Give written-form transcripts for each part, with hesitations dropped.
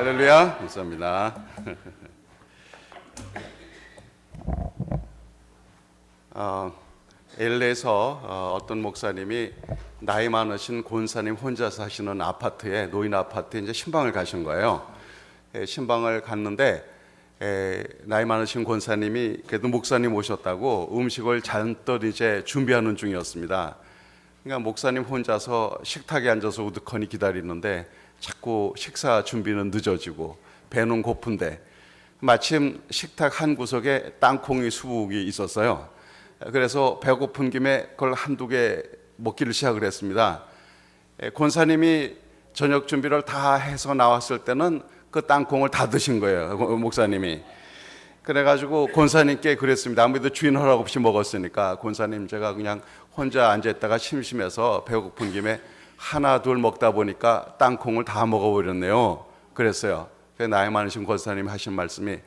할렐루야, 감사합니다. LA에서 어떤 목사님이 나이 많으신 권사님 혼자 사시는 아파트에, 노인 아파트에 이제 신방을 가신 거예요. 신방을 갔는데 나이 많으신 권사님이 그래도 목사님 오셨다고 음식을 잔뜩 이제 준비하는 중이었습니다. 그러니까 목사님 혼자서 식탁에 앉아서 우두커니 기다리는데 자꾸 식사 준비는 늦어지고 배는 고픈데 마침 식탁 한 구석에 땅콩이 수북이 있었어요. 그래서 배고픈 김에 그걸 한두 개 먹기를 시작을 했습니다. 권사님이 저녁 준비를 다 해서 나왔을 때는 그 땅콩을 다 드신 거예요, 목사님이. 그래가지고 권사님께 그랬습니다. 아무래도 주인 허락 없이 먹었으니까, 권사님 제가 그냥 혼자 앉아있다가 심심해서 배고픈 김에 하나 둘 먹다 보니까 땅콩을 다 먹어버렸네요. 그랬어요. 나이 많으신 권사님 하신 말씀이,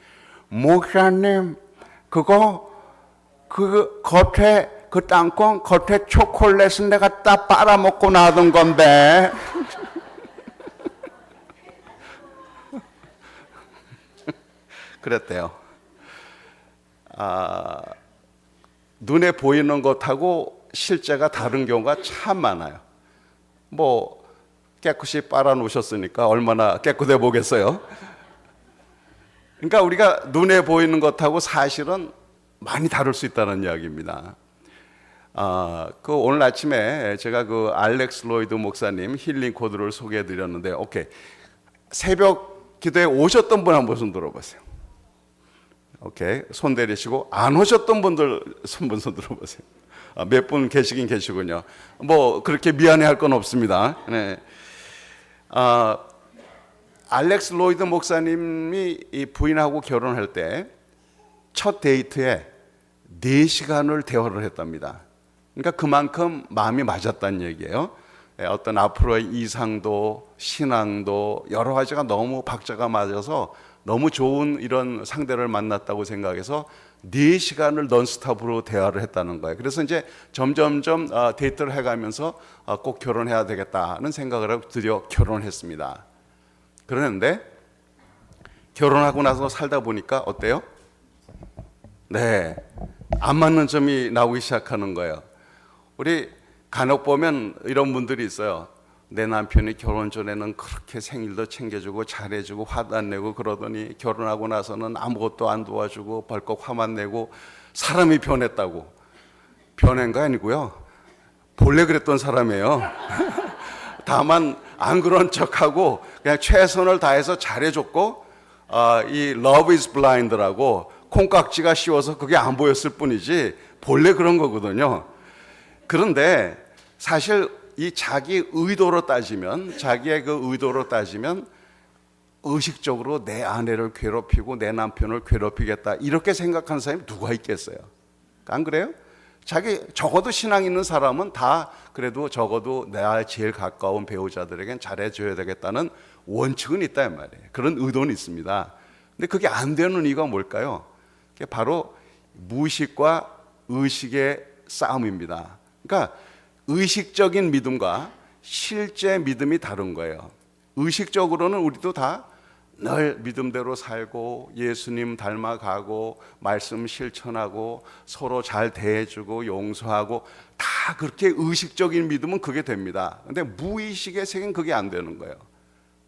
목사님 그 겉에 그 땅콩 겉에 초콜릿은 내가 다 빨아먹고 놔둔 건데. 그랬대요. 눈에 보이는 것하고 실제가 다른 경우가 참 많아요. 뭐 깨끗이 빨아 놓으셨으니까 얼마나 깨끗해 보겠어요. 그러니까 우리가 눈에 보이는 것하고 사실은 많이 다를 수 있다는 이야기입니다. 그 오늘 아침에 제가 그 알렉스 로이드 목사님 힐링 코드를 소개해 드렸는데, 오케이, 새벽 기도에 오셨던 분 한번 손 들어보세요. 오케이, 손 내리시고 안 오셨던 분들 손 들어보세요. 몇 분 계시긴 계시군요. 뭐 그렇게 미안해할 건 없습니다. 네. 알렉스 로이드 목사님이 이 부인하고 결혼할 때 첫 데이트에 4시간을 대화를 했답니다. 그러니까 그만큼 마음이 맞았다는 얘기예요. 어떤 앞으로의 이상도 신앙도 여러 가지가 너무 박자가 맞아서 너무 좋은 이런 상대를 만났다고 생각해서 4시간을 넌스톱으로 대화를 했다는 거예요. 그래서 이제 점점점 데이트를 해가면서 꼭 결혼해야 되겠다는 생각을 하고 드디어 결혼했습니다. 그러는데 결혼하고 나서 살다 보니까 어때요? 네, 안 맞는 점이 나오기 시작하는 거예요. 우리 간혹 보면 이런 분들이 있어요. 내 남편이 결혼 전에는 그렇게 생일도 챙겨주고 잘해주고 화도 안 내고 그러더니 결혼하고 나서는 아무것도 안 도와주고 벌컥 화만 내고 사람이 변했다고. 변한 거 아니고요, 본래 그랬던 사람이에요. 다만 안 그런 척하고 그냥 최선을 다해서 잘해줬고, 이 love is blind라고 콩깍지가 씌워서 그게 안 보였을 뿐이지 본래 그런 거거든요. 그런데 사실 이 자기 의도로 따지면, 자기의 그 의도로 따지면 의식적으로 내 아내를 괴롭히고 내 남편을 괴롭히겠다 이렇게 생각하는 사람이 누가 있겠어요? 안 그래요? 자기 적어도 신앙 있는 사람은 다 그래도 적어도 내 제일 가까운 배우자들에겐 잘해줘야 되겠다는 원칙은 있다 이 말이에요. 그런 의도는 있습니다. 근데 그게 안 되는 이유가 뭘까요? 그게 바로 무의식과 의식의 싸움입니다. 그러니까 의식적인 믿음과 실제 믿음이 다른 거예요. 의식적으로는 우리도 다 늘 믿음대로 살고 예수님 닮아가고 말씀 실천하고 서로 잘 대해주고 용서하고 다 그렇게 의식적인 믿음은 그게 됩니다. 근데 무의식의 세계는 그게 안 되는 거예요.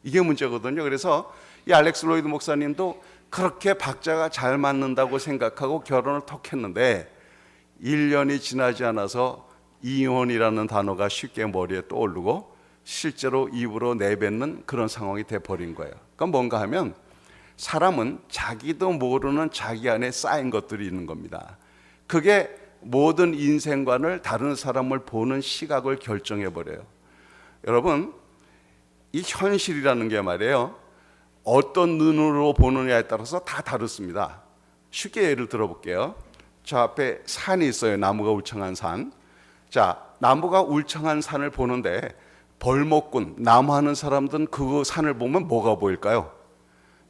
이게 문제거든요. 그래서 이 알렉스 로이드 목사님도 그렇게 박자가 잘 맞는다고 생각하고 결혼을 턱 했는데 1년이 지나지 않아서 이혼이라는 단어가 쉽게 머리에 떠오르고 실제로 입으로 내뱉는 그런 상황이 돼버린 거예요. 그건 뭔가 하면 사람은 자기도 모르는 자기 안에 쌓인 것들이 있는 겁니다. 그게 모든 인생관을, 다른 사람을 보는 시각을 결정해버려요. 여러분, 이 현실이라는 게 말이에요, 어떤 눈으로 보느냐에 따라서 다 다릅니다. 쉽게 예를 들어볼게요. 저 앞에 산이 있어요. 나무가 울창한 산. 자, 나무가 울창한 산을 보는데 벌목꾼, 나무하는 사람들은 그 산을 보면 뭐가 보일까요?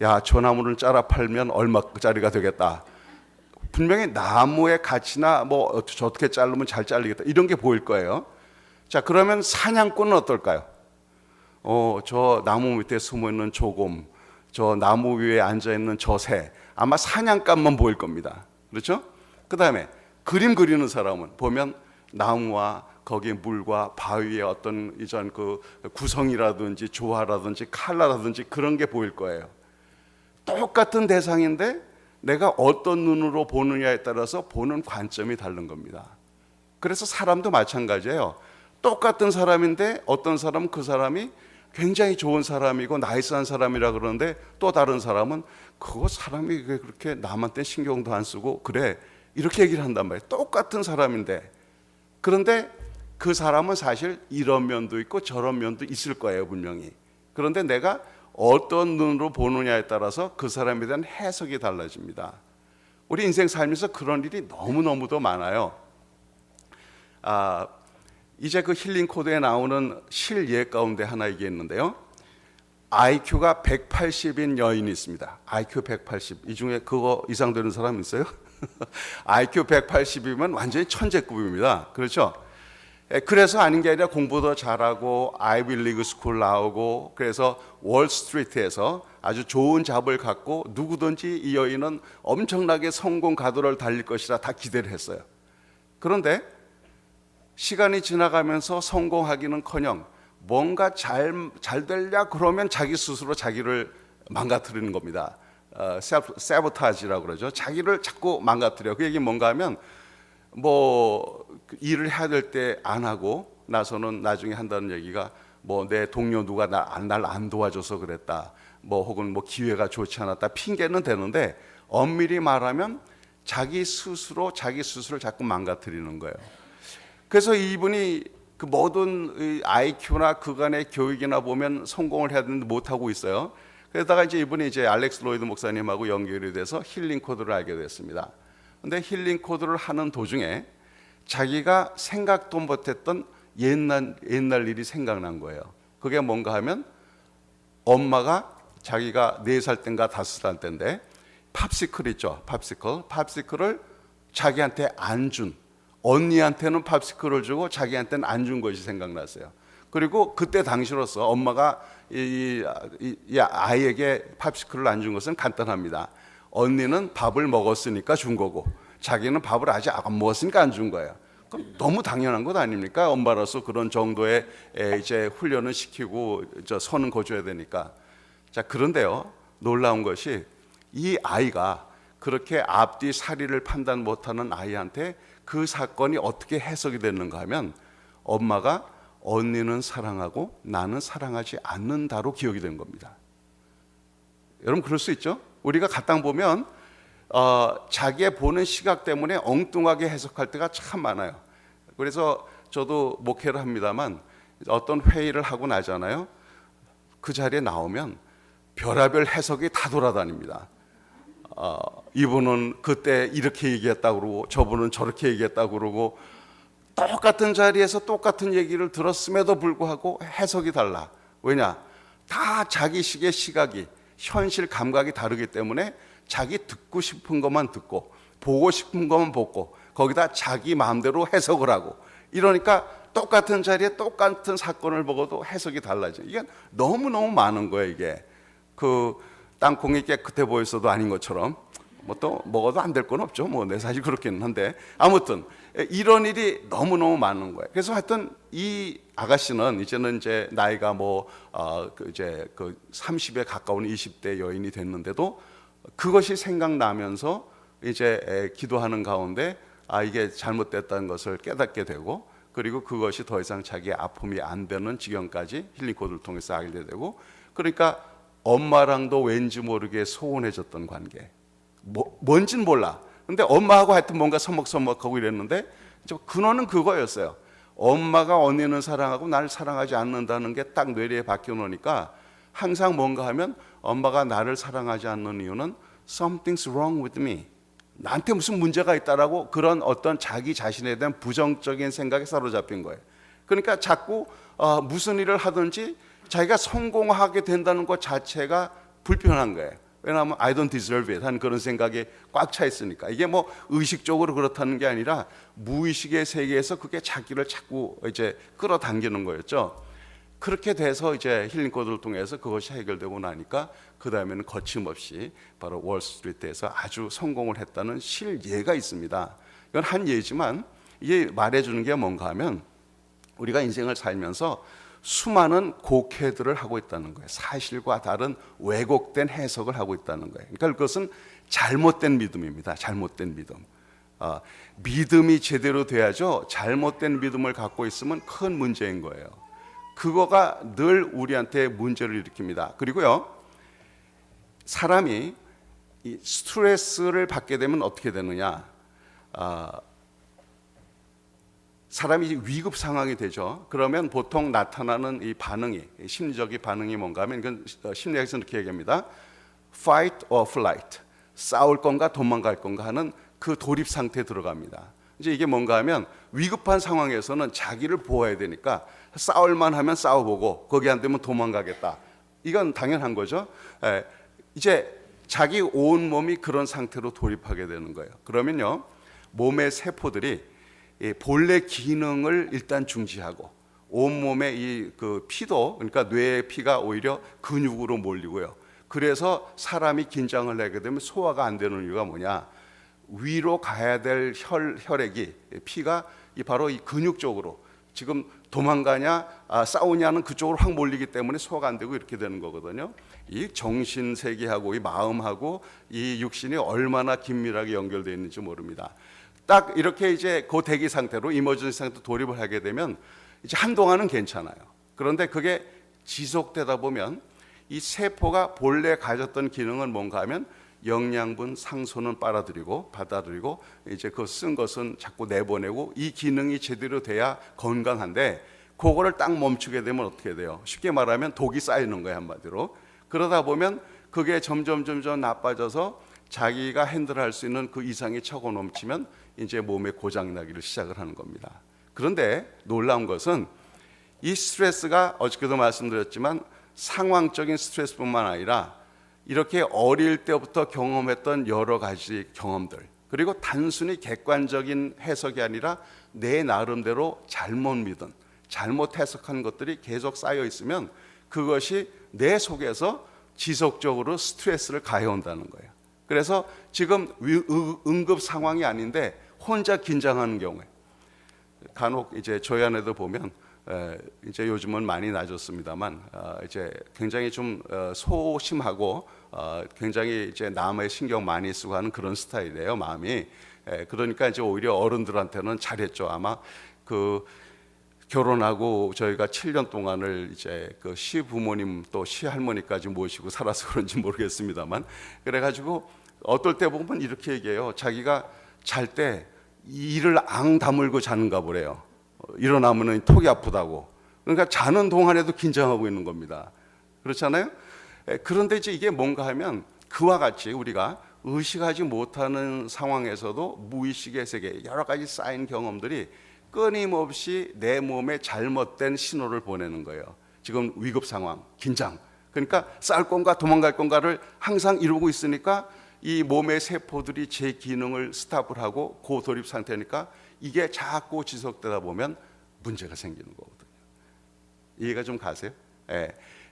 야, 저 나무를 잘라 팔면 얼마짜리가 되겠다. 분명히 나무의 가치나 뭐 어떻게 자르면 잘 잘리겠다 이런 게 보일 거예요. 자, 그러면 사냥꾼은 어떨까요? 저 나무 밑에 숨어있는 조곰, 저 나무 위에 앉아 있는 저 새, 아마 사냥감만 보일 겁니다. 그렇죠? 그 다음에 그림 그리는 사람은 보면 나무와 거기에 물과 바위의 어떤 이전 그 구성이라든지 조화라든지 컬러라든지 그런 게 보일 거예요. 똑같은 대상인데 내가 어떤 눈으로 보느냐에 따라서 보는 관점이 다른 겁니다. 그래서 사람도 마찬가지예요. 똑같은 사람인데 어떤 사람은 그 사람이 굉장히 좋은 사람이고 나이스한 사람이라 그러는데 또 다른 사람은 그거 사람이 왜 그렇게 남한테 신경도 안 쓰고 그래, 이렇게 얘기를 한단 말이에요. 똑같은 사람인데. 그런데 그 사람은 사실 이런 면도 있고 저런 면도 있을 거예요, 분명히. 그런데 내가 어떤 눈으로 보느냐에 따라서 그 사람에 대한 해석이 달라집니다. 우리 인생 살면서 그런 일이 너무너무도 많아요. 이제 그 힐링 코드에 나오는 실예 가운데 하나 얘기했는데요. IQ가 180인 여인이 있습니다. IQ 180. 이 중에 그거 이상 되는 사람 있어요? IQ 180이면 완전히 천재급입니다. 그렇죠? 그래서 아닌 게 아니라 공부도 잘하고 아이비리그 스쿨 나오고 그래서 월스트리트에서 아주 좋은 잡을 갖고 누구든지 이 여인은 엄청나게 성공 가도를 달릴 것이라 다 기대를 했어요. 그런데 시간이 지나가면서 성공하기는커녕 뭔가 잘 되려 그러면 자기 스스로 자기를 망가뜨리는 겁니다. 세보타지라고 그러죠. 자기를 자꾸 망가뜨려. 그 얘기는 뭔가 하면 뭐 일을 해야 될 때 안 하고 나서는 나중에 한다는 얘기가 뭐 내 동료 누가 날 안 도와줘서 그랬다. 뭐 혹은 뭐 기회가 좋지 않았다. 핑계는 되는데 엄밀히 말하면 자기 스스로를 자꾸 망가뜨리는 거예요. 그래서 이분이 그 모든 IQ나 그간의 교육이나 보면 성공을 해야 되는데 못 하고 있어요. 그러다가 이제 이분이 이제 알렉스 로이드 목사님하고 연결이 돼서 힐링 코드를 알게 됐습니다. 근데 힐링 코드를 하는 도중에 자기가 생각도 못했던 옛날 일이 생각난 거예요. 그게 뭔가 하면 엄마가 자기가 4살 땐가 5살 때인데 팝시클 있죠. 팝시클을 자기한테 안 준, 언니한테는 팝시클을 주고 자기한테는 안 준 것이 생각났어요. 그리고 그때 당시로서 엄마가 이 아이에게 팝시클을 안 준 것은 간단합니다. 언니는 밥을 먹었으니까 준 거고 자기는 밥을 아직 안 먹었으니까 안 준 거예요. 그럼 너무 당연한 것 아닙니까? 엄마로서 그런 정도의 이제 훈련을 시키고 선은 거줘야 되니까. 자, 그런데요, 놀라운 것이 이 아이가 그렇게 앞뒤 사리를 판단 못하는 아이한테 그 사건이 어떻게 해석이 됐는가 하면 엄마가 언니는 사랑하고 나는 사랑하지 않는다로 기억이 된 겁니다. 여러분 그럴 수 있죠? 우리가 가땅 보면 자기의 보는 시각 때문에 엉뚱하게 해석할 때가 참 많아요. 그래서 저도 목회를 합니다만 어떤 회의를 하고 나잖아요. 그 자리에 나오면 별의별 해석이 다 돌아다닙니다. 이분은 그때 이렇게 얘기했다고 그러고 저분은 저렇게 얘기했다고 그러고 똑같은 자리에서 똑같은 얘기를 들었음에도 불구하고 해석이 달라. 왜냐? 다 자기식의 시각이 현실 감각이 다르기 때문에 자기 듣고 싶은 것만 듣고 보고 싶은 것만 보고 거기다 자기 마음대로 해석을 하고 이러니까 똑같은 자리에 똑같은 사건을 보고도 해석이 달라져. 이게 너무너무 많은 거예요. 이게 그 땅콩이 깨끗해 보였어도 아닌 것처럼 뭐 또 먹어도 안 될 건 없죠. 뭐 내 사실 그렇기는 한데 아무튼 이런 일이 너무너무 많은 거예요. 그래서 하여튼 이 아가씨는 이제는 이제 나이가 뭐 이제 그 30에 가까운 20대 여인이 됐는데도 그것이 생각나면서 이제 기도하는 가운데 이게 잘못됐다는 것을 깨닫게 되고 그리고 그것이 더 이상 자기의 아픔이 안 되는 지경까지 힐링 코드를 통해서 알게 되고 그러니까 엄마랑도 왠지 모르게 소원해졌던 관계. 뭔진 몰라. 근데 엄마하고 하여튼 뭔가 서먹서먹하고 이랬는데 근원은 그거였어요. 엄마가 언니는 사랑하고 나를 사랑하지 않는다는 게 딱 뇌리에 박혀 놓으니까 항상 뭔가 하면 엄마가 나를 사랑하지 않는 이유는 something's wrong with me. 나한테 무슨 문제가 있다라고 그런 어떤 자기 자신에 대한 부정적인 생각에 사로잡힌 거예요. 그러니까 자꾸 무슨 일을 하든지 자기가 성공하게 된다는 것 자체가 불편한 거예요. 왜냐하면 I don't deserve it 하는 그런 생각이 꽉 차 있으니까. 이게 뭐 의식적으로 그렇다는 게 아니라 무의식의 세계에서 그게 자기를 자꾸 이제 끌어당기는 거였죠. 그렇게 돼서 이제 힐링 코드를 통해서 그것이 해결되고 나니까 그 다음에는 거침없이 바로 월스트리트에서 아주 성공을 했다는 실예가 있습니다. 이건 한 예지만 이게 말해주는 게 뭔가 하면 우리가 인생을 살면서 수많은 곡해들을 하고 있다는 거예요. 사실과 다른 왜곡된 해석을 하고 있다는 거예요. 그러니까 그것은 잘못된 믿음입니다. 잘못된 믿음. 믿음이 제대로 돼야죠. 잘못된 믿음을 갖고 있으면 큰 문제인 거예요. 그거가 늘 우리한테 문제를 일으킵니다. 그리고요, 사람이 이 스트레스를 받게 되면 어떻게 되느냐? 사람이 위급 상황이 되죠. 그러면 보통 나타나는 이 반응이, 심리적인 반응이 뭔가 하면 이건 심리학에서 이렇게 얘기합니다. Fight or flight. 싸울 건가 도망갈 건가 하는 그 돌입 상태에 들어갑니다. 이제 이게 뭔가 하면 위급한 상황에서는 자기를 보호해야 되니까 싸울만 하면 싸워보고 거기 안 되면 도망가겠다. 이건 당연한 거죠. 이제 자기 온 몸이 그런 상태로 돌입하게 되는 거예요. 그러면요, 몸의 세포들이 본래 기능을 일단 중지하고 온몸의 이 그 피도, 그러니까 뇌의 피가 오히려 근육으로 몰리고요. 그래서 사람이 긴장을 하게 되면 소화가 안 되는 이유가 뭐냐? 위로 가야 될 혈액이, 피가 바로 이 근육 쪽으로, 지금 도망가냐 싸우냐는 그쪽으로 확 몰리기 때문에 소화가 안 되고 이렇게 되는 거거든요. 이 정신 세계하고 이 마음하고 이 육신이 얼마나 긴밀하게 연결되어 있는지 모릅니다. 딱 이렇게 이제 그 대기 상태로 이머전시 상태로 돌입을 하게 되면 이제 한동안은 괜찮아요. 그런데 그게 지속되다 보면 이 세포가 본래 가졌던 기능은 뭔가 하면 영양분, 상소는 빨아들이고 받아들이고 이제 그 쓴 것은 자꾸 내보내고 이 기능이 제대로 돼야 건강한데 그거를 딱 멈추게 되면 어떻게 돼요? 쉽게 말하면 독이 쌓이는 거예요, 한마디로. 그러다 보면 그게 점점 나빠져서 자기가 핸들할 수 있는 그 이상이 차고 넘치면 이제 몸에 고장 나기를 시작을 하는 겁니다. 그런데 놀라운 것은 이 스트레스가 어저께도 말씀드렸지만 상황적인 스트레스뿐만 아니라 이렇게 어릴 때부터 경험했던 여러 가지 경험들, 그리고 단순히 객관적인 해석이 아니라 내 나름대로 잘못 믿은, 잘못 해석한 것들이 계속 쌓여 있으면 그것이 내 속에서 지속적으로 스트레스를 가해온다는 거예요. 그래서 지금 응급 상황이 아닌데 혼자 긴장하는 경우에, 간혹 이제 저희 안에도 보면 이제 요즘은 많이 나아졌습니다만 이제 굉장히 좀 소심하고 굉장히 이제 남의 신경 많이 쓰고 하는 그런 스타일이에요, 마음이. 그러니까 이제 오히려 어른들한테는 잘했죠. 아마 그 결혼하고 저희가 7년 동안을 이제 그 시부모님 또 시할머니까지 모시고 살아서 그런지 모르겠습니다만, 그래가지고 어떨 때 보면 이렇게 얘기해요. 자기가 잘 때 이를 앙 다물고 자는가 보래요. 일어나면 턱이 아프다고. 그러니까 자는 동안에도 긴장하고 있는 겁니다. 그렇잖아요? 그런데 이제 이게 뭔가 하면 그와 같이 우리가 의식하지 못하는 상황에서도 무의식의 세계, 여러 가지 쌓인 경험들이 끊임없이 내 몸에 잘못된 신호를 보내는 거예요. 지금 위급 상황, 긴장. 그러니까 싸울 건가 도망갈 건가를 항상 이루고 있으니까 이 몸의 세포들이 제 기능을 스탑을 하고 고돌입 상태니까 이게 자꾸 지속되다 보면 문제가 생기는 거거든요. 이해가 좀 가세요?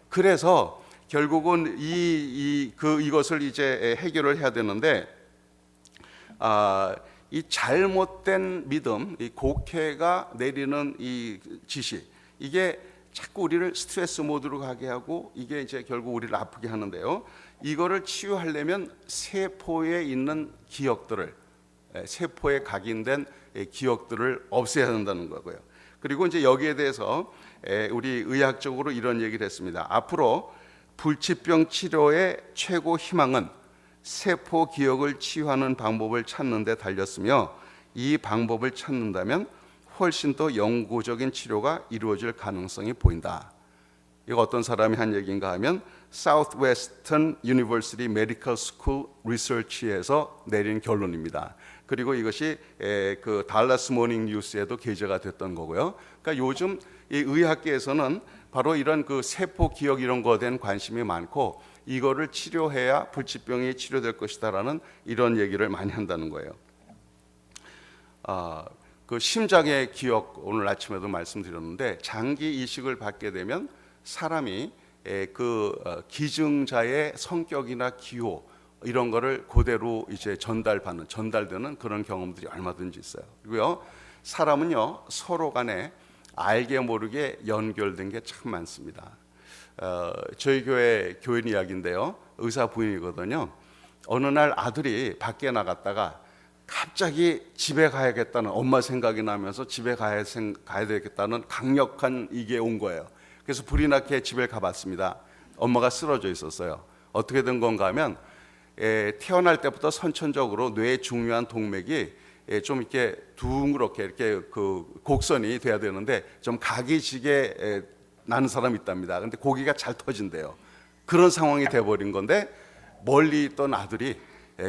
그래서 결국은 이것을 이제 해결을 해야 되는데, 이 잘못된 믿음, 이 곡해가 내리는 이 지시, 이게 자꾸 우리를 스트레스 모드로 가게 하고 이게 이제 결국 우리를 아프게 하는데요. 이거를 치유하려면 세포에 있는 기억들을, 세포에 각인된 기억들을 없애야 한다는 거고요. 그리고 이제 여기에 대해서 우리 의학적으로 이런 얘기를 했습니다. 앞으로 불치병 치료의 최고 희망은 세포 기억을 치유하는 방법을 찾는 데 달렸으며, 이 방법을 찾는다면 훨씬 더 영구적인 치료가 이루어질 가능성이 보인다. 이거 어떤 사람이 한 얘기인가 하면 Southwestern University Medical School Research에서 내린 결론입니다. 그리고 이것이 그 달라스 모닝 뉴스에도 게재가 됐던 거고요. 그러니까 요즘 이 의학계에서는 바로 이런 그 세포 기억 이런 거에 대한 관심이 많고 이거를 치료해야 불치병이 치료될 것이다라는 이런 얘기를 많이 한다는 거예요. 그 심장의 기억 오늘 아침에도 말씀드렸는데 장기 이식을 받게 되면 사람이 기증자의 성격이나 기호 이런 거를 그대로 이제 전달되는 그런 경험들이 얼마든지 있어요. 그리고요, 사람은요 서로 간에 알게 모르게 연결된 게 참 많습니다. 저희 교회 교인 이야기인데요, 의사 부인이거든요. 어느 날 아들이 밖에 나갔다가 갑자기 집에 가야겠다는 엄마 생각이 나면서 집에 가야 되겠다는 강력한 이게 온 거예요. 그래서 불이 나게 집에 가봤습니다. 엄마가 쓰러져 있었어요. 어떻게 된 건가 하면 태어날 때부터 선천적으로 뇌의 중요한 동맥이 좀 이렇게 둥그렇게 이렇게 그 곡선이 돼야 되는데 좀 각이 지게 나는 사람이 있답니다. 근데 고기가 잘 터진대요. 그런 상황이 돼버린 건데 멀리 있던 아들이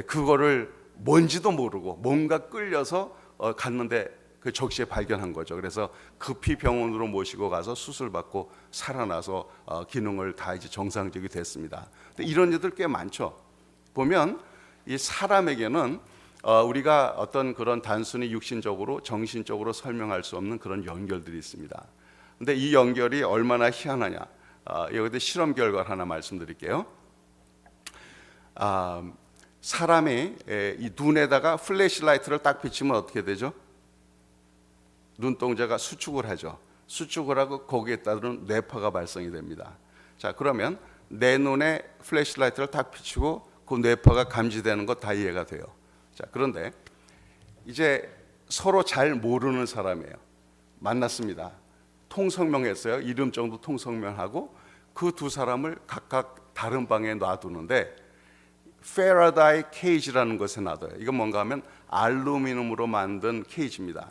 그거를 뭔지도 모르고 뭔가 끌려서 갔는데 그 적시에 발견한 거죠. 그래서 급히 병원으로 모시고 가서 수술받고 살아나서 기능을 다 이제 정상적이 됐습니다. 근데 이런 일들 꽤 많죠. 보면 이 사람에게는 우리가 어떤 그런 단순히 육신적으로 정신적으로 설명할 수 없는 그런 연결들이 있습니다. 근데 이 연결이 얼마나 희한하냐, 여기다 실험 결과를 하나 말씀드릴게요. 사람이 이 눈에다가 플래시라이트를 딱 비치면 어떻게 되죠? 눈동자가 수축을 하죠. 수축을 하고 거기에 따른 뇌파가 발생이 됩니다. 자, 그러면 내 눈에 플래시라이트를 딱 비추고 그 뇌파가 감지되는 것 다 이해가 돼요. 자, 그런데 이제 서로 잘 모르는 사람이에요. 만났습니다. 통성명했어요. 이름 정도 통성명하고 그 두 사람을 각각 다른 방에 놔두는데 페라다이 케이지라는 것에 놔둬요. 이건 뭔가 하면 알루미늄으로 만든 케이지입니다.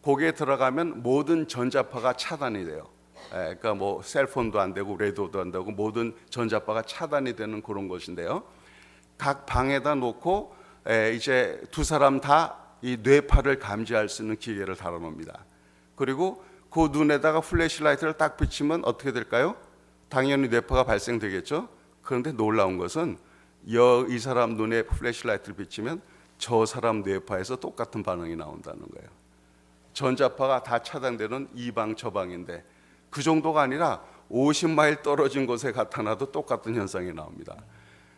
거기에 들어가면 모든 전자파가 차단이 돼요. 그러니까 뭐 셀폰도 안 되고 라디오도 안 되고 모든 전자파가 차단이 되는 그런 것인데요. 각 방에다 놓고 이제 두 사람 다 이 뇌파를 감지할 수 있는 기계를 달아놓습니다. 그리고 그 눈에다가 플래시라이트를 딱 비치면 어떻게 될까요? 당연히 뇌파가 발생되겠죠. 그런데 놀라운 것은 이 사람 눈에 플래시라이트를 비치면 저 사람 뇌파에서 똑같은 반응이 나온다는 거예요. 전자파가 다 차단되는 이 방 저 방인데 그 정도가 아니라 50마일 떨어진 곳에 나타나도 똑같은 현상이 나옵니다.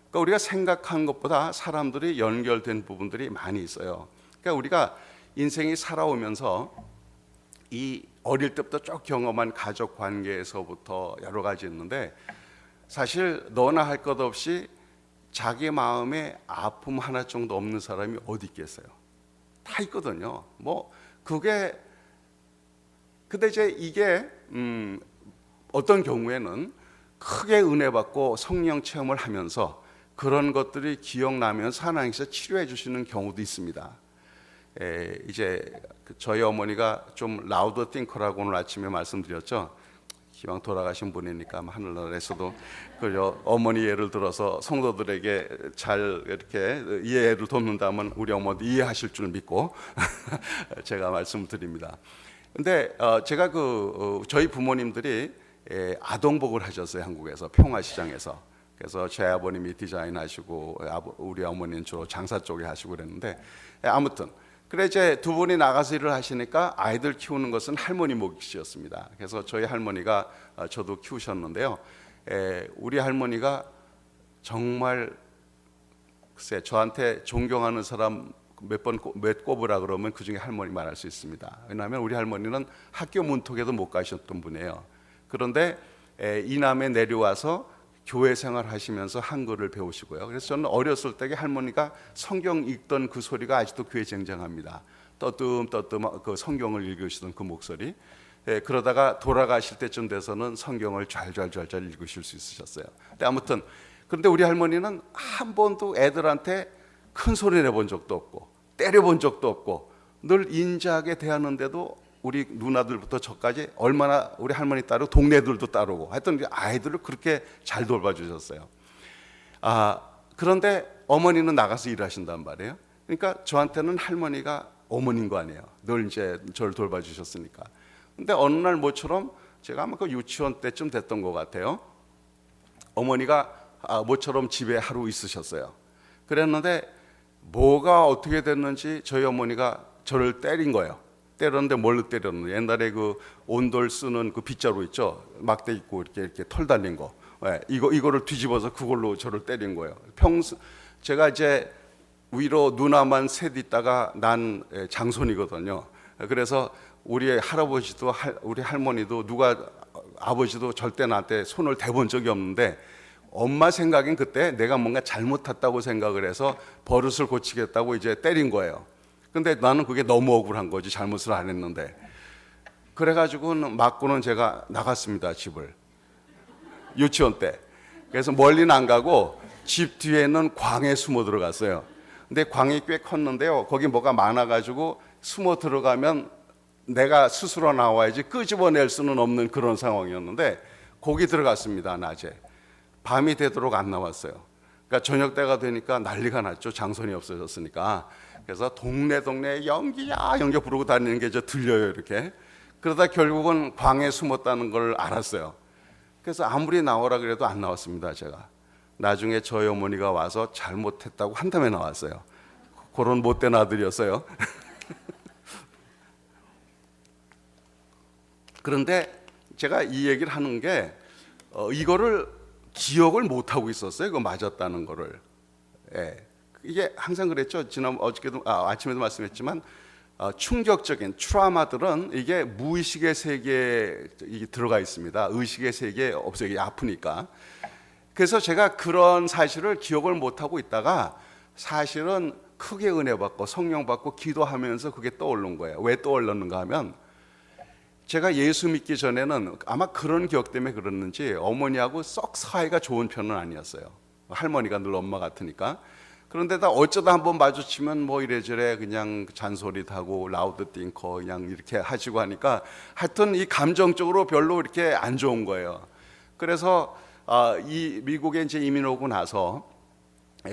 그러니까 우리가 생각한 것보다 사람들이 연결된 부분들이 많이 있어요. 그러니까 우리가 인생이 살아오면서 이 어릴 때부터 쭉 경험한 가족 관계에서부터 여러 가지 있는데 사실 너나 할 것 없이 자기 마음에 아픔 하나 정도 없는 사람이 어디 있겠어요? 다 있거든요. 뭐 그게 근데 이제 이게 어떤 경우에는 크게 은혜 받고 성령 체험을 하면서 그런 것들이 기억나면서 하나님께서 치료해 주시는 경우도 있습니다. 이제 저희 어머니가 좀 라우드 띵커라고 오늘 아침에 말씀드렸죠. 기왕 돌아가신 분이니까 하늘나라에서도 그 어머니 예를 들어서 성도들에게 잘 이렇게 이해를 돕는다면 우리 어머니 이해하실 줄 믿고 제가 말씀드립니다. 근데 제가 저희 부모님들이 아동복을 하셨어요. 한국에서 평화시장에서. 그래서 제 아버님이 디자인하시고 우리 어머니는 주로 장사 쪽에 하시고 그랬는데 아무튼 그래 이제 두 분이 나가서 일을 하시니까 아이들 키우는 것은 할머니 몫이었습니다. 그래서 저희 할머니가 저도 키우셨는데요. 우리 할머니가 정말 글쎄 저한테 존경하는 사람 몇 꼽으라 그러면 그 중에 할머니 말할 수 있습니다. 왜냐하면 우리 할머니는 학교 문턱에도 못 가셨던 분이에요. 그런데 이남에 내려와서 교회 생활 하시면서 한글을 배우시고요. 그래서 저는 어렸을 때 할머니가 성경 읽던 그 소리가 아직도 귀에 쟁쟁합니다. 떠뜸떠뜸 그 성경을 읽으시던 그 목소리. 그러다가 돌아가실 때쯤 돼서는 성경을 잘 읽으실 수 있으셨어요. 근데 아무튼 그런데 우리 할머니는 한 번도 애들한테 큰 소리 내본 적도 없고 때려본 적도 없고 늘 인자하게 대하는데도 우리 누나들부터 저까지 얼마나 우리 할머니 따르고 동네들도 따르고 하여튼 아이들을 그렇게 잘 돌봐주셨어요. 그런데 어머니는 나가서 일하신단 말이에요. 그러니까 저한테는 할머니가 어머니인 거 아니에요. 늘 이제 저를 돌봐주셨으니까. 근데 어느 날 모처럼 제가 아마 그 유치원 때쯤 됐던 것 같아요. 어머니가 모처럼 집에 하루 있으셨어요. 그랬는데 뭐가 어떻게 됐는지 저희 어머니가 저를 때린 거예요. 때렸는데 뭘로 때렸는데 옛날에 그 온돌 쓰는 그 빗자루 있죠. 막대 있고 이렇게 털 달린 거. 예, 이거를 뒤집어서 그걸로 저를 때린 거예요. 제가 이제 위로 누나만 셋 있다가 난 장손이거든요. 그래서 우리 할아버지도 우리 할머니도 아버지도 절대 나한테 손을 대본 적이 없는데 엄마 생각엔 그때 내가 뭔가 잘못했다고 생각을 해서 버릇을 고치겠다고 이제 때린 거예요. 근데 나는 그게 너무 억울한 거지, 잘못을 안 했는데. 그래가지고는 맞고는 제가 나갔습니다, 집을. 유치원 때. 그래서 멀리는 안 가고 집 뒤에 있는 광에 숨어 들어갔어요. 근데 광이 꽤 컸는데요, 거기 뭐가 많아가지고 숨어 들어가면 내가 스스로 나와야지 끄집어낼 수는 없는 그런 상황이었는데 거기 들어갔습니다, 낮에. 밤이 되도록 안 나왔어요. 그러니까 저녁 때가 되니까 난리가 났죠. 장손이 없어졌으니까. 그래서 동네에 연기야 연기 부르고 다니는 게 들려요, 이렇게. 그러다 결국은 광에 숨었다는 걸 알았어요. 그래서 아무리 나오라 그래도 안 나왔습니다, 제가. 나중에 저희 어머니가 와서 잘못했다고 한 다음에 나왔어요. 그런 못된 아들이었어요. 그런데 제가 이 얘기를 하는 게 이거를 기억을 못 하고 있었어요. 그거 맞았다는 거를. 예. 이게 항상 그랬죠. 어저께도 아침에도 말씀했지만 충격적인 트라우마들은 이게 무의식의 세계에 들어가 있습니다. 의식의 세계에 없어요. 이게 아프니까. 그래서 제가 그런 사실을 기억을 못 하고 있다가 사실은 크게 은혜 받고 성령 받고 기도하면서 그게 떠오른 거예요. 왜 떠올랐는가 하면 제가 예수 믿기 전에는 아마 그런 기억 때문에 그랬는지 어머니하고 썩 사이가 좋은 편은 아니었어요. 할머니가 늘 엄마 같으니까. 그런데 다 어쩌다 한번 마주치면 뭐 이래저래 그냥 잔소리도 하고 라우드 띵커 그냥 이렇게 하시고 하니까 하여튼 이 감정적으로 별로 이렇게 안 좋은 거예요. 그래서 이 미국에 이제 이민 오고 나서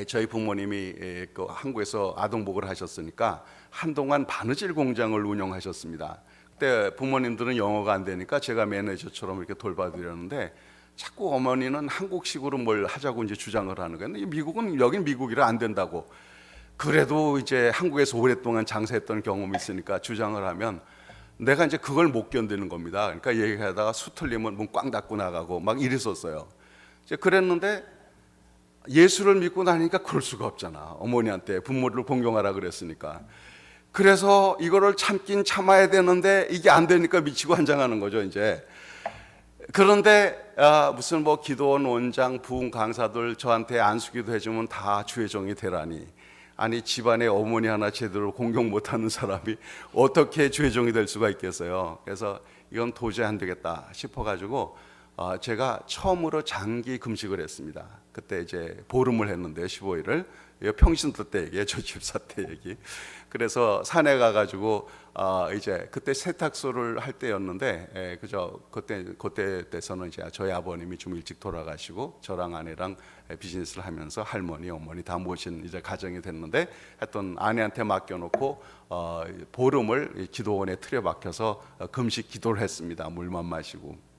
저희 부모님이 그 한국에서 아동복을 하셨으니까 한동안 바느질 공장을 운영하셨습니다. 그때 부모님들은 영어가 안 되니까 제가 매니저처럼 이렇게 돌봐드렸는데 자꾸 어머니는 한국식으로 뭘 하자고 이제 주장을 하는 거예요. 미국은 여긴 미국이라 안 된다고. 그래도 이제 한국에서 오랫동안 장사했던 경험이 있으니까 주장을 하면 내가 이제 그걸 못 견디는 겁니다. 그러니까 얘기하다가 수틀리면 문 꽝 닫고 나가고 막 이랬었어요. 이제 그랬는데 예수를 믿고 나니까 그럴 수가 없잖아. 어머니한테 부모를 공경하라 그랬으니까. 그래서 이거를 참긴 참아야 되는데 이게 안 되니까 미치고 환장하는 거죠, 이제. 그런데 무슨 뭐 기도원 원장, 부흥 강사들 저한테 안수기도 해주면 다 주의 종이 되라니. 아니 집안에 어머니 하나 제대로 공경 못하는 사람이 어떻게 주의 종이 될 수가 있겠어요. 그래서 이건 도저히 안 되겠다 싶어가지고 제가 처음으로 장기 금식을 했습니다. 그때 이제 보름을 했는데 15일을. 평신도 때 얘기예요. 저 집사 때 얘기. 그래서 산에 가가지고 이제 그때 세탁소를 할 때였는데 그때 돼서는 이제 저희 아버님이 좀 일찍 돌아가시고 저랑 아내랑 비즈니스를 하면서 할머니, 어머니 다 모신 이제 가정이 됐는데 하여튼 아내한테 맡겨놓고 보름을 기도원에 틀에 박혀서 금식 기도를 했습니다. 물만 마시고.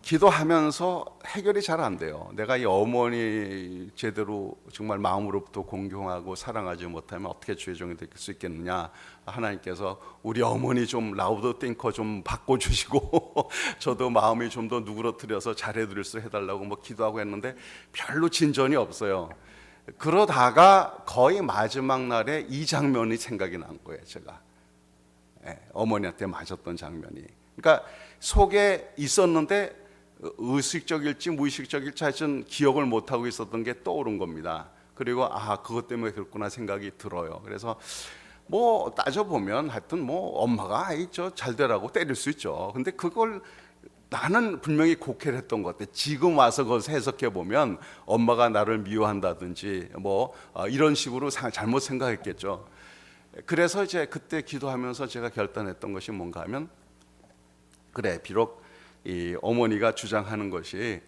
기도하면서 해결이 잘 안 돼요. 내가 이 어머니 제대로 정말 마음으로부터 공경하고 사랑하지 못하면 어떻게 주의 종이 될 수 있겠느냐. 하나님께서 우리 어머니 좀 라우드 띵커 좀 바꿔주시고 저도 마음이 좀 더 누그러뜨려서 잘해드릴 수 해달라고 뭐 기도하고 했는데 별로 진전이 없어요. 그러다가 거의 마지막 날에 이 장면이 생각이 난 거예요. 제가 어머니한테 맞았던 장면이. 그러니까 속에 있었는데 의식적일지 무의식적일지 하여튼 기억을 못하고 있었던 게 떠오른 겁니다. 그리고 그것 때문에 그렇구나 생각이 들어요. 그래서 뭐 따져보면 하여튼 뭐 엄마가 잘 되라고 때릴 수 있죠. 근데 그걸 나는 분명히 곡해를 했던 것 같아. 지금 와서 그것을 해석해 보면 엄마가 나를 미워한다든지 뭐 이런 식으로 잘못 생각했겠죠. 그래서 이제 그때 기도하면서 제가 결단했던 것이 뭔가 하면 그래, 비록 이 어머니가 주장하는 것이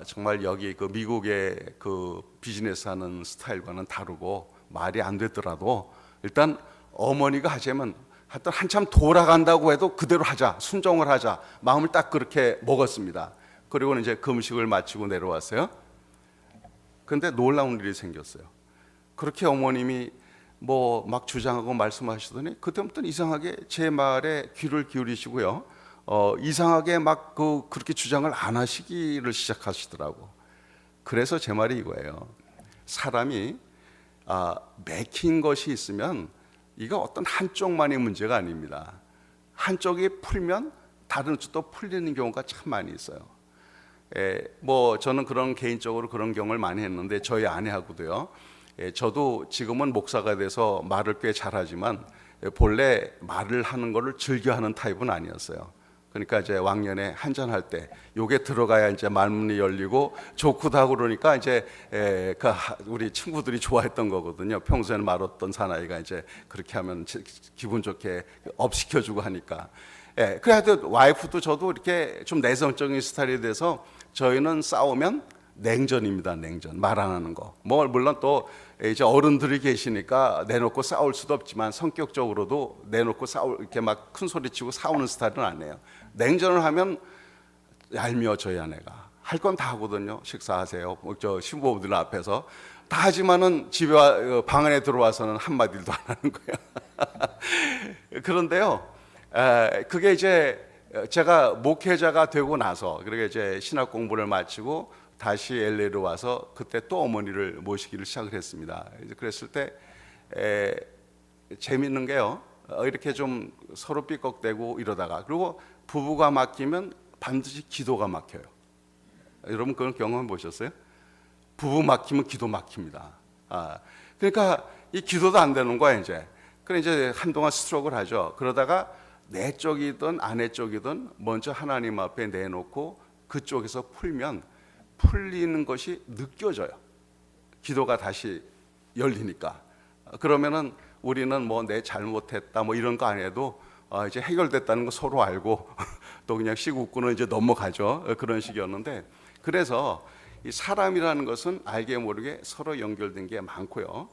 정말 여기 그 미국의 그 비즈니스 하는 스타일과는 다르고 말이 안 되더라도 일단 어머니가 하자면 하여튼 한참 돌아간다고 해도 그대로 하자, 순종을 하자 마음을 딱 그렇게 먹었습니다. 그리고는 이제 금식을 마치고 내려왔어요. 그런데 놀라운 일이 생겼어요. 그렇게 어머님이 뭐 막 주장하고 말씀하시더니 그때부터 이상하게 제 말에 귀를 기울이시고요. 이상하게 막 그렇게 주장을 안 하시기를 시작하시더라고. 그래서 제 말이 이거예요. 사람이 맥힌 것이 있으면 이거 어떤 한쪽만의 문제가 아닙니다. 한쪽이 풀면 다른 쪽도 풀리는 경우가 참 많이 있어요. 뭐 저는 그런 개인적으로 그런 경험을 많이 했는데 저희 아내하고도요. 저도 지금은 목사가 돼서 말을 꽤 잘하지만 본래 말을 하는 거를 즐겨하는 타입은 아니었어요. 그러니까 이제 왕년에 한잔 할 때 요게 들어가야 이제 말문이 열리고 좋기도 하고 그러니까 이제 우리 친구들이 좋아했던 거거든요. 평소에는 말 없던 사나이가 이제 그렇게 하면 기분 좋게 업 시켜주고 하니까. 그래도 와이프도 저도 이렇게 좀 내성적인 스타일이 돼서 저희는 싸우면 냉전입니다. 냉전. 말 안 하는 거. 뭐 물론 또 이제 어른들이 계시니까 내놓고 싸울 수도 없지만 성격적으로도 내놓고 이렇게 막 큰 소리 치고 싸우는 스타일은 아니에요. 냉전을 하면 얄미워 저희 아내가. 할 건 다 하거든요. 식사하세요. 저 신부들 앞에서 다 하지만은 집에 방 안에 들어와서는 한 마디도 안 하는 거예요. 그런데요. 그게 이제 제가 목회자가 되고 나서 그렇게 이제 신학 공부를 마치고 다시 LA로 와서 그때 또 어머니를 모시기를 시작을 했습니다. 그랬을 때 재밌는 게요. 이렇게 좀 서로 삐걱대고 이러다가 그리고 부부가 막히면 반드시 기도가 막혀요. 여러분 그런 경험 보셨어요? 부부 막히면 기도 막힙니다. 그러니까 이 기도도 안 되는 거야 이제. 그래 이제 한동안 스트로크를 하죠. 그러다가 내 쪽이든 아내 쪽이든 먼저 하나님 앞에 내놓고 그쪽에서 풀면 풀리는 것이 느껴져요. 기도가 다시 열리니까. 그러면은 우리는 뭐 내 잘못했다 뭐 이런 거 안 해도 이제 해결됐다는 거 서로 알고 또 그냥 시국구는 이제 넘어가죠. 그런 식이었는데 그래서 이 사람이라는 것은 알게 모르게 서로 연결된 게 많고요.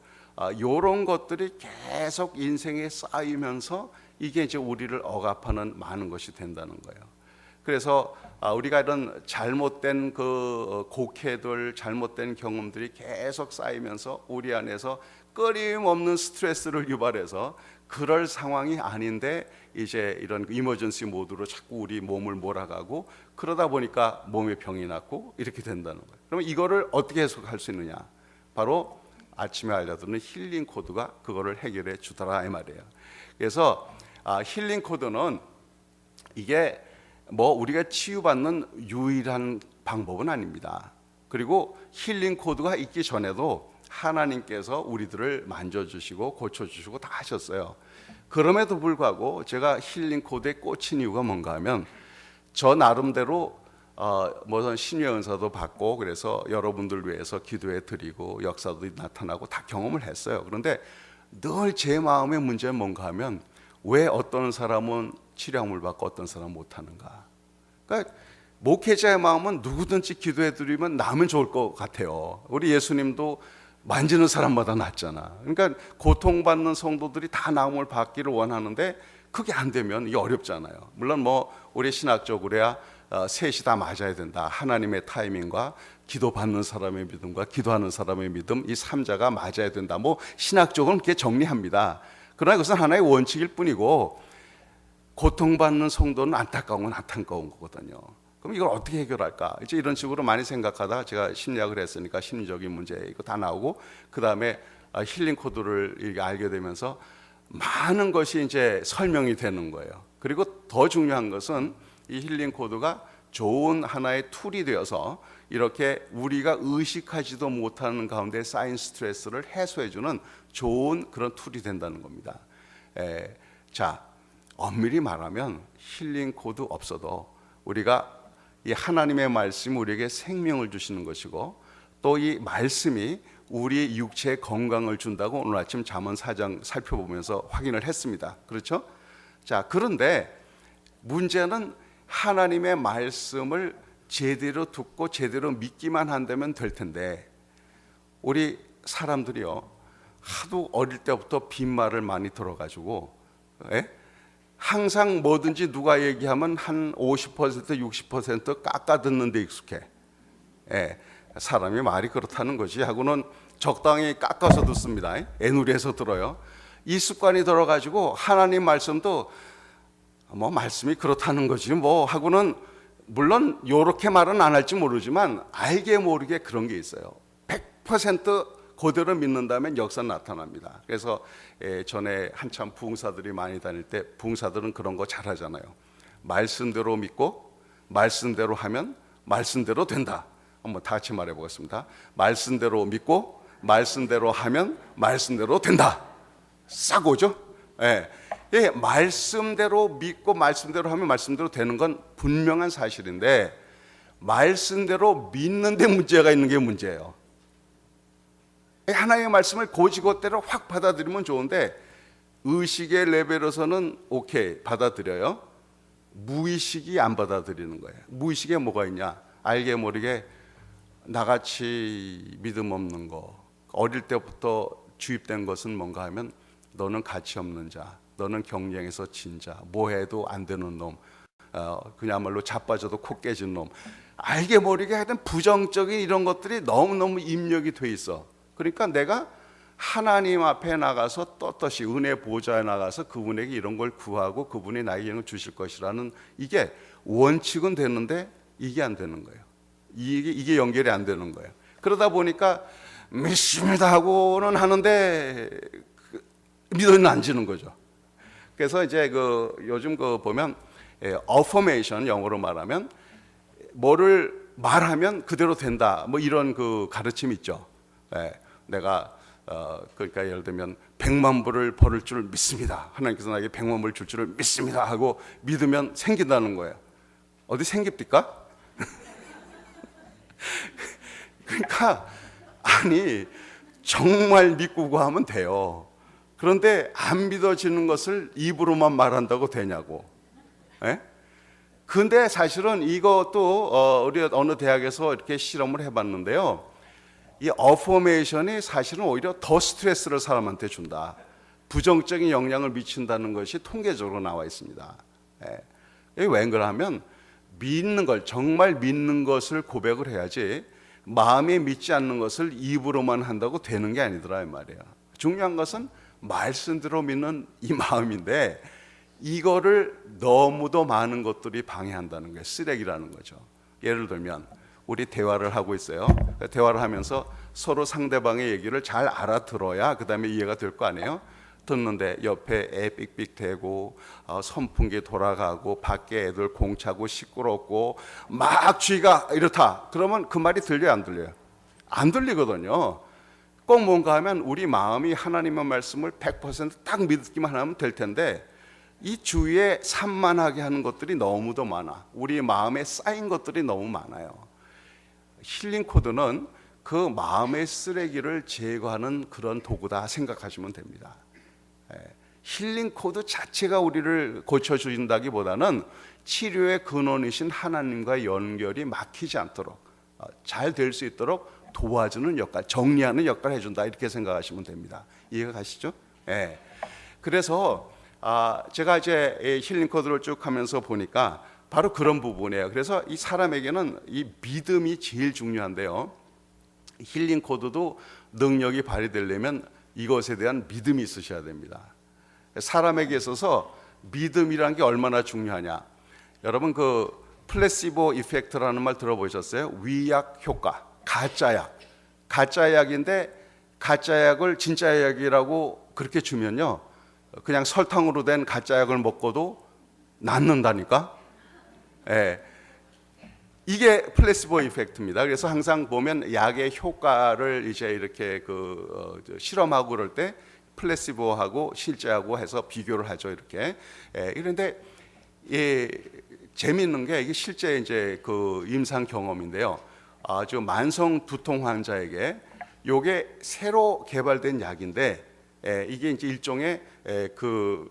이런 것들이 계속 인생에 쌓이면서 이게 이제 우리를 억압하는 많은 것이 된다는 거예요. 그래서 우리가 이런 잘못된 그 곡해들, 잘못된 경험들이 계속 쌓이면서 우리 안에서 끊임없는 스트레스를 유발해서 그럴 상황이 아닌데 이제 이런 이머전시 모드로 자꾸 우리 몸을 몰아가고 그러다 보니까 몸에 병이 났고 이렇게 된다는 거예요. 그러면 이거를 어떻게 해석할 수 있느냐? 바로 아침에 알려드리는 힐링 코드가 그거를 해결해 주더라 이 말이에요. 그래서 힐링 코드는 이게 뭐 우리가 치유받는 유일한 방법은 아닙니다. 그리고 힐링 코드가 있기 전에도 하나님께서 우리들을 만져주시고 고쳐주시고 다 하셨어요. 그럼에도 불구하고 제가 힐링 코드에 꽂힌 이유가 뭔가 하면 저 나름대로 무슨 신유의 은사도 받고 그래서 여러분들 위해서 기도해 드리고 역사도 나타나고 다 경험을 했어요. 그런데 늘 제 마음의 문제는 뭔가 하면 왜 어떤 사람은 치료함을 받고 어떤 사람은 못하는가. 그러니까 목회자의 마음은 누구든지 기도해 드리면 나면 좋을 것 같아요. 우리 예수님도 만지는 사람마다 낫잖아. 그러니까 고통받는 성도들이 다 나음을 받기를 원하는데 그게 안 되면 이게 어렵잖아요. 물론 뭐 우리 신학적으로야 셋이 다 맞아야 된다. 하나님의 타이밍과 기도받는 사람의 믿음과 기도하는 사람의 믿음 이 3자가 맞아야 된다. 뭐 신학적으로는 그렇게 정리합니다. 그러나 그것은 하나의 원칙일 뿐이고 고통받는 성도는 안타까운 건 안타까운 거거든요. 그럼 이걸 어떻게 해결할까? 이제 이런 식으로 많이 생각하다가 제가 심리학을 했으니까 심리적인 문제 이거 다 나오고 그 다음에 힐링 코드를 알게 되면서 많은 것이 이제 설명이 되는 거예요. 그리고 더 중요한 것은 이 힐링 코드가 좋은 하나의 툴이 되어서 이렇게 우리가 의식하지도 못하는 가운데 쌓인 스트레스를 해소해주는 좋은 그런 툴이 된다는 겁니다. 자, 엄밀히 말하면 힐링 코드 없어도 우리가 이 하나님의 말씀이 우리에게 생명을 주시는 것이고 또 이 말씀이 우리 육체에 건강을 준다고 오늘 아침 잠언 4장 살펴보면서 확인을 했습니다. 그렇죠? 자, 그런데 문제는 하나님의 말씀을 제대로 듣고 제대로 믿기만 한다면 될 텐데 우리 사람들이요 하도 어릴 때부터 빈말을 많이 들어가지고 항상 뭐든지 누가 얘기하면 한 50% 60% 깎아 듣는 데 익숙해. 사람이 말이 그렇다는 거지 하고는 적당히 깎아서 듣습니다. 애누리에서 들어요. 이 습관이 들어가지고 하나님 말씀도 뭐 말씀이 그렇다는 거지 뭐 하고는, 물론 이렇게 말은 안 할지 모르지만 알게 모르게 그런 게 있어요. 100% 그대로 믿는다면 역사 나타납니다. 그래서 전에 한참 부흥사들이 많이 다닐 때 부흥사들은 그런 거 잘하잖아요. 말씀대로 믿고 말씀대로 하면 말씀대로 된다. 한번 다 같이 말해 보겠습니다. 말씀대로 믿고 말씀대로 하면 말씀대로 된다. 싸고죠? 예. 예, 말씀대로 믿고 말씀대로 하면 말씀대로 되는 건 분명한 사실인데, 말씀대로 믿는데 문제가 있는 게 문제예요. 하나님의 말씀을 고지고대로 확 받아들이면 좋은데, 의식의 레벨에서는 오케이 받아들여요. 무의식이 안 받아들이는 거예요. 무의식에 뭐가 있냐? 알게 모르게 나같이 믿음 없는 거, 어릴 때부터 주입된 것은 뭔가 하면 너는 가치 없는 자, 너는 경쟁에서 진 자, 뭐 해도 안 되는 놈, 그야말로 자빠져도 코 깨진 놈, 알게 모르게 하여튼 부정적인 이런 것들이 너무너무 입력이 돼 있어. 그러니까 내가 하나님 앞에 나가서 떳떳이 은혜 보좌에 나가서 그분에게 이런 걸 구하고 그분이 나에게 이런 걸 주실 것이라는, 이게 원칙은 되는데 이게 안 되는 거예요. 이게 연결이 안 되는 거예요. 그러다 보니까 믿습니다 하고는 하는데 믿어는 안 지는 거죠. 그래서 이제 요즘 보면 affirmation, 영어로 말하면 뭐를 말하면 그대로 된다, 뭐 이런 가르침이 있죠. 내가 그러니까 예를 들면 100만 불을 벌을 줄 믿습니다. 하나님께서 나에게 100만 불을 줄 줄을 믿습니다 하고 믿으면 생긴다는 거예요. 어디 생깁니까? 그러니까 아니 정말 믿고 구하면 돼요. 그런데 안 믿어지는 것을 입으로만 말한다고 되냐고. 근데 사실은 이것도 우리 어느 대학에서 이렇게 실험을 해봤는데요, 이 어포메이션이 사실은 오히려 더 스트레스를 사람한테 준다, 부정적인 영향을 미친다는 것이 통계적으로 나와 있습니다. 왜 그러냐면 믿는 걸, 정말 믿는 것을 고백을 해야지 마음에 믿지 않는 것을 입으로만 한다고 되는 게 아니더라 이 말이에요. 중요한 것은 말씀대로 믿는 이 마음인데, 이거를 너무도 많은 것들이 방해한다는 게 쓰레기라는 거죠. 예를 들면 우리 대화를 하고 있어요. 대화를 하면서 서로 상대방의 얘기를 잘 알아들어야 그 다음에 이해가 될 거 아니에요. 듣는데 옆에 애 삑삑 대고 선풍기 돌아가고 밖에 애들 공차고 시끄럽고 막 쥐가 이렇다, 그러면 그 말이 들려요 안 들려요? 안 들리거든요. 꼭 뭔가 하면 우리 마음이 하나님의 말씀을 100%딱 믿기만 하면 될 텐데, 이 주위에 산만하게 하는 것들이 너무도 많아. 우리 마음에 쌓인 것들이 너무 많아요. 힐링 코드는 그 마음의 쓰레기를 제거하는 그런 도구다 생각하시면 됩니다. 힐링 코드 자체가 우리를 고쳐준다기보다는 치료의 근원이신 하나님과 연결이 막히지 않도록 잘 될 수 있도록 도와주는 역할, 정리하는 역할을 해준다, 이렇게 생각하시면 됩니다. 이해가 가시죠? 그래서 제가 이제 힐링 코드를 쭉 하면서 보니까 바로 그런 부분이에요. 그래서 이 사람에게는 이 믿음이 제일 중요한데요, 힐링 코드도 능력이 발휘되려면 이것에 대한 믿음이 있으셔야 됩니다. 사람에게 있어서 믿음이라는 게 얼마나 중요하냐. 여러분 플레시보 이펙트라는 말 들어보셨어요? 위약 효과, 가짜 약인데 가짜 약을 진짜 약이라고 그렇게 주면요, 그냥 설탕으로 된 가짜 약을 먹고도 낫는다니까. 이게 플레시보 이펙트입니다. 그래서 항상 보면 약의 효과를 이제 이렇게 실험하고 그럴 때 플레시보하고 실제하고 해서 비교를 하죠, 이렇게. 그런데 재미있는 게 이게 실제 이제 임상 경험인데요. 아주 만성 두통 환자에게 요게 새로 개발된 약인데, 이게 이제 일종의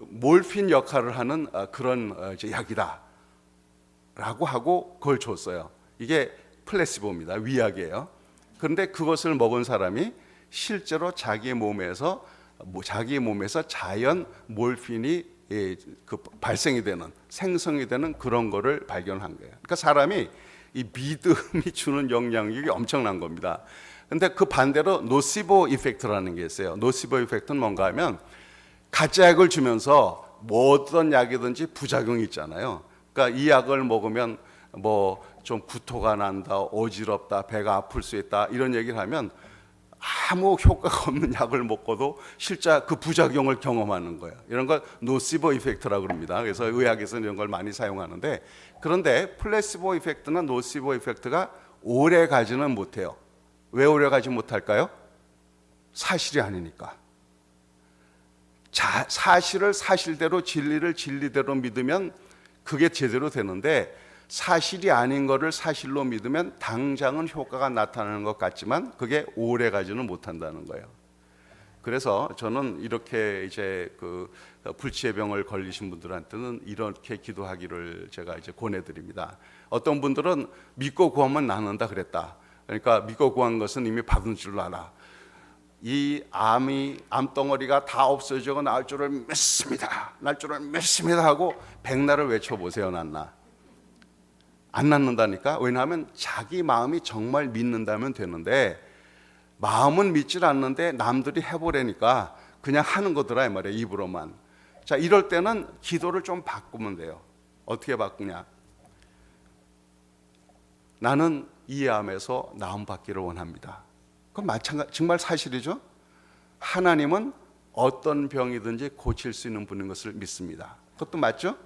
몰핀 역할을 하는 그런 이제 약이다 라고 하고 그걸 줬어요. 이게 플레시보입니다. 위약이에요. 그런데 그것을 먹은 사람이 실제로 자기 몸에서 자연 몰핀이 발생이 되는, 생성이 되는 그런 거를 발견한 거예요. 그러니까 사람이 이 믿음이 주는 영향력이 엄청난 겁니다. 근데 그 반대로 노시보 이펙트라는 게 있어요. 노시보 이펙트는 뭔가 하면 가짜 약을 주면서 뭐 어떤 약이든지 부작용이 있잖아요. 그러니까 이 약을 먹으면 뭐 좀 구토가 난다, 어지럽다, 배가 아플 수 있다 이런 얘기를 하면 아무 효과가 없는 약을 먹고도 실제 그 부작용을 경험하는 거예요. 이런 걸 노시보 이펙트라고 합니다. 그래서 의학에서는 이런 걸 많이 사용하는데, 그런데 플래시보 이펙트나 노시보 이펙트가 오래 가지는 못해요. 왜 오래 가지 못할까요? 사실이 아니니까. 사실을 사실대로, 진리를 진리대로 믿으면 그게 제대로 되는데, 사실이 아닌 거를 사실로 믿으면 당장은 효과가 나타나는 것 같지만 그게 오래 가지는 못한다는 거예요. 그래서 저는 이렇게 이제 그 불치의 병을 걸리신 분들한테는 이렇게 기도하기를 제가 이제 권해드립니다. 어떤 분들은 믿고 구하면 낫는다 그랬다. 그러니까 믿고 구한 것은 이미 받은 줄 알아. 이 암덩어리가 다 없어지고 나을 줄을 믿습니다. 날 줄을 믿습니다 하고 백날을 외쳐보세요. 낫나? 안 낫는다니까. 왜냐하면 자기 마음이 정말 믿는다면 되는데 마음은 믿질 않는데 남들이 해보라니까 그냥 하는 거더라 이 말이에요. 입으로만. 자, 이럴 때는 기도를 좀 바꾸면 돼요. 어떻게 바꾸냐? 나는 이 암에서 나음 받기를 원합니다. 그건 마찬가지, 정말 사실이죠. 하나님은 어떤 병이든지 고칠 수 있는 분인 것을 믿습니다. 그것도 맞죠?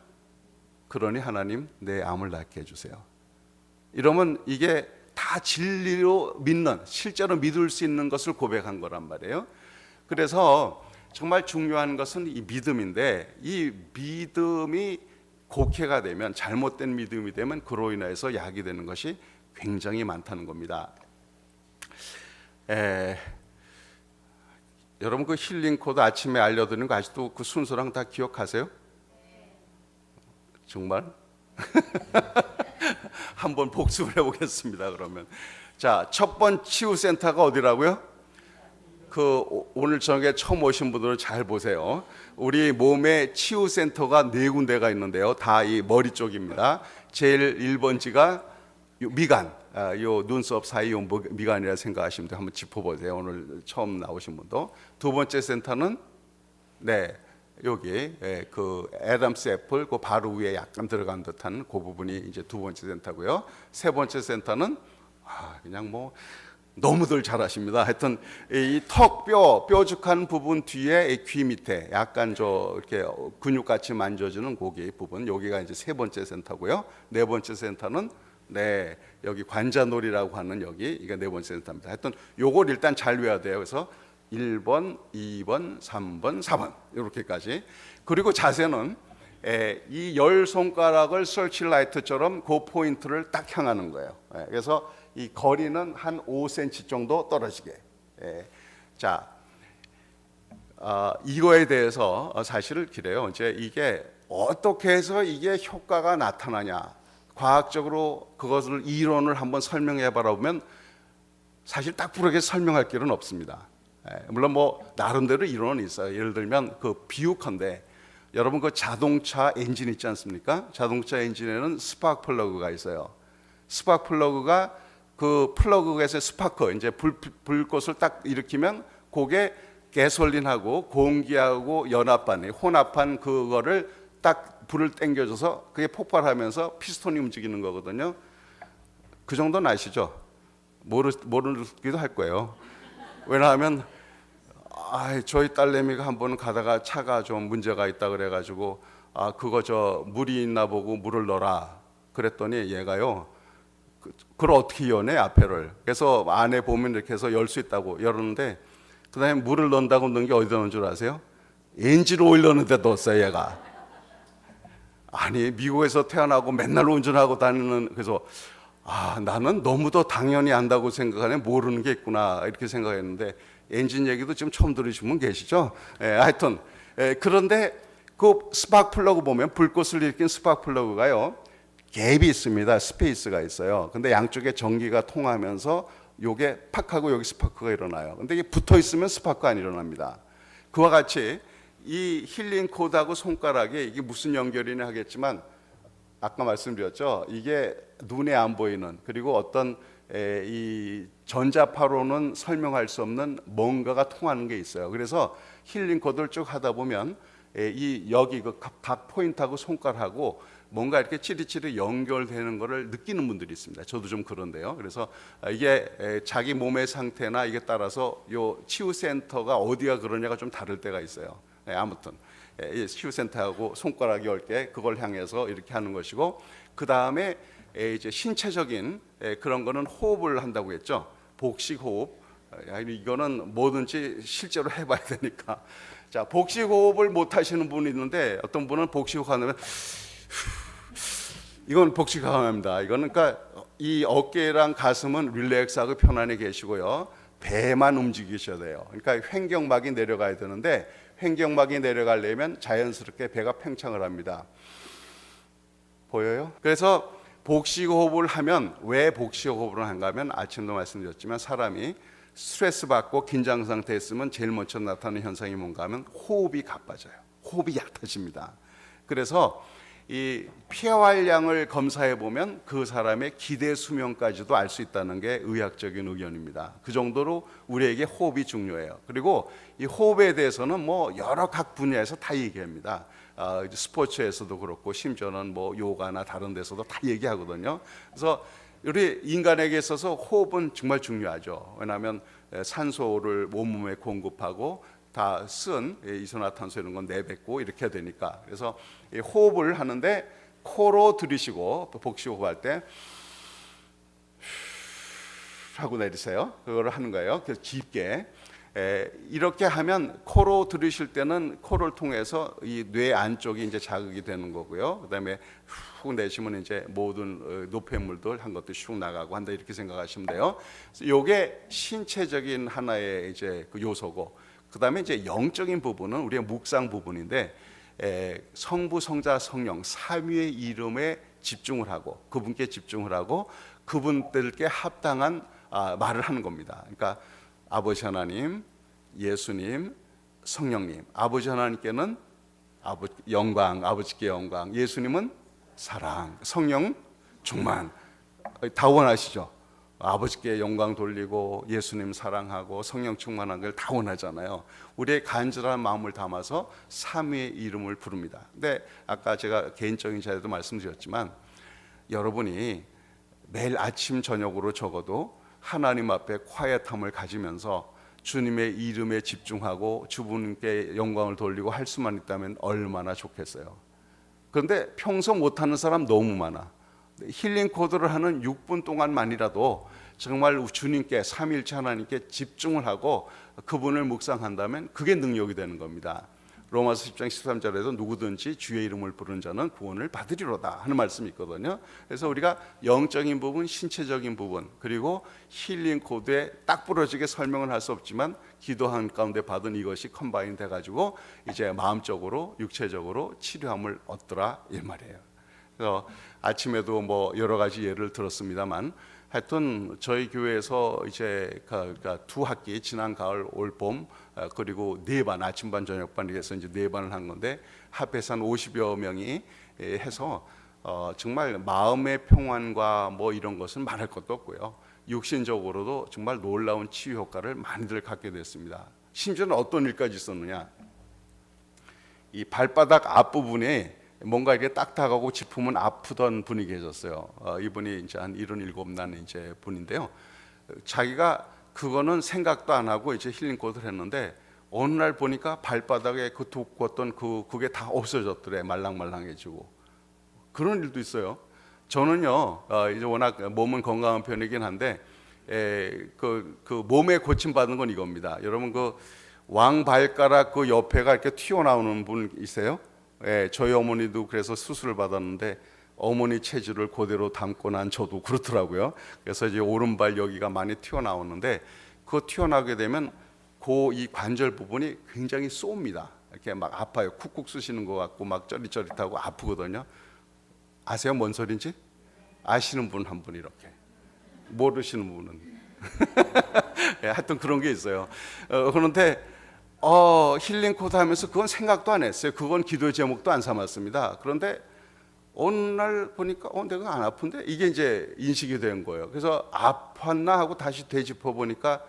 그러니 하나님 내 암을 낫게 해주세요. 이러면 이게 다 진리로 믿는, 실제로 믿을 수 있는 것을 고백한 거란 말이에요. 그래서 정말 중요한 것은 이 믿음인데, 이 믿음이 곡해가 되면, 잘못된 믿음이 되면 그로 인해서 약이 되는 것이 굉장히 많다는 겁니다. 여러분 그 힐링 코드 아침에 알려드리는 거 아직도 그 순서랑 다 기억하세요? 정말? 한번 복습을 해보겠습니다. 그러면 자, 첫 번째 치유센터가 어디라고요? 그 오늘 저녁에 처음 오신 분들은 잘 보세요. 우리 몸에 치유센터가 4군데가 있는데요. 다 이 머리 쪽입니다. 제일 1번지가 미간, 요 눈썹 사이 요 미간이라 생각하시면 돼요. 한번 짚어보세요. 오늘 처음 나오신 분도. 두 번째 센터는 여기 그 애덤스 애플 그 바로 위에 약간 들어간 듯한 그 부분이 이제 두 번째 센터고요. 세 번째 센터는 그냥 뭐 너무들 잘하십니다. 하여튼 이 턱뼈 뾰족한 부분 뒤에 이 귀 밑에 약간 저 이렇게 근육같이 만져주는 고기 부분, 여기가 이제 세 번째 센터고요. 네 번째 센터는 여기 관자놀이라고 하는 여기, 이게 네 번째 센터입니다. 하여튼 요걸 일단 잘 외워야 돼요. 그래서 1번, 2번, 3번, 4번 이렇게까지. 그리고 자세는 이 10손가락을 서치라이트처럼 그 포인트를 딱 향하는 거예요. 그래서 이 거리는 한 5cm 정도 떨어지게. 자, 이거에 대해서 사실을 그래요. 이제 이게 어떻게 해서 이게 효과가 나타나냐, 과학적으로 그것을 이론을 한번 설명해 보면 사실 딱 부르게 설명할 길은 없습니다. 물론 뭐 나름대로 이론은 있어요. 예를 들면 그 비유컨대, 여러분 그 자동차 엔진 있지 않습니까? 자동차 엔진에는 스파크 플러그가 있어요. 스파크 플러그가 그 플러그에서 스파크, 이제 불꽃을 딱 일으키면 그게 가솔린하고 공기하고 연합한, 혼합한 그거를 딱 불을 당겨줘서 그게 폭발하면서 피스톤이 움직이는 거거든요. 그 정도는 아시죠? 모르기도 할 거예요. 왜냐하면 저희 딸내미가 한 번 가다가 차가 좀 문제가 있다 그래가지고 그거 저 물이 있나 보고 물을 넣어라 그랬더니 얘가요, 그걸 어떻게 여네 앞에를. 그래서 안에 보면 이렇게 해서 열 수 있다고 열었는데, 그 다음에 물을 넣는다고 넣은 게 어디다 넣은 줄 아세요? 엔진 오일 넣는 데 넣었어요 얘가. 아니 미국에서 태어나고 맨날 운전하고 다니는, 그래서 나는 너무도 당연히 안다고 생각하네, 모르는 게 있구나 이렇게 생각했는데, 엔진 얘기도 지금 처음 들으신 분 계시죠? 하여튼 그런데 그 스파크 플러그 보면, 불꽃을 일으킨 스파크 플러그가요 갭이 있습니다. 스페이스가 있어요. 근데 양쪽에 전기가 통하면서 요게 팍 하고 여기 스파크가 일어나요. 근데 이게 붙어 있으면 스파크가 안 일어납니다. 그와 같이 이 힐링 코드하고 손가락이 이게 무슨 연결이냐 하겠지만, 아까 말씀드렸죠. 이게 눈에 안 보이는 그리고 어떤 이 전자파로는 설명할 수 없는 뭔가가 통하는 게 있어요. 그래서 힐링 코드를 쭉 하다 보면 이 여기 그 각 포인트하고 손가락하고 뭔가 이렇게 치리치리 연결되는 것을 느끼는 분들이 있습니다. 저도 좀 그런데요. 그래서 이게 자기 몸의 상태나 이게 따라서 요 치유 센터가 어디가 그러냐가 좀 다를 때가 있어요. 아무튼 치유 센터하고 손가락 10개 그걸 향해서 이렇게 하는 것이고, 그 다음에 이제 신체적인 그런 거는 호흡을 한다고 했죠. 복식 호흡. 이거는 뭐든지 실제로 해봐야 되니까. 자, 복식 호흡을 못 하시는 분이 있는데 어떤 분은 복식 호흡 하면 이건 복식 호흡입니다. 이거는 그러니까 이 어깨랑 가슴은 릴렉스하고 편안히 계시고요. 배만 움직이셔야 돼요. 그러니까 횡격막이 내려가야 되는데 횡격막이 내려가려면 자연스럽게 배가 팽창을 합니다. 보여요? 그래서 복식호흡을 하면 왜 복식호흡을 한가 하면 아침도 말씀드렸지만 사람이 스트레스 받고 긴장 상태에 있으면 제일 먼저 나타나는 현상이 뭔가 하면 호흡이 가빠져요. 호흡이 얕아집니다. 그래서 이 폐활량을 검사해 보면 그 사람의 기대 수명까지도 알 수 있다는 게 의학적인 의견입니다. 그 정도로 우리에게 호흡이 중요해요. 그리고 이 호흡에 대해서는 뭐 여러 각 분야에서 다 얘기합니다. 스포츠에서도 그렇고 심지어는 뭐 요가나 다른 데서도 다 얘기하거든요. 그래서 우리 인간에게 있어서 호흡은 정말 중요하죠. 왜냐하면 산소를 온몸에 공급하고 다 쓴 이산화탄소 이런 건 내뱉고 이렇게 되니까. 그래서 호흡을 하는데 코로 들이쉬고 복식 호흡할 때 하고 내리세요. 그걸 하는 거예요. 그래서 깊게 이렇게 하면 코로 들이쉴 때는 코를 통해서 이 뇌 안쪽이 이제 자극이 되는 거고요. 그다음에 후 내쉬면 이제 모든 노폐물들 한 것도 슉 나가고 한다 이렇게 생각하시면 돼요. 그래서 이게 신체적인 하나의 이제 그 요소고, 그다음에 이제 영적인 부분은 우리의 묵상 부분인데 성부, 성자, 성령 삼위의 이름에 집중을 하고 그분께 집중을 하고 그분들께 합당한 말을 하는 겁니다. 그러니까 아버지 하나님, 예수님, 성령님. 아버지 하나님께는 영광, 아버지께 영광. 예수님은 사랑, 성령 충만. 다 원하시죠? 아버지께 영광 돌리고 예수님 사랑하고 성령 충만한 걸 다 원하잖아요. 우리의 간절한 마음을 담아서 삼위의 이름을 부릅니다. 근데 아까 제가 개인적인 자리에도 말씀드렸지만 여러분이 매일 아침 저녁으로 적어도 하나님 앞에 콰이어함을 가지면서 주님의 이름에 집중하고 주분께 영광을 돌리고 할 수만 있다면 얼마나 좋겠어요. 그런데 평소 못하는 사람 너무 많아. 힐링 코드를 하는 6분 동안만이라도 정말 주님께 삼위일체 하나님께 집중을 하고 그분을 묵상한다면 그게 능력이 되는 겁니다. 로마서 10장 13절에도 누구든지 주의 이름을 부르는 자는 구원을 받으리로다 하는 말씀이 있거든요. 그래서 우리가 영적인 부분, 신체적인 부분, 그리고 힐링 코드에 딱 부러지게 설명을 할 수 없지만 기도한 가운데 받은 이것이 컴바인 돼가지고 이제 마음적으로 육체적으로 치료함을 얻더라 이 말이에요. 그래서 아침에도 뭐 여러 가지 예를 들었습니다만 하여튼 저희 교회에서 이제 두 학기 지난 가을 올 봄 그리고 네 반 아침반 저녁반 이래서 이제 네 반을 한 건데 합해서 한 50여 명이 해서 정말 마음의 평안과 뭐 이런 것은 말할 것도 없고요. 육신적으로도 정말 놀라운 치유 효과를 많이들 갖게 됐습니다. 심지어는 어떤 일까지 있었느냐? 이 발바닥 앞부분에 뭔가 이렇게 딱딱하고 짚으면 아프던 분이 계셨어요. 이분이 이제 한 77난 이제 분인데요. 자기가 그거는 생각도 안 하고 이제 힐링 코드를 했는데 어느 날 보니까 발바닥에 그 두꺼웠던 그게 다 없어졌더래. 말랑말랑해지고. 그런 일도 있어요. 저는요 이제 워낙 몸은 건강한 편이긴 한데 그 몸에 고침 받는 건 이겁니다. 여러분 그 왕발가락 그 옆에가 이렇게 튀어나오는 분 있어요? 저희 어머니도 그래서 수술을 받았는데 어머니 체질을 그대로 담고 난 저도 그렇더라고요. 그래서 이제 오른발 여기가 많이 튀어나오는데 그 튀어나오게 되면 이 관절 부분이 굉장히 쏩니다. 이렇게 막 아파요. 쿡쿡 쑤시는 것 같고 막 쩌릿쩌릿하고 아프거든요. 아세요? 뭔 소린지? 아시는 분 한 분 이렇게. 모르시는 분은 하여튼 그런 게 있어요. 그런데 힐링 코드 하면서 그건 생각도 안 했어요. 그건 기도 제목도 안 삼았습니다. 그런데 어느 날 보니까 내가 안 아픈데 이게 이제 인식이 된 거예요. 그래서 아팠나 하고 다시 되짚어 보니까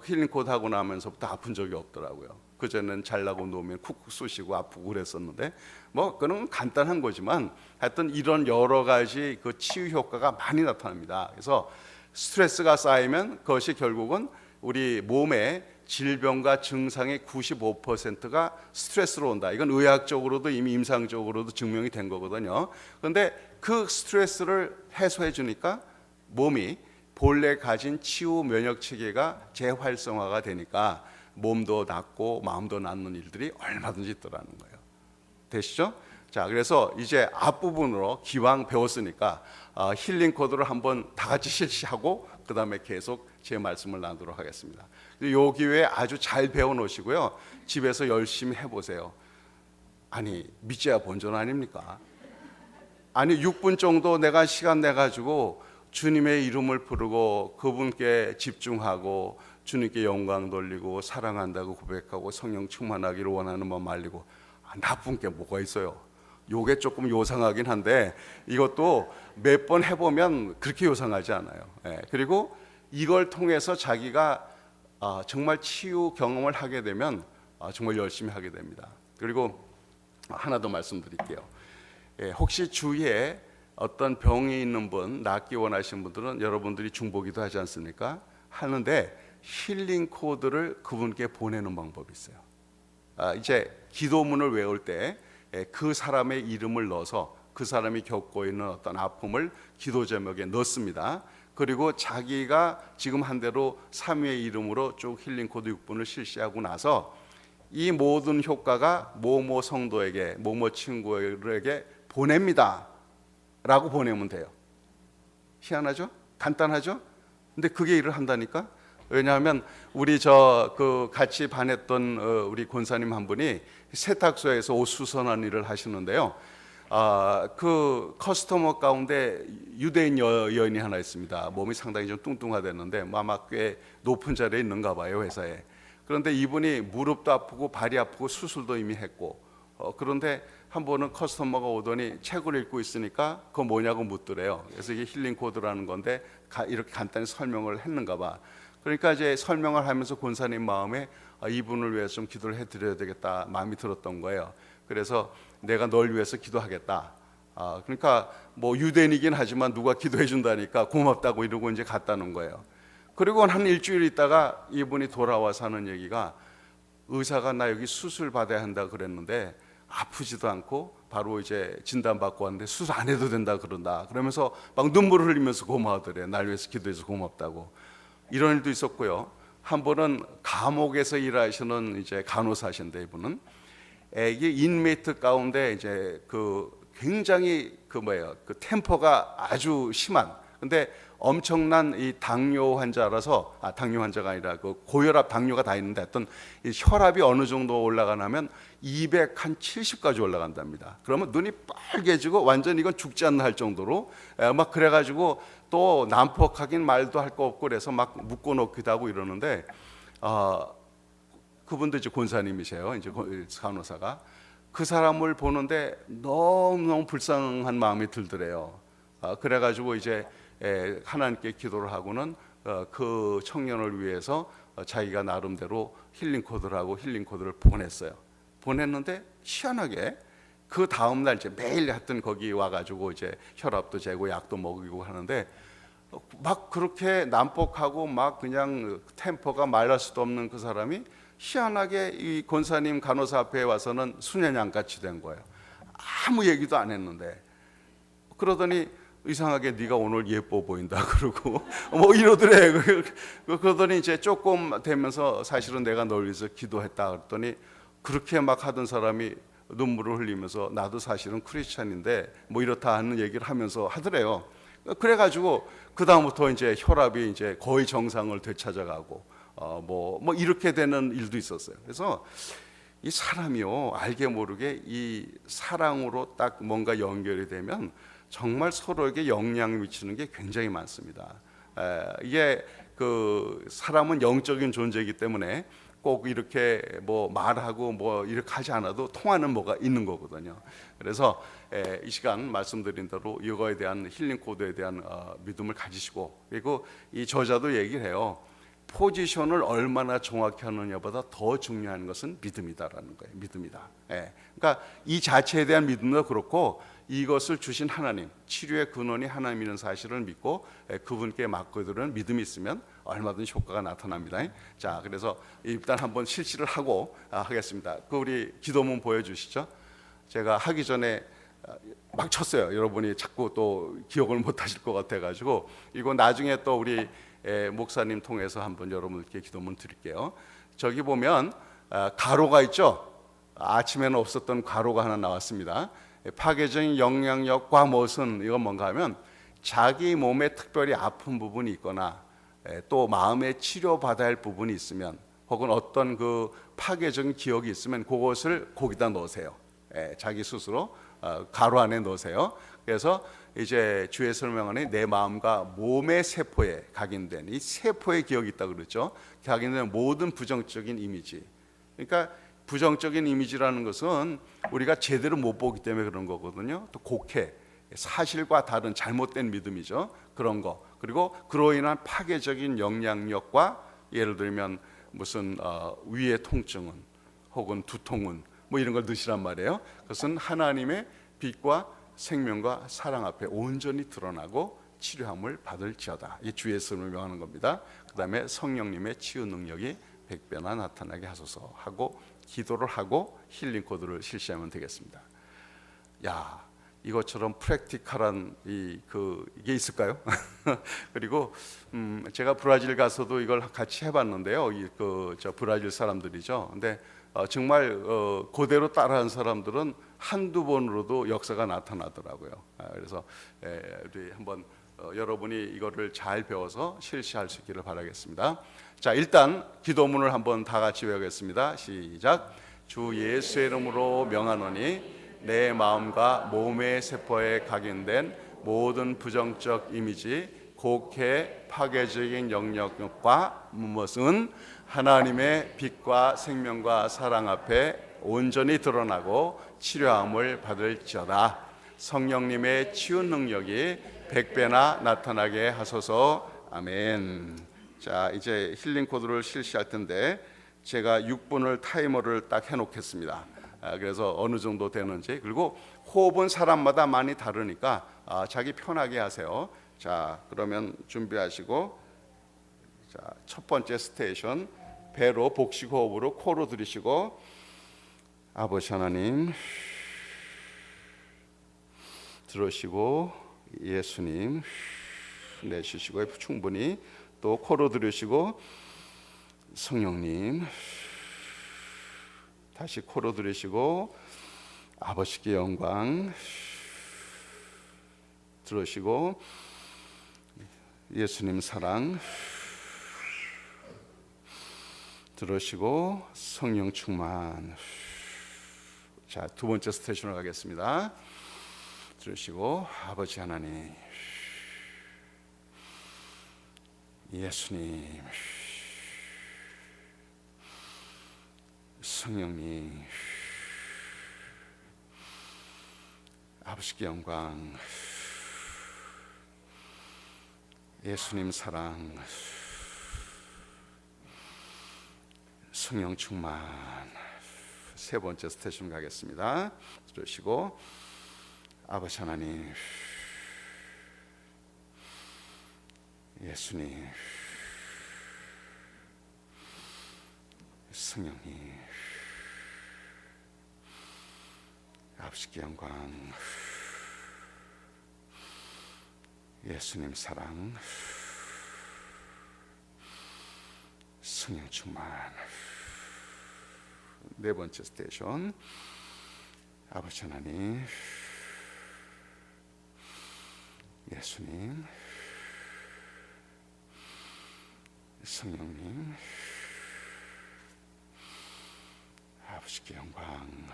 힐링 코드 하고 나면서부터 아픈 적이 없더라고요. 그전에는 잘나고 놓으면 쿡쿡 쑤시고 아프고 그랬었는데 뭐 그건 간단한 거지만 하여튼 이런 여러 가지 그 치유 효과가 많이 나타납니다. 그래서 스트레스가 쌓이면 그것이 결국은 우리 몸의 질병과 증상의 95%가 스트레스로 온다. 이건 의학적으로도 이미 임상적으로도 증명이 된 거거든요. 그런데 그 스트레스를 해소해 주니까 몸이 본래 가진 치유 면역 체계가 재활성화가 되니까 몸도 낫고 마음도 낫는 일들이 얼마든지 있더라는 거예요. 되시죠? 자, 그래서 이제 앞부분으로 기왕 배웠으니까 힐링 코드를 한번 다 같이 실시하고 그 다음에 계속 제 말씀을 나누도록 하겠습니다. 요 기회에 아주 잘 배워놓으시고요. 집에서 열심히 해보세요. 아니 믿져야 본전 아닙니까? 아니 6분 정도 내가 시간 내가지고 주님의 이름을 부르고 그분께 집중하고 주님께 영광 돌리고 사랑한다고 고백하고 성령 충만하기를 원하는 마음 말리고 나쁜 게 뭐가 있어요? 요게 조금 요상하긴 한데 이것도 몇 번 해보면 그렇게 요상하지 않아요. 그리고 이걸 통해서 자기가 정말 치유 경험을 하게 되면 정말 열심히 하게 됩니다. 그리고 하나 더 말씀드릴게요. 혹시 주위에 어떤 병이 있는 분, 낫기 원하시는 분들은 여러분들이 중보기도 하지 않습니까? 하는데 힐링 코드를 그분께 보내는 방법이 있어요. 이제 기도문을 외울 때 그 사람의 이름을 넣어서 그 사람이 겪고 있는 어떤 아픔을 기도 제목에 넣습니다. 그리고 자기가 지금 한 대로 삼위의 이름으로 쭉 힐링 코드 6분을 실시하고 나서 이 모든 효과가 모모 성도에게 모모 친구에게 보냅니다 라고 보내면 돼요. 희한하죠? 간단하죠? 근데 그게 일을 한다니까? 왜냐하면 우리 같이 반했던 우리 권사님 한 분이 세탁소에서 옷 수선하는 일을 하시는데요. 그 커스터머 가운데 유대인 여인이 하나 있습니다. 몸이 상당히 좀 뚱뚱하댔는데 아마 꽤 높은 자리에 있는가 봐요, 회사에. 그런데 이분이 무릎도 아프고 발이 아프고 수술도 이미 했고 그런데 한 번은 커스터머가 오더니 책을 읽고 있으니까 그거 뭐냐고 묻더래요. 그래서 이게 힐링 코드라는 건데 이렇게 간단히 설명을 했는가 봐. 그러니까 이제 설명을 하면서 권사님 마음에 이분을 위해서 좀 기도를 해드려야 되겠다 마음이 들었던 거예요. 그래서 내가 널 위해서 기도하겠다. 그러니까 뭐 유대인이긴 하지만 누가 기도해 준다니까 고맙다고 이러고 이제 갔다는 거예요. 그리고 한 일주일 있다가 이분이 돌아와서 하는 얘기가 의사가 나 여기 수술 받아야 한다 그랬는데 아프지도 않고 바로 이제 진단받고 왔는데 수술 안 해도 된다 그런다. 그러면서 막 눈물을 흘리면서 고마워하더래. 날 위해서 기도해서 고맙다고. 이런 일도 있었고요. 한 번은 감옥에서 일하시는 이제 간호사신데 이분은 이게 인메이트 가운데 이제 굉장히 그 템포가 아주 심한 근데 엄청난 이 당뇨 환자라서 당뇨 환자가 아니라 그 고혈압 당뇨가 다 있는데 어떤 이 혈압이 어느 정도 올라가냐면 270까지 올라간답니다. 그러면 눈이 빨개지고 완전 이건 죽지 않나 할 정도로 막 그래가지고 또 난폭하긴 말도 할 거 없고 그래서 막 묶어놓기도 하고 이러는데 그분도 이제 권사님이세요. 이제 간호사가 그 사람을 보는데 너무너무 불쌍한 마음이 들더래요. 그래가지고 이제 하나님께 기도를 하고는 그 청년을 위해서 자기가 나름대로 힐링 코드를 하고 힐링 코드를 보냈어요. 보냈는데 희한하게 그 다음 날 이제 매일 하여튼 거기 와가지고 이제 혈압도 재고 약도 먹이고 하는데 막 그렇게 난폭하고 막 그냥 템포가 말할 수도 없는 그 사람이 희한하게 이 권사님 간호사 앞에 와서는 수녀냥같이 된 거예요. 아무 얘기도 안 했는데 그러더니 이상하게 네가 오늘 예뻐 보인다 그러고 뭐 이러더래. 그러더니 이제 조금 되면서 사실은 내가 널 위해서 기도했다 그랬더니 그렇게 막 하던 사람이 눈물을 흘리면서 나도 사실은 크리스찬인데 뭐 이렇다 하는 얘기를 하면서 하더래요. 그래가지고 그 다음부터 이제 혈압이 이제 거의 정상을 되찾아가고 뭐 이렇게 되는 일도 있었어요. 그래서 이 사람이요 알게 모르게 이 사랑으로 딱 뭔가 연결이 되면 정말 서로에게 영향을 미치는 게 굉장히 많습니다. 이게 그 사람은 영적인 존재이기 때문에 꼭 이렇게 뭐 말하고 뭐 이렇게 하지 않아도 통하는 뭐가 있는 거거든요. 그래서 이 시간 말씀드린 대로 이거에 대한 힐링 코드에 대한 믿음을 가지시고, 그리고 이 저자도 얘기를 해요. 포지션을 얼마나 정확히 하느냐보다 더 중요한 것은 믿음이다라는 거예요. 믿음이다. 그러니까 이 자체에 대한 믿음도 그렇고, 이것을 주신 하나님, 치료의 근원이 하나님이라는 사실을 믿고 그분께 맡겨드리는 믿음이 있으면 얼마든지 효과가 나타납니다. 자, 그래서 일단 한번 실시를 하고 하겠습니다. 그 우리 기도문 보여주시죠. 제가 하기 전에 막 쳤어요. 여러분이 자꾸 또 기억을 못 하실 것 같아가지고, 이거 나중에 또 우리 목사님 통해서 한번 여러분께 기도문 드릴게요. 저기 보면 가로가 있죠. 아침에는 없었던 가로가 하나 나왔습니다. 파괴적인 영향력과 무엇은, 이건 뭔가 하면 자기 몸에 특별히 아픈 부분이 있거나 또 마음에 치료받아야 할 부분이 있으면, 혹은 어떤 그 파괴적인 기억이 있으면 그것을 거기다 넣으세요. 자기 스스로 가로 안에 넣으세요. 그래서 이제 주의 설명 안에 내 마음과 몸의 세포에 각인된 이 세포의 기억이 있다고 그랬죠. 각인된 모든 부정적인 이미지. 그러니까 부정적인 이미지라는 것은 우리가 제대로 못 보기 때문에 그런 거거든요. 또 곡해, 사실과 다른 잘못된 믿음이죠. 그런 거. 그리고 그로 인한 파괴적인 영향력과, 예를 들면 무슨 위의 통증은, 혹은 두통은, 뭐 이런 걸 넣으시란 말이에요. 그것은 하나님의 빛과 생명과 사랑 앞에 온전히 드러나고 치료함을 받을지어다. 이 주의 설명을 명하는 겁니다. 그 다음에 성령님의 치유 능력이 100배나 나타나게 하소서 하고 기도를 하고 힐링 코드를 실시하면 되겠습니다. 야, 이것처럼 프랙티컬한 이게 있을까요? 그리고 제가 브라질 가서도 이걸 같이 해봤는데요. 저 브라질 사람들이죠. 근데 정말 그대로 따라한 사람들은 한두 번으로도 역사가 나타나더라고요. 그래서 우리 한번 여러분이 이거를 잘 배워서 실시할 수 있기를 바라겠습니다. 자, 일단 기도문을 한번 다 같이 외우겠습니다. 시작. 주 예수의 이름으로 명하노니 내 마음과 몸의 세포에 각인된 모든 부정적 이미지, 곡해 파괴적인 영역과 무엇은 하나님의 빛과 생명과 사랑 앞에 온전히 드러나고 치료함을 받을지어다. 성령님의 치유 능력이 100배나 나타나게 하소서. 아멘. 자, 이제 힐링 코드를 실시할 텐데 제가 6분을 타이머를 딱 해놓겠습니다. 그래서 어느 정도 되는지, 그리고 호흡은 사람마다 많이 다르니까 자기 편하게 하세요. 자, 그러면 준비하시고, 자, 첫 번째 스테이션, 배로 복식 호흡으로 코로 들이쉬고, 아버지 하나님 들으시고, 예수님 내쉬시고, 충분히 또 코로 들이쉬고, 성령님 다시 코로 들이쉬고, 아버지께 영광 들으시고, 예수님 사랑 들으시고, 성령 충만. 자, 두 번째 스테이션으로 가겠습니다. 들으시고, 아버지 하나님, 예수님, 성령님, 아버지께 영광, 예수님 사랑, 성령 충만. 세 번째 스테이션 가겠습니다. 들으시고, 아버지 하나님, 예수님, 성령님, 아버지께 영광, 예수님 사랑, 성령 충만. 네 번째 스테이션, 아버지 하나님, 예수님, 성령님, 아버지께 영광,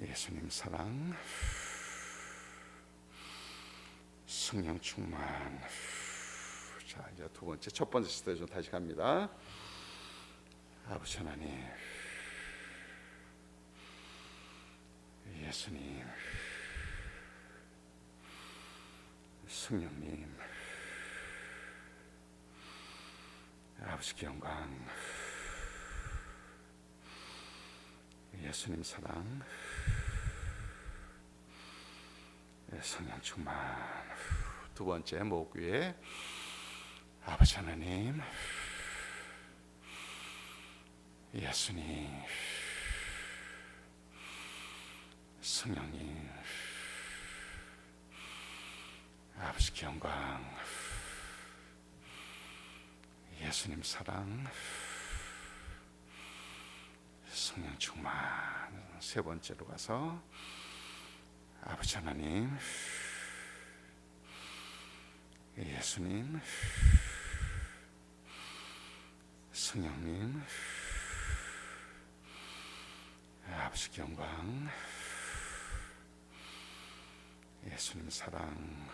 예수님 사랑, 성령 충만. 자, 이제 두 번째, 첫 번째 스테이지 다시 갑니다. 아버지 하나님, 예수님, 성령님, 아버지 영광, 예수님 사랑, 성령 충만. 두 번째, 목 위에 아버지 하나님, 예수님, 성령님, 아버지 영광, 예수님 사랑, 성령 충만. 세 번째로 가서 아버지 하나님, 예수님, 성령님, 아버지 영광, 예수님 사랑,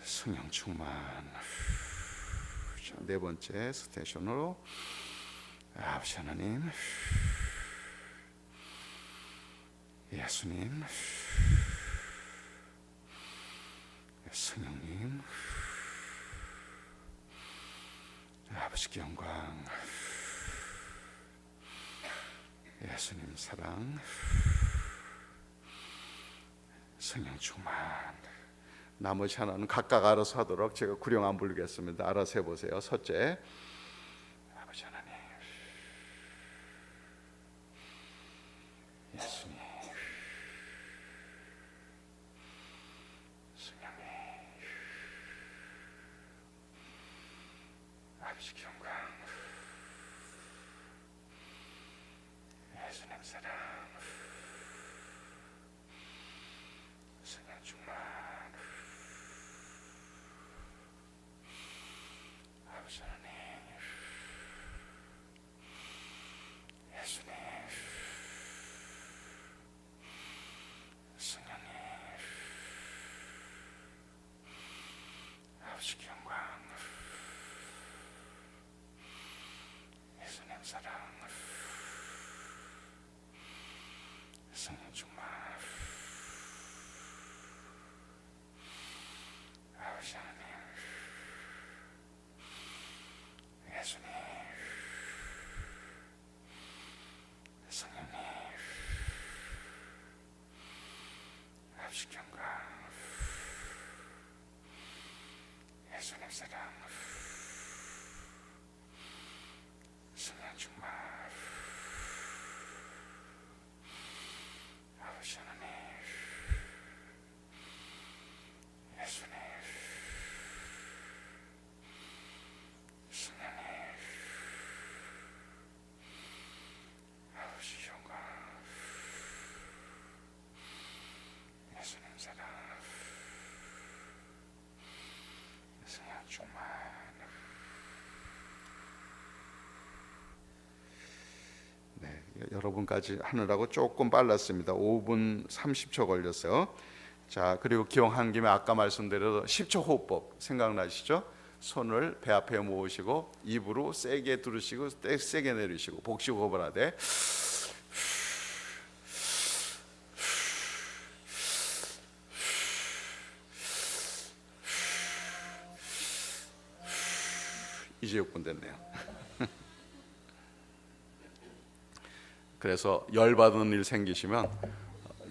성령 충만. 자, 네 번째 스테이션으로 아버지 하나님, 예수님, 성령님, 아버지 영광, 예수님 사랑, 성령 충만. 나머지 하나는 각각 알아서 하도록 제가 구령 안 부르겠습니다. 알아서 해보세요. 첫째, 아버지 하나님, 예수님, 성령님, 아버지 영광, 예수님 사랑, 성령 충만. 아버지 하나님, 예수님, 성령님, 아버지 영광, 예수님 사랑, 성령 충만. 아버지 하나님, 예수님, 성령님, 아버지 영광, 예수님 사랑, 성령 충만. 아버지 하나님, 예수님, 성령님, 아버지 영광, 예수님 사랑, 성령 충만. 네, 여러분까지 하느라고 조금 빨랐습니다. 5분 30초 걸렸어요. 자, 그리고 기억한 김에 아까 말씀드린 10초 호흡법 생각나시죠? 손을 배 앞에 모으시고 입으로 세게 들으시고 세게 내리시고 복식 호흡을 하되 이제 6분 됐네요. 그래서 열받은 일 생기시면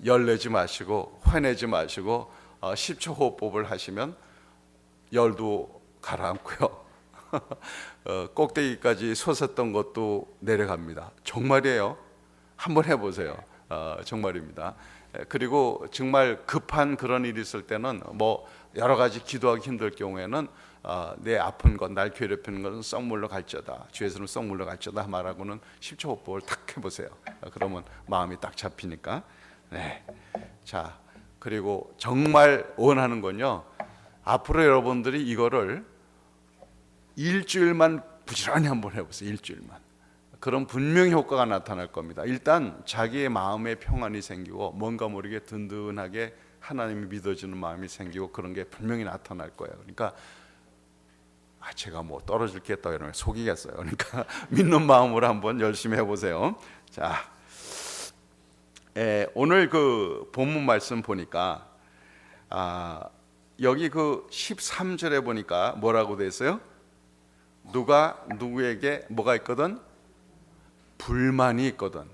열내지 마시고 화내지 마시고 10초 호흡법을 하시면 열도 가라앉고요. 꼭대기까지 솟았던 것도 내려갑니다. 정말이에요. 한번 해보세요. 정말입니다. 그리고 정말 급한 그런 일이 있을 때는 뭐 여러 가지 기도하기 힘들 경우에는 내 아픈 것, 날 괴롭히는 것은 썩 물러갈지어다, 주에서는 썩 물러갈지어다 말하고는 10초 호흡법을 탁 해보세요. 그러면 마음이 딱 잡히니까. 네. 자, 그리고 정말 원하는 건요, 앞으로 여러분들이 이거를 일주일만 부지런히 한번 해보세요. 일주일만. 그럼 분명히 효과가 나타날 겁니다. 일단 자기의 마음에 평안이 생기고 뭔가 모르게 든든하게 하나님이 믿어지는 마음이 생기고 그런 게 분명히 나타날 거예요. 그러니까 제가 뭐 떨어질 게 있다 이러면 속이겠어요. 그러니까 믿는 마음으로 한번 열심히 해보세요. 자, 오늘 그 본문 말씀 보니까 여기 그 13절에 보니까 뭐라고 돼 있어요? 누가 누구에게 뭐가 있거든? 불만이 있거든.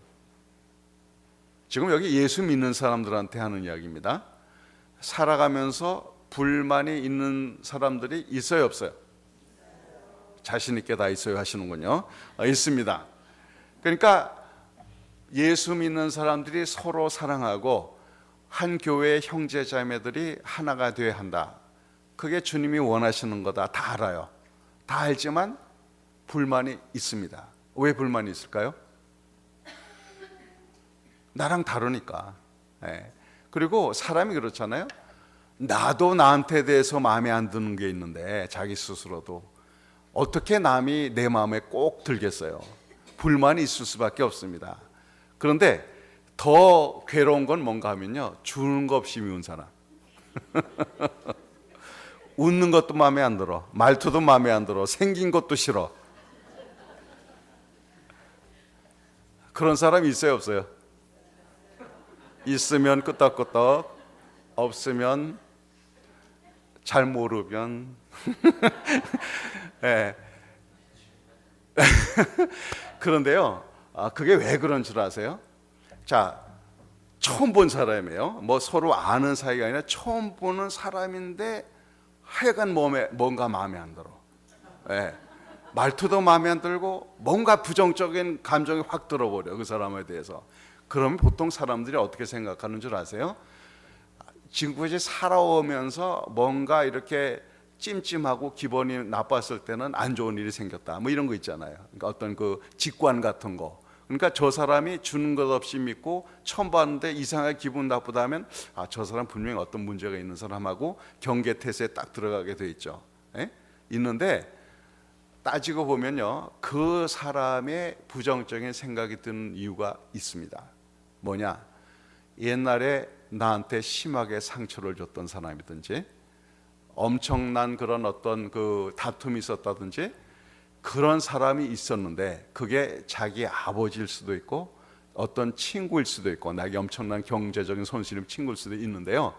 지금 여기 예수 믿는 사람들한테 하는 이야기입니다. 살아가면서 불만이 있는 사람들이 있어요, 없어요? 자신 있게 다 있어요 하시는군요. 있습니다. 그러니까 예수 믿는 사람들이 서로 사랑하고 한 교회의 형제 자매들이 하나가 되어야 한다. 그게 주님이 원하시는 거다. 다 알아요. 다 알지만 불만이 있습니다. 왜 불만이 있을까요? 나랑 다르니까. 그리고 사람이 그렇잖아요. 나도 나한테 대해서 마음에 안 드는 게 있는데 자기 스스로도 어떻게 남이 내 마음에 꼭 들겠어요? 불만이 있을 수밖에 없습니다. 그런데 더 괴로운 건 뭔가 하면요, 주는 거 없이 미운 사람. 웃는 것도 마음에 안 들어, 말투도 마음에 안 들어, 생긴 것도 싫어. 그런 사람이 있어요, 없어요? 있으면 끄떡끄떡, 없으면 잘 모르면. 네. 그런데요, 그게 왜 그런 줄 아세요? 자, 처음 본 사람이에요. 뭐 서로 아는 사이가 아니라 처음 보는 사람인데 하여간 뭔가 마음에 안 들어. 네. 말투도 마음에 안 들고 뭔가 부정적인 감정이 확 들어버려, 그 사람에 대해서. 그러면 보통 사람들이 어떻게 생각하는 줄 아세요? 지금까지 살아오면서 뭔가 이렇게 찜찜하고 기분이 나빴을 때는 안 좋은 일이 생겼다, 뭐 이런 거 있잖아요. 그러니까 어떤 그 직관 같은 거. 그러니까 저 사람이 주는 것 없이 믿고 처음 봤는데 이상하게 기분 나쁘다면 저 사람 분명히 어떤 문제가 있는 사람하고 경계태세에 딱 들어가게 돼 있죠. 있는데 따지고 보면요, 그 사람의 부정적인 생각이 드는 이유가 있습니다. 뭐냐? 옛날에 나한테 심하게 상처를 줬던 사람이든지 엄청난 그런 어떤 그 다툼이 있었다든지 그런 사람이 있었는데 그게 자기 아버지일 수도 있고 어떤 친구일 수도 있고 나에게 엄청난 경제적인 손실이 친구일 수도 있는데요,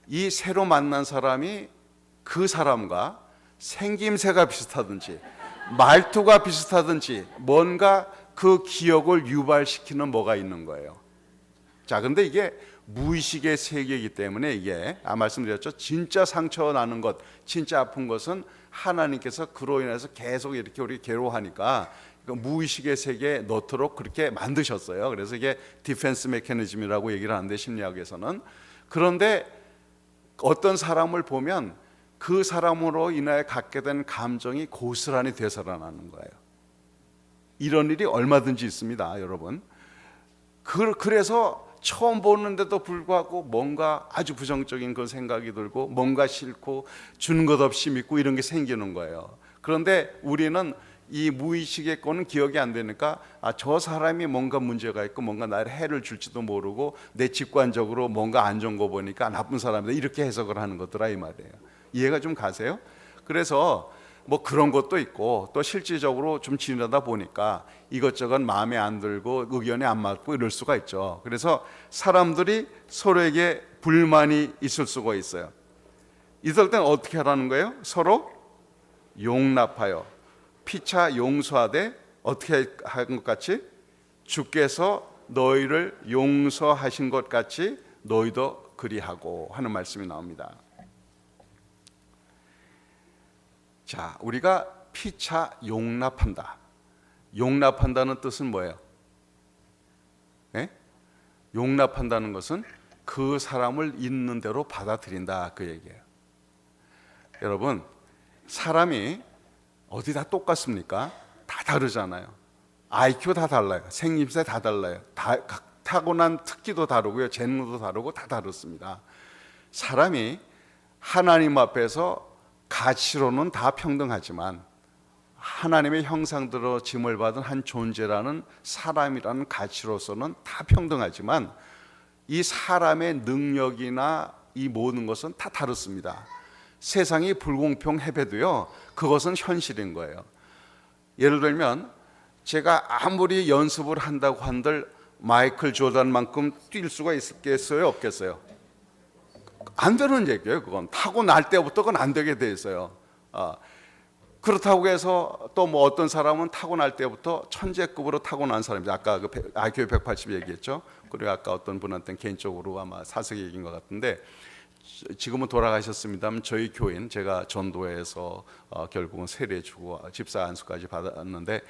이 새로 만난 사람이 그 사람과 생김새가 비슷하든지 말투가 비슷하든지 뭔가 그 기억을 유발시키는 뭐가 있는 거예요. 자, 근데 이게 무의식의 세계이기 때문에 이게 말씀드렸죠. 진짜 상처 나는 것, 진짜 아픈 것은 하나님께서 그로 인해서 계속 이렇게 우리 괴로워하니까 무의식의 세계에 넣도록 그렇게 만드셨어요. 그래서 이게 디펜스 메커니즘이라고 얘기를 하는데 심리학에서는. 그런데 어떤 사람을 보면 그 사람으로 인하여 갖게 된 감정이 고스란히 되살아나는 거예요. 이런 일이 얼마든지 있습니다, 여러분. 그래서 처음 보는데도 불구하고 뭔가 아주 부정적인 그런 생각이 들고 뭔가 싫고 주는 것 없이 믿고 이런 게 생기는 거예요. 그런데 우리는 이 무의식의 거는 기억이 안 되니까 저 사람이 뭔가 문제가 있고 뭔가 나를 해를 줄지도 모르고 내 직관적으로 뭔가 안 좋은 거 보니까 나쁜 사람이다, 이렇게 해석을 하는 것더라 이 말이에요. 이해가 좀 가세요? 그래서 뭐 그런 것도 있고 또 실질적으로 좀 지내다 보니까 이것저것 마음에 안 들고 의견이 안 맞고 이럴 수가 있죠. 그래서 사람들이 서로에게 불만이 있을 수가 있어요. 이럴 때는 어떻게 하라는 거예요? 서로 용납하여 피차 용서하되 어떻게 한 것 같이? 주께서 너희를 용서하신 것 같이 너희도 그리하고 하는 말씀이 나옵니다. 자, 우리가 피차 용납한다. 용납한다는 뜻은 뭐예요? 용납한다는 것은 그 사람을 있는 대로 받아들인다, 그 얘기예요. 여러분, 사람이 어디 다 똑같습니까? 다 다르잖아요. IQ 다 달라요. 생김새 다 달라요. 타고난 특기도 다르고요, 재능도 다르고 다 다릅니다. 사람이 하나님 앞에서 가치로는 다 평등하지만 하나님의 형상대로 짐을 받은 한 존재라는 사람이라는 가치로서는 다 평등하지만 이 사람의 능력이나 이 모든 것은 다 다릅니다. 세상이 불공평해도요, 그것은 현실인 거예요. 예를 들면 제가 아무리 연습을 한다고 한들 마이클 조던만큼 뛸 수가 있겠어요, 없겠어요? 안 되는 얘기예요. 그건 타고날 때부터 그건 안 되게 돼 있어요. 그렇다고 해서 또 뭐 어떤 사람은 타고날 때부터 천재급으로 타고난 사람이죠. 아까 그 IQ 180 얘기했죠. 그리고 아까 어떤 분한테는 개인적으로 아마 사석의 얘기인 것 같은데, 지금은 돌아가셨습니다만 저희 교인, 제가 전도회에서 결국은 세례주고 집사 안수까지 받았는데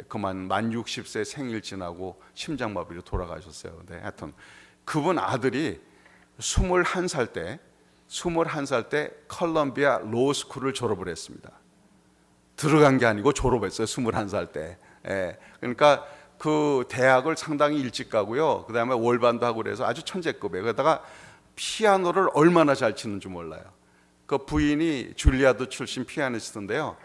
그만 만 60세 생일 지나고 심장마비로 돌아가셨어요. 근데 하여튼 그분 아들이 21살 때 컬럼비아 로스쿨을 졸업을 했습니다. 들어간 게 아니고 졸업했어요. 21살 때. 예. 그러니까 그 대학을 상당히 일찍 가고요. 그 다음에 월반도 하고 그래서 아주 천재급이에요. 그러다가 피아노를 얼마나 잘 치는지 몰라요. 그 부인이 줄리아드 출신 피아니스트인데요.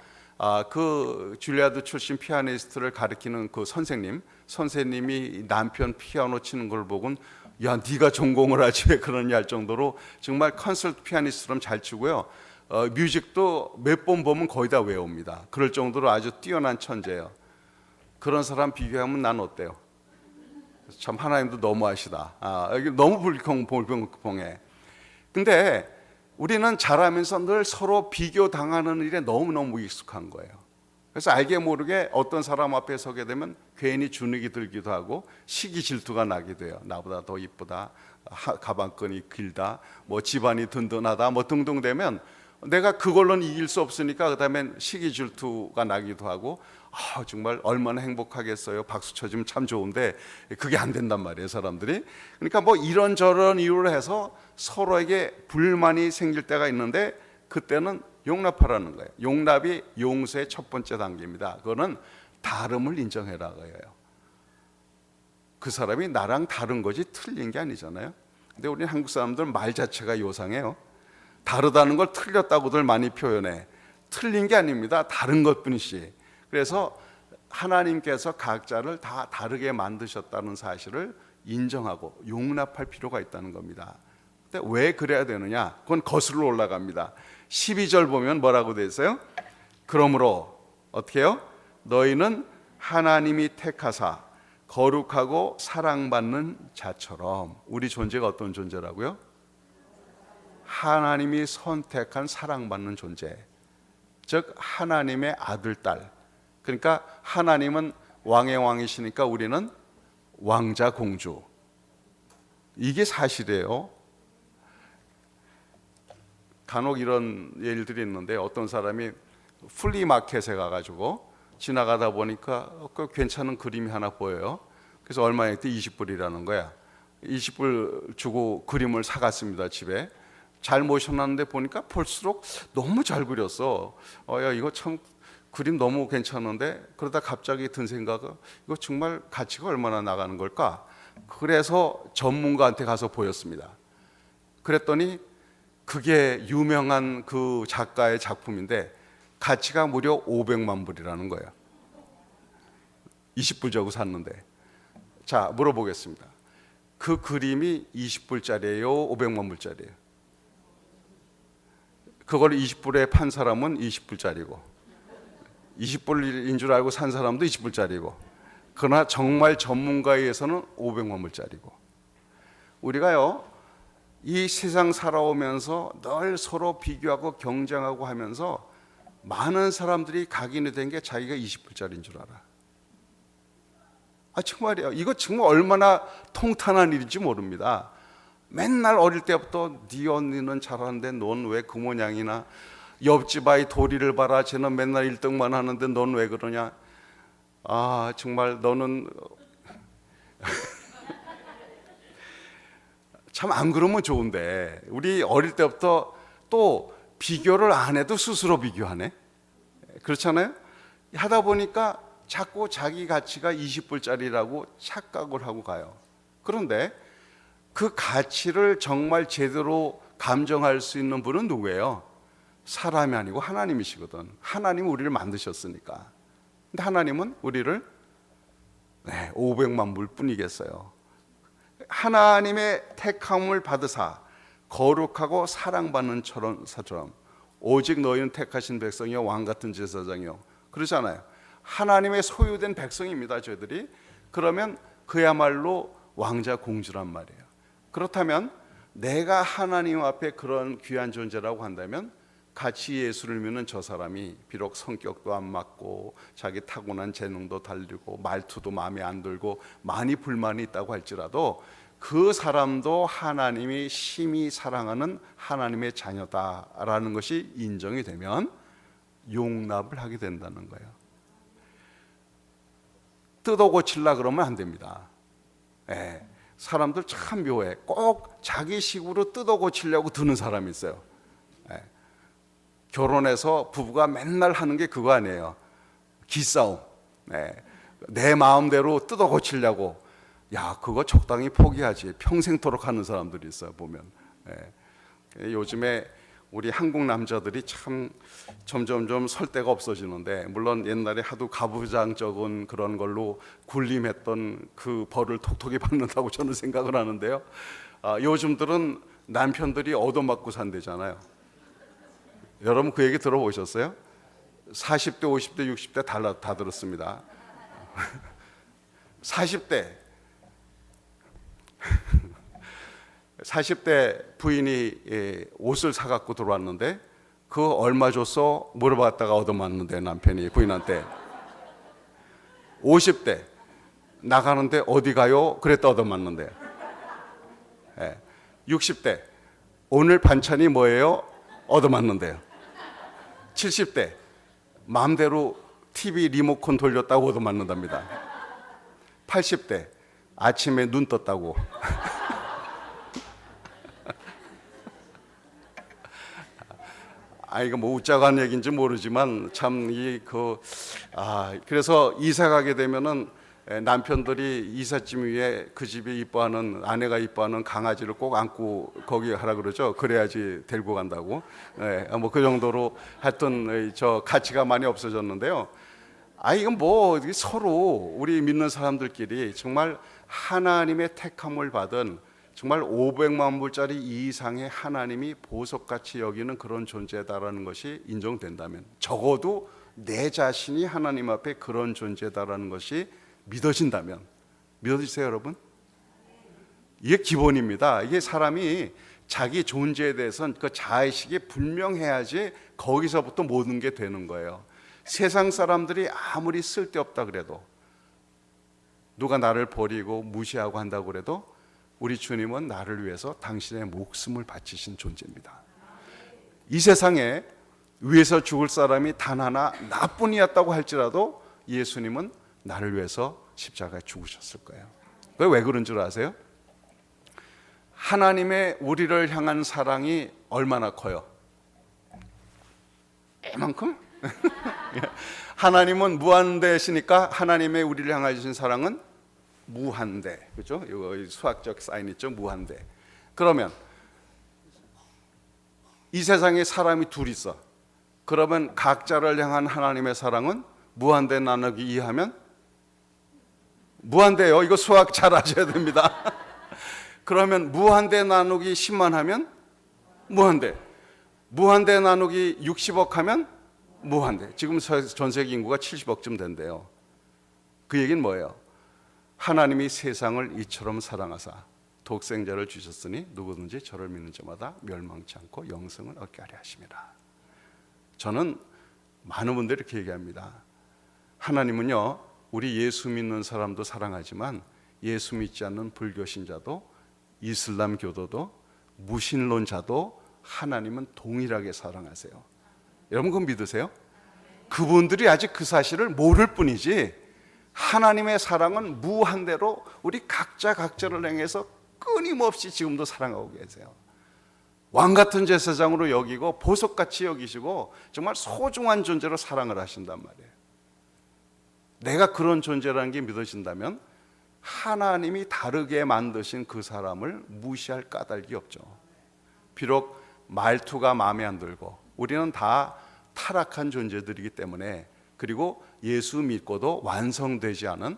그 줄리아드 출신 피아니스트를 가르치는 그 선생님이 남편 피아노 치는 걸 보곤 야, 네가 전공을 하지 왜 그러냐 할 정도로 정말 컨설트 피아니스트처럼 잘 치고요. 뮤직도 몇 번 보면 거의 다 외웁니다. 그럴 정도로 아주 뛰어난 천재예요. 그런 사람 비교하면 난 어때요? 참 하나님도 너무하시다. 너무 불공평해. 근데 우리는 자라면서 늘 서로 비교당하는 일에 너무너무 익숙한 거예요. 그래서 알게 모르게 어떤 사람 앞에 서게 되면 괜히 주눅이 들기도 하고 시기 질투가 나기도 해요. 나보다 더 이쁘다, 가방끈이 길다, 뭐 집안이 든든하다, 뭐 등등 되면 내가 그걸로는 이길 수 없으니까 그다음엔 시기 질투가 나기도 하고 정말 얼마나 행복하겠어요. 박수 쳐주면 참 좋은데 그게 안 된단 말이에요, 사람들이. 그러니까 뭐 이런저런 이유로 해서 서로에게 불만이 생길 때가 있는데 그때는 용납하라는 거예요. 용납이 용서의 첫 번째 단계입니다. 그거는 다름을 인정해라 거예요. 그 사람이 나랑 다른 거지 틀린 게 아니잖아요. 근데 우리 한국 사람들 말 자체가 요상해요. 다르다는 걸 틀렸다고들 많이 표현해. 틀린 게 아닙니다. 다른 것뿐이지. 그래서 하나님께서 각자를 다 다르게 만드셨다는 사실을 인정하고 용납할 필요가 있다는 겁니다. 근데 왜 그래야 되느냐? 그건 거슬러 올라갑니다. 12절 보면 뭐라고 돼 있어요? 그러므로 어떻게 해요? 너희는 하나님이 택하사 거룩하고 사랑받는 자처럼. 우리 존재가 어떤 존재라고요? 하나님이 선택한 사랑받는 존재, 즉 하나님의 아들, 딸. 그러니까 하나님은 왕의 왕이시니까 우리는 왕자, 공주. 이게 사실이에요. 간혹 이런 일들이 있는데 어떤 사람이 플리마켓에 가가지고 지나가다 보니까 괜찮은 그림이 하나 보여요. 그래서 얼마에 했대? 20불이라는 거야. 20불 주고 그림을 사갔습니다. 집에 잘 모셔놨는데 보니까 볼수록 너무 잘 그렸어. 야, 이거 참 그림 너무 괜찮은데. 그러다 갑자기 든 생각은 이거 정말 가치가 얼마나 나가는 걸까? 그래서 전문가한테 가서 보였습니다. 그랬더니 그게 유명한 그 작가의 작품인데 가치가 무려 500만 불이라는 거예요. 20불 주고 샀는데. 자, 물어보겠습니다. 그 그림이 20불짜리예요? 500만 불짜리예요? 그걸 20불에 판 사람은 20불짜리고 20불인 줄 알고 산 사람도 20불짜리고, 그러나 정말 전문가에 의해서는 500만 불짜리고. 우리가요, 이 세상 살아오면서 늘 서로 비교하고 경쟁하고 하면서 많은 사람들이 각인이 된 게 자기가 20불짜리인 줄 알아. 정말이에요. 이거 정말 얼마나 통탄한 일인지 모릅니다. 맨날 어릴 때부터 네 언니는 잘하는데 넌 왜 그 모양이나, 옆집 아이 도리를 봐라, 쟤는 맨날 1등만 하는데 넌 왜 그러냐. 정말 너는 참 안 그러면 좋은데 우리 어릴 때부터 또 비교를 안 해도 스스로 비교하네. 그렇잖아요. 하다 보니까 자꾸 자기 가치가 20불짜리라고 착각을 하고 가요. 그런데 그 가치를 정말 제대로 감정할 수 있는 분은 누구예요? 사람이 아니고 하나님이시거든. 하나님은 우리를 만드셨으니까. 근데 하나님은 우리를 500만 불 뿐이겠어요. 하나님의 택함을 받으사 거룩하고 사랑받는 사처럼 오직 너희는 택하신 백성이요 왕같은 제사장이요. 그러잖아요. 하나님의 소유된 백성입니다, 저희들이. 그러면 그야말로 왕자 공주란 말이에요. 그렇다면 내가 하나님 앞에 그런 귀한 존재라고 한다면 같이 예수를 믿는 저 사람이 비록 성격도 안 맞고 자기 타고난 재능도 달리고 말투도 마음에 안 들고 많이 불만이 있다고 할지라도 그 사람도 하나님이 심히 사랑하는 하나님의 자녀다라는 것이 인정이 되면 용납을 하게 된다는 거예요. 뜯어 고치려 그러면 안 됩니다. 사람들 참 묘해. 꼭 자기 식으로 뜯어 고치려고 드는 사람이 있어요. 결혼해서 부부가 맨날 하는 게 그거 아니에요. 기싸움. 내 마음대로 뜯어 고치려고. 야, 그거 적당히 포기하지. 평생토록 하는 사람들이 있어요, 보면. 요즘에 우리 한국 남자들이 참 점점점 설 데가 없어지는데, 물론 옛날에 하도 가부장적인 그런 걸로 군림했던 그 벌을 톡톡히 받는다고 저는 생각을 하는데요. 요즘들은 남편들이 얻어맞고 산대잖아요. 여러분 그 얘기 들어보셨어요? 40대, 50대, 60대 다 들었습니다. 40대 부인이 옷을 사갖고 들어왔는데 그거 얼마 줬어? 물어봤다가 얻어맞는데 남편이 부인한테. 50대 나가는데 어디 가요? 그랬다 얻어맞는데. 60대 오늘 반찬이 뭐예요? 얻어맞는데요. 70대 마음대로 TV 리모컨 돌렸다고 얻어맞는답니다. 80대 아침에 눈 떴다고. 이거 뭐 웃자고 하는 얘기인지 모르지만 참 그래서 이사 가게 되면은 남편들이 이삿짐 위에 그 집이 이뻐하는, 아내가 이뻐하는 강아지를 꼭 안고 거기 하라 그러죠. 그래야지 데리고 간다고. 뭐 그 정도로 하여튼 저 가치가 많이 없어졌는데요. 이건 뭐 서로 우리 믿는 사람들끼리 정말 하나님의 택함을 받은 정말 500만 불짜리 이상의 하나님이 보석같이 여기는 그런 존재다라는 것이 인정된다면, 적어도 내 자신이 하나님 앞에 그런 존재다라는 것이 믿어진다면, 믿어지세요 여러분? 이게 기본입니다. 이게 사람이 자기 존재에 대해서는 그 자의식이 분명해야지 거기서부터 모든 게 되는 거예요. 세상 사람들이 아무리 쓸데없다 그래도, 누가 나를 버리고 무시하고 한다고 그래도 우리 주님은 나를 위해서 당신의 목숨을 바치신 존재입니다. 이 세상에 위해서 죽을 사람이 단 하나 나뿐이었다고 할지라도 예수님은 나를 위해서 십자가에 죽으셨을 거예요. 왜 그런 줄 아세요? 하나님의 우리를 향한 사랑이 얼마나 커요? 이만큼? 하나님은 무한대시니까 하나님의 우리를 향하신 사랑은 무한대. 그렇죠? 이거 수학적 사인 있죠? 무한대. 그러면 이 세상에 사람이 둘 있어. 그러면 각자를 향한 하나님의 사랑은 무한대 나누기 2하면 무한대요. 이거 수학 잘 아셔야 됩니다. 그러면 무한대 나누기 10만 하면 무한대. 무한대 나누기 60억 하면 무한대. 지금 전 세계 인구가 70억쯤 된대요. 그 얘기는 뭐예요? 하나님이 세상을 이처럼 사랑하사 독생자를 주셨으니 누구든지 저를 믿는 자마다 멸망치 않고 영생을 얻게 하려 하심이라. 저는 많은 분들이 이렇게 얘기합니다. 하나님은요, 우리 예수 믿는 사람도 사랑하지만 예수 믿지 않는 불교 신자도 이슬람 교도도 무신론자도 하나님은 동일하게 사랑하세요. 여러분 그건 믿으세요? 그분들이 아직 그 사실을 모를 뿐이지 하나님의 사랑은 무한대로 우리 각자를 향해서 끊임없이 지금도 사랑하고 계세요. 왕같은 제사장으로 여기고 보석같이 여기시고 정말 소중한 존재로 사랑을 하신단 말이에요. 내가 그런 존재라는 게 믿어진다면 하나님이 다르게 만드신 그 사람을 무시할 까닭이 없죠. 비록 말투가 마음에 안 들고 우리는 다 타락한 존재들이기 때문에, 그리고 예수 믿고도 완성되지 않은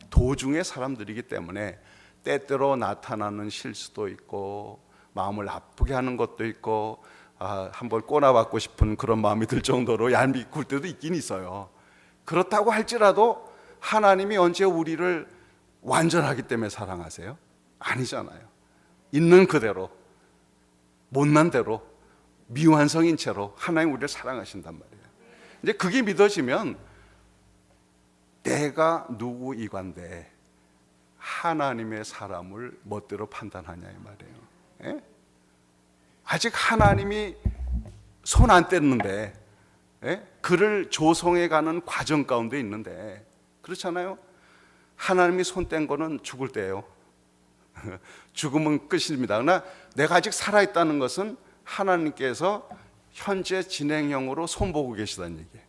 도중의 사람들이기 때문에 때때로 나타나는 실수도 있고 마음을 아프게 하는 것도 있고 한번 꼬나받고 싶은 그런 마음이 들 정도로 얄밉게 굴 때도 있긴 있어요. 그렇다고 할지라도 하나님이 언제 우리를 완전하기 때문에 사랑하세요? 아니잖아요. 있는 그대로, 못난 대로, 미완성인 채로 하나님 우리를 사랑하신단 말이에요. 이제 그게 믿어지면 내가 누구이관데 하나님의 사람을 멋대로 판단하냐 이 말이에요. 예? 아직 하나님이 손 안 뗐는데, 예? 그를 조성해가는 과정 가운데 있는데, 그렇잖아요. 하나님이 손 뗀 거는 죽을 때예요. 죽으면 끝입니다. 그러나 내가 아직 살아있다는 것은 하나님께서 현재 진행형으로 손보고 계시다는 얘기예요.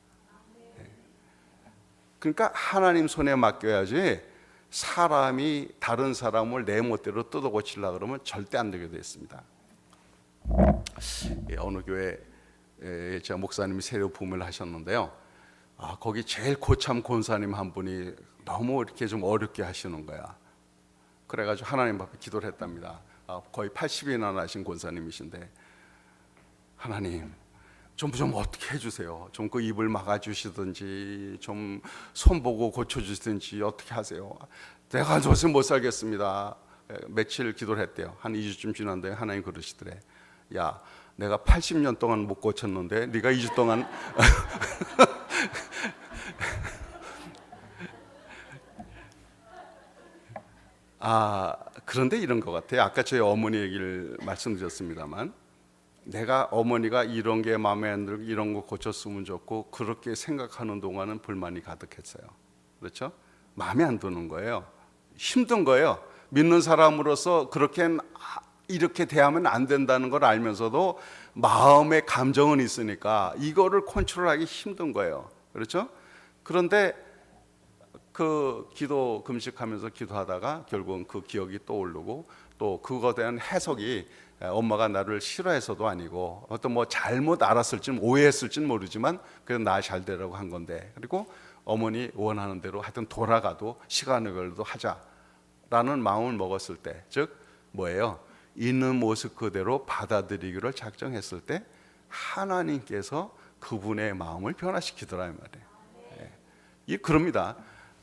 그러니까 하나님 손에 맡겨야지 사람이 다른 사람을 내 멋대로 뜯어고치려고 그러면 절대 안 되게 되어 있습니다. 어느 교회에 제가 목사님이 세례 부음을 하셨는데요. 거기 제일 고참 권사님 한 분이 너무 이렇게 좀 어렵게 하시는 거야. 그래가지고 하나님 앞에 기도를 했답니다. 거의 80이나 나신 권사님이신데, 하나님 좀 어떻게 해주세요. 좀 그 입을 막아주시든지 좀 손보고 고쳐주시든지 어떻게 하세요. 내가 도저히 못 살겠습니다. 며칠 기도를 했대요. 한 2주쯤 지났는데 하나님 그러시더래. 야, 내가 80년 동안 못 고쳤는데 네가 2주 동안 그런데 이런 것 같아요. 아까 저희 어머니 얘기를 말씀드렸습니다만, 내가 어머니가 이런 게 마음에 안 들고 이런 거 고쳤으면 좋고 그렇게 생각하는 동안은 불만이 가득했어요. 그렇죠? 마음에 안 드는 거예요. 힘든 거예요. 믿는 사람으로서 이렇게 대하면 안 된다는 걸 알면서도 마음의 감정은 있으니까 이거를 컨트롤하기 힘든 거예요. 그렇죠? 그런데 그 기도 금식하면서 기도하다가 결국은 그 기억이 떠오르고, 또 그거에 대한 해석이 엄마가 나를 싫어해서도 아니고 어떤 뭐 잘못 알았을지 오해했을지는 모르지만 그래도 나 잘 되라고 한 건데, 그리고 어머니 원하는 대로 하여튼 돌아가도 시간을 걸려도 하자라는 마음을 먹었을 때, 즉 뭐예요? 있는 모습 그대로 받아들이기를 작정했을 때 하나님께서 그분의 마음을 변화시키더라 이 말이에요. 이 그럽니다.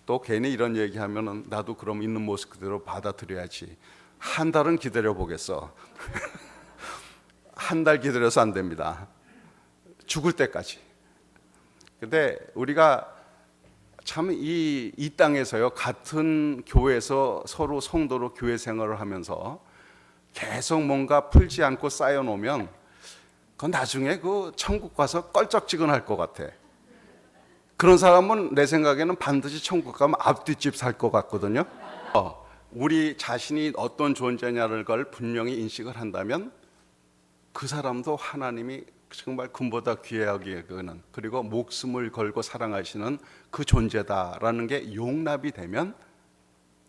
또 괜히 이런 얘기하면은 나도 그럼 있는 모습 그대로 받아들여야지. 한 달은 기다려 보겠어. 한 달 기다려서 안 됩니다. 죽을 때까지. 근데 우리가 참 이 땅에서요, 같은 교회에서 서로 성도로 교회 생활을 하면서 계속 뭔가 풀지 않고 쌓여놓으면 그건 나중에 그 천국 가서 껄쩍지근할 것 같아. 그런 사람은 내 생각에는 반드시 천국 가면 앞뒷집 살 것 같거든요. 우리 자신이 어떤 존재냐를 걸 분명히 인식을 한다면 그 사람도 하나님이 정말 금보다 귀하게 여기는, 그리고 목숨을 걸고 사랑하시는 그 존재다라는 게 용납이 되면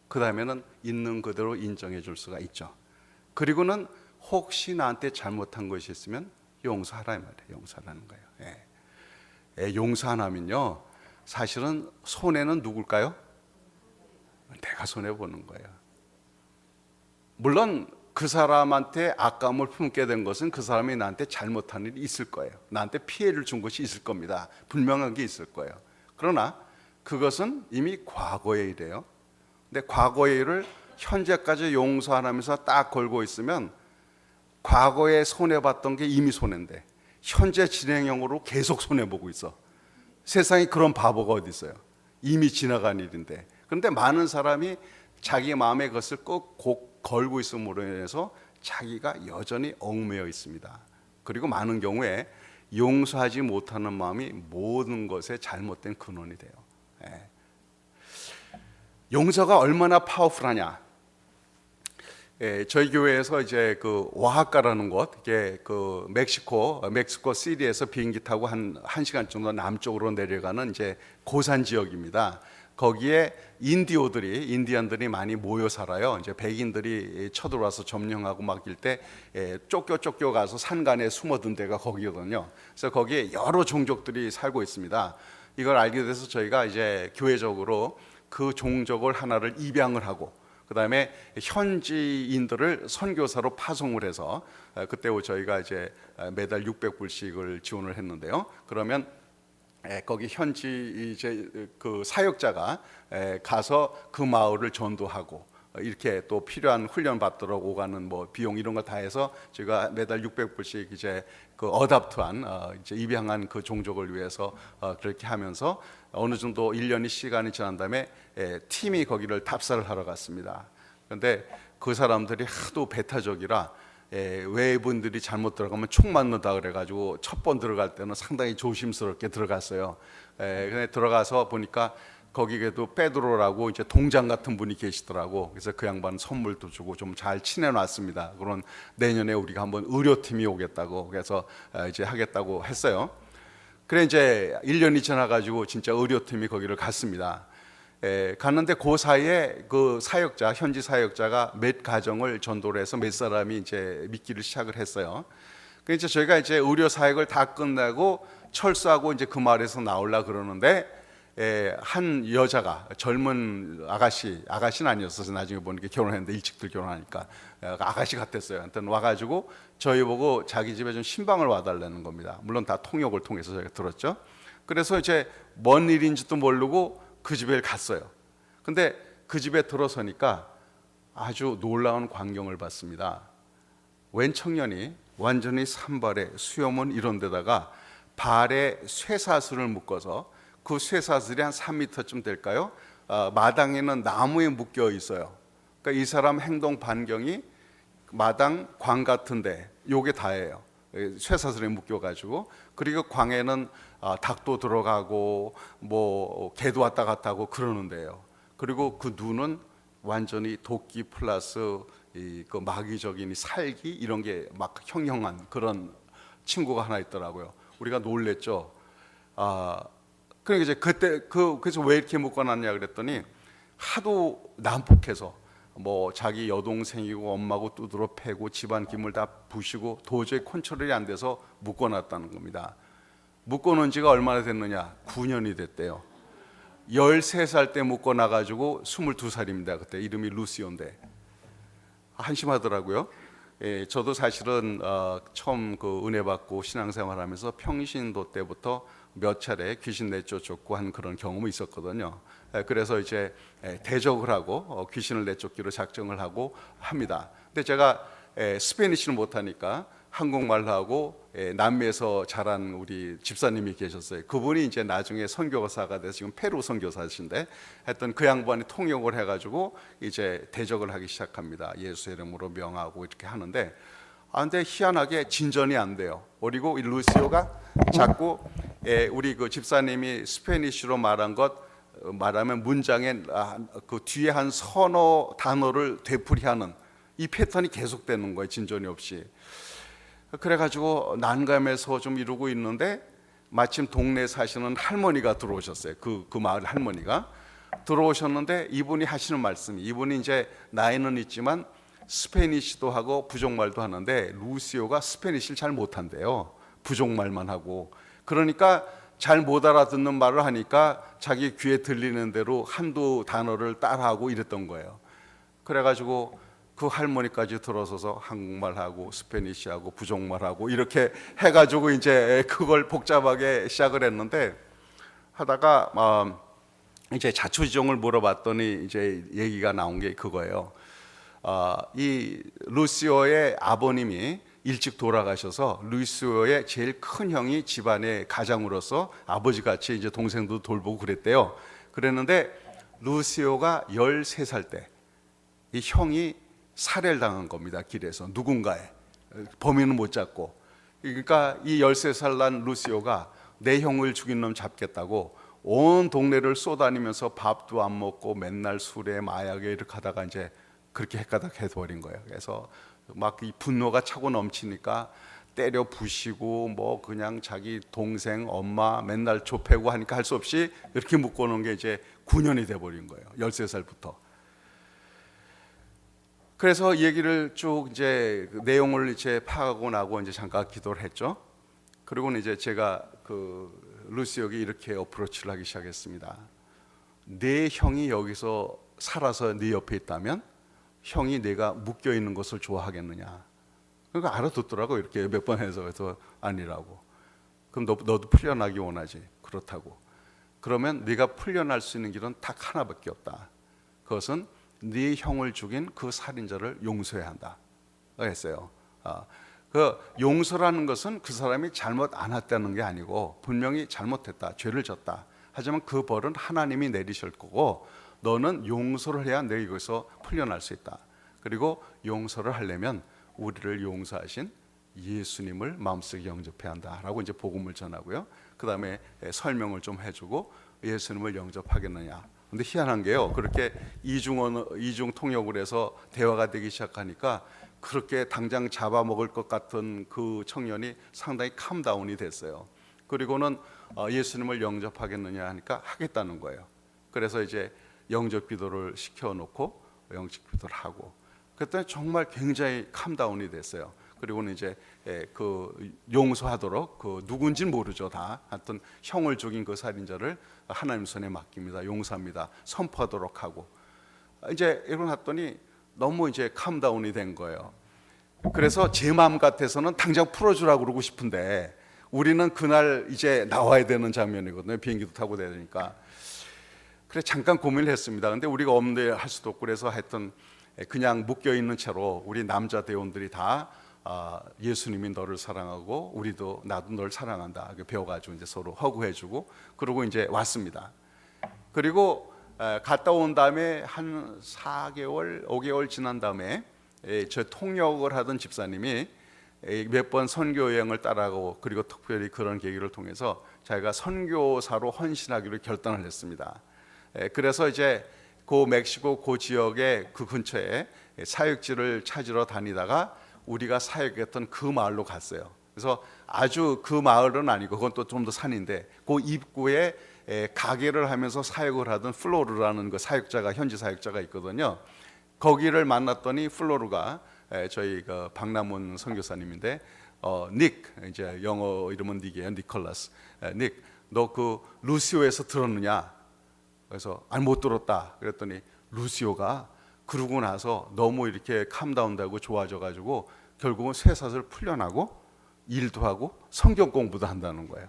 그 다음에는 있는 그대로 인정해 줄 수가 있죠. 그리고는 혹시 나한테 잘못한 것이 있으면 용서하라 이 말이에요. 용서하라는 거예요. 용서 안 하면요, 사실은 손해는 누굴까요? 내가 손해보는 거예요. 물론 그 사람한테 악감을 품게 된 것은 그 사람이 나한테 잘못한 일이 있을 거예요. 나한테 피해를 준 것이 있을 겁니다. 분명한 게 있을 거예요. 그러나 그것은 이미 과거의 일이에요. 근데 과거의 일을 현재까지 용서 안 하면서 딱 걸고 있으면 과거에 손해봤던 게 이미 손해인데 현재 진행형으로 계속 손해보고 있어. 세상에 그런 바보가 어디 있어요. 이미 지나간 일인데. 그런데 많은 사람이 자기 마음의 것을 꼭 걸고 있음으로 인해서 자기가 여전히 얽매여 있습니다. 그리고 많은 경우에 용서하지 못하는 마음이 모든 것의 잘못된 근원이 돼요. 용서가 얼마나 파워풀하냐? 저희 교회에서 이제 그 오하카라는 곳, 이게 그 멕시코 시리에서 비행기 타고 한 시간 정도 남쪽으로 내려가는 이제 고산 지역입니다. 거기에 인디언들이 많이 모여 살아요. 이제 백인들이 쳐들어와서 점령하고 막일 때 쫓겨 가서 산간에 숨어든 데가 거기거든요. 그래서 거기에 여러 종족들이 살고 있습니다. 이걸 알게 돼서 저희가 이제 교회적으로 그 종족을 하나를 입양을 하고 그다음에 현지인들을 선교사로 파송을 해서 그때 저희가 이제 매달 600불씩을 지원을 했는데요. 그러면 거기 현지 이제 그 사역자가 가서 그 마을을 전도하고 이렇게 또 필요한 훈련 받도록 오가는 뭐 비용 이런 거 다 해서 제가 매달 600불씩 이제 그 어답트한 이제 입양한 그 종족을 위해서 그렇게 하면서 어느 정도 1년이 시간이 지난 다음에 팀이 거기를 답사를 하러 갔습니다. 그런데 그 사람들이 하도 배타적이라 외분들이 잘못 들어가면 총 맞는다 그래가지고 첫 번 들어갈 때는 상당히 조심스럽게 들어갔어요. 근데 들어가서 보니까 거기에도 페드로라고 이제 동장 같은 분이 계시더라고. 그래서 그 양반 선물도 주고 좀 잘 친해놨습니다. 그런 내년에 우리가 한번 의료팀이 오겠다고 그래서 이제 하겠다고 했어요. 그래 이제 1년이 지나가지고 진짜 의료팀이 거기를 갔습니다. 갔는데 그 사이에 그 사역자, 현지 사역자가 몇 가정을 전도를 해서 몇 사람이 이제 믿기를 시작을 했어요. 그래서 저희가 이제 의료 사역을 다 끝내고 철수하고 이제 그 마을에서 나오려 그러는데 한 여자가 젊은 아가씨는 아니었어서 나중에 보니까 결혼했는데 일찍들 결혼하니까 아가씨 같았어요. 하여튼 와가지고 저희 보고 자기 집에 좀 신방을 와달라는 겁니다. 물론 다 통역을 통해서 저희가 들었죠. 그래서 이제 뭔 일인지도 모르고 그 집에 갔어요. 근데 그 집에 들어서니까 아주 놀라운 광경을 봤습니다. 웬 청년이 완전히 산발에 수염은 이런 데다가 발에 쇠사슬을 묶어서 그 쇠사슬이 한 3m쯤 될까요? 마당에는 나무에 묶여 있어요. 그러니까 이 사람 행동 반경이 마당, 광 같은데 요게 다예요. 쇠사슬에 묶여가지고. 그리고 광에는 닭도 들어가고 뭐 개도 왔다 갔다 하고 그러는데요. 그리고 그 눈은 완전히 도끼 플러스 그 마귀적인 살기 이런 게 막 형형한 그런 친구가 하나 있더라고요. 우리가 놀랬죠. 그러니까 이제 그때 그래서 왜 이렇게 묶어놨냐 그랬더니 하도 난폭해서 뭐 자기 여동생이고 엄마고 두드러 패고 집안 기물 다 부시고 도저히 컨트롤이 안 돼서 묶어놨다는 겁니다. 묶어놓은 지가 얼마나 됐느냐? 9년이 됐대요. 13살 때 묶어놔가지고 22살입니다. 그때 이름이 루시오인데 한심하더라고요. 저도 사실은 처음 그 은혜 받고 신앙생활하면서 평신도 때부터 몇 차례 귀신 내쫓았고 한 그런 경험이 있었거든요. 그래서 이제 대적을 하고 귀신을 내쫓기로 작정을 하고 합니다. 근데 제가 스페니쉬를 못하니까 한국말로 하고 남미에서 자란 우리 집사님이 계셨어요. 그분이 이제 나중에 선교사가 돼서 지금 페루 선교사신데 했던 그 양반이 통역을 해가지고 이제 대적을 하기 시작합니다. 예수의 이름으로 명하고 이렇게 하는데 근데 희한하게 진전이 안 돼요. 그리고 이 루시오가 자꾸 우리 그 집사님이 스페니쉬로 말한 것 말하면 문장에 그 뒤에 한 서너 단어를 되풀이하는 이 패턴이 계속되는 거예요. 진전이 없이. 그래가지고 난감해서 좀 이러고 있는데 마침 동네에 사시는 할머니가 들어오셨어요. 그 마을 할머니가 들어오셨는데 이분이 하시는 말씀이 이분이 이제 나이는 있지만 스페니쉬도 하고 부족말도 하는데 루시오가 스페니쉬를 잘 못한대요. 부족말만 하고. 그러니까 잘 못 알아듣는 말을 하니까 자기 귀에 들리는 대로 한두 단어를 따라하고 이랬던 거예요. 그래가지고 그 할머니까지 들어서서 한국말하고 스페니쉬하고 부족말하고 이렇게 해가지고 이제 그걸 복잡하게 시작을 했는데 하다가 이제 자초지종을 물어봤더니 이제 얘기가 나온 게 그거예요. 이 루시오의 아버님이 일찍 돌아가셔서 루시오의 제일 큰 형이 집안의 가장으로서 아버지같이 이제 동생도 돌보고 그랬대요. 그랬는데 루시오가 13살 때 이 형이 살해를 당한 겁니다. 길에서 누군가에. 범인은 못 잡고. 그러니까 이 13살 난 루시오가 내 형을 죽인 놈 잡겠다고 온 동네를 쏘다니면서 밥도 안 먹고 맨날 술에 마약에 이렇게 하다가 이제 그렇게 헷가닥 해버린 거예요. 그래서 막 이 분노가 차고 넘치니까 때려 부시고 뭐 그냥 자기 동생 엄마 맨날 좁히고 하니까 할 수 없이 이렇게 묶어놓은 게 이제 9년이 돼버린 거예요. 13살부터. 그래서 이 얘기를 쭉 이제 그 내용을 이제 파악하고 나고 이제 잠깐 기도를 했죠. 그리고는 이제 제가 그 루시오에게 이렇게 어프로치를 하기 시작했습니다. 내 형이 여기서 살아서 네 옆에 있다면 형이 내가 묶여 있는 것을 좋아하겠느냐? 그러니까 알아듣더라고. 이렇게 몇 번 해서. 그래서 아니라고. 그럼 너도 풀려나기 원하지? 그렇다고. 그러면 네가 풀려날 수 있는 길은 딱 하나밖에 없다. 그것은 네 형을 죽인 그 살인자를 용서해야 한다. 그랬어요. 그 용서라는 것은 그 사람이 잘못 안 했다는 게 아니고 분명히 잘못했다, 죄를 졌다. 하지만 그 벌은 하나님이 내리실 거고 너는 용서를 해야 내 이것에서 풀려날 수 있다. 그리고 용서를 하려면 우리를 용서하신 예수님을 마음속에 영접해야 한다라고 이제 복음을 전하고요. 그 다음에 설명을 좀 해주고 예수님을 영접하겠느냐. 근데 희한한 게요. 그렇게 이중 통역을 해서 대화가 되기 시작하니까 그렇게 당장 잡아먹을 것 같은 그 청년이 상당히 캄다운이 됐어요. 그리고는 예수님을 영접하겠느냐 하니까 하겠다는 거예요. 그래서 이제 영접 기도를 시켜놓고 영접 기도를 하고 그때 정말 굉장히 캄다운이 됐어요. 그리고는 이제 그 용서하도록 그 누군지는 모르죠 다. 하여튼 형을 죽인 그 살인자를 하나님 손에 맡깁니다. 용서합니다. 선포하도록 하고 이제 일어났더니 너무 이제 캄다운이 된 거예요. 그래서 제 마음 같아서는 당장 풀어주라고 그러고 싶은데 우리는 그날 이제 나와야 되는 장면이거든요. 비행기도 타고 되니까. 그래 잠깐 고민을 했습니다. 근데 우리가 없는데 할 수도 없고 그래서 하여튼 그냥 묶여 있는 채로 우리 남자 대원들이 다 예수님이 너를 사랑하고 우리도 나도 널 사랑한다 배워가지고 이제 서로 허구해주고 그러고 이제 왔습니다. 그리고 갔다 온 다음에 한 4개월, 5개월 지난 다음에 저 통역을 하던 집사님이 몇 번 선교 여행을 따라가고 그리고 특별히 그런 계기를 통해서 자기가 선교사로 헌신하기로 결단을 했습니다. 그래서 이제 그 멕시코 그 지역의 그 근처에 사역지를 찾으러 다니다가 우리가 사역했던 그 마을로 갔어요. 그래서 아주 그 마을은 아니고 그건 또 좀 더 산인데 그 입구에 가게를 하면서 사역을 하던 플로르라는 그 사역자가 현지 사역자가 있거든요. 거기를 만났더니 플로르가 저희 그 박남훈 선교사님인데 닉 이제 영어 이름은 닉이에요. 니콜라스. 닉, 너 그 루시오에서 들었느냐? 그래서 아니 못 들었다. 그랬더니 루시오가 그러고 나서 너무 이렇게 캄다운되고 좋아져가지고 결국은 쇠사슬 풀려나고 일도 하고 성경 공부도 한다는 거예요.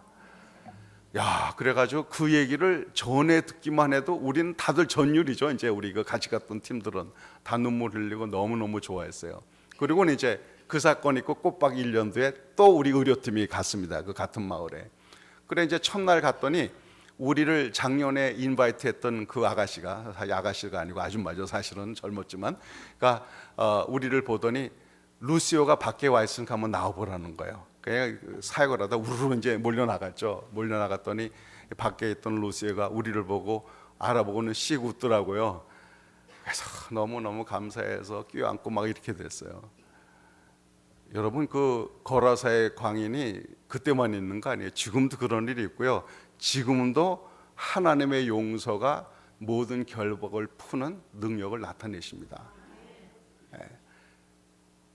야, 그래가지고 그 얘기를 전에 듣기만 해도 우리는 다들 전율이죠. 이제 우리 그 같이 갔던 팀들은 다 눈물 흘리고 너무너무 좋아했어요. 그리고는 이제 그 사건 있고 꼬박 1년 뒤에 또 우리 의료팀이 갔습니다. 그 같은 마을에. 그래 이제 첫날 갔더니 우리를 작년에 인바이트 했던 그 아가씨가 아니고 아줌마죠. 사실은 젊었지만 그러니까 우리를 보더니 루시오가 밖에 와 있으니까 한번 나와보라는 거예요. 그냥 사역을 하다 우르르 이제 몰려나갔죠. 몰려나갔더니 밖에 있던 루시오가 우리를 보고 알아보고는 씩 웃더라고요. 그래서 너무너무 감사해서 껴안고 막 이렇게 됐어요. 여러분 그 거라사의 광인이 그때만 있는 거 아니에요. 지금도 그런 일이 있고요. 지금도 하나님의 용서가 모든 결박을 푸는 능력을 나타내십니다.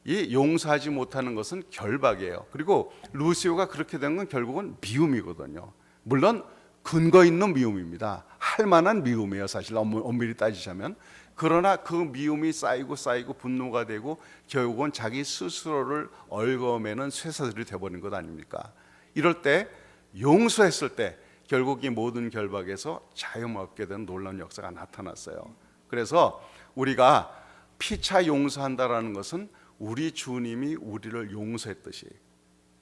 이 용서하지 못하는 것은 결박이에요. 그리고 루시오가 그렇게 된 건 결국은 미움이거든요. 물론 근거 있는 미움입니다. 할 만한 미움이에요. 사실 엄밀히 따지자면. 그러나 그 미움이 쌓이고 분노가 되고 결국은 자기 스스로를 얽어매는 쇠사슬이 되어버린 것 아닙니까? 이럴 때 용서했을 때 결국 이 모든 결박에서 자유롭게 된 놀라운 역사가 나타났어요. 그래서 우리가 피차 용서한다라는 것은 우리 주님이 우리를 용서했듯이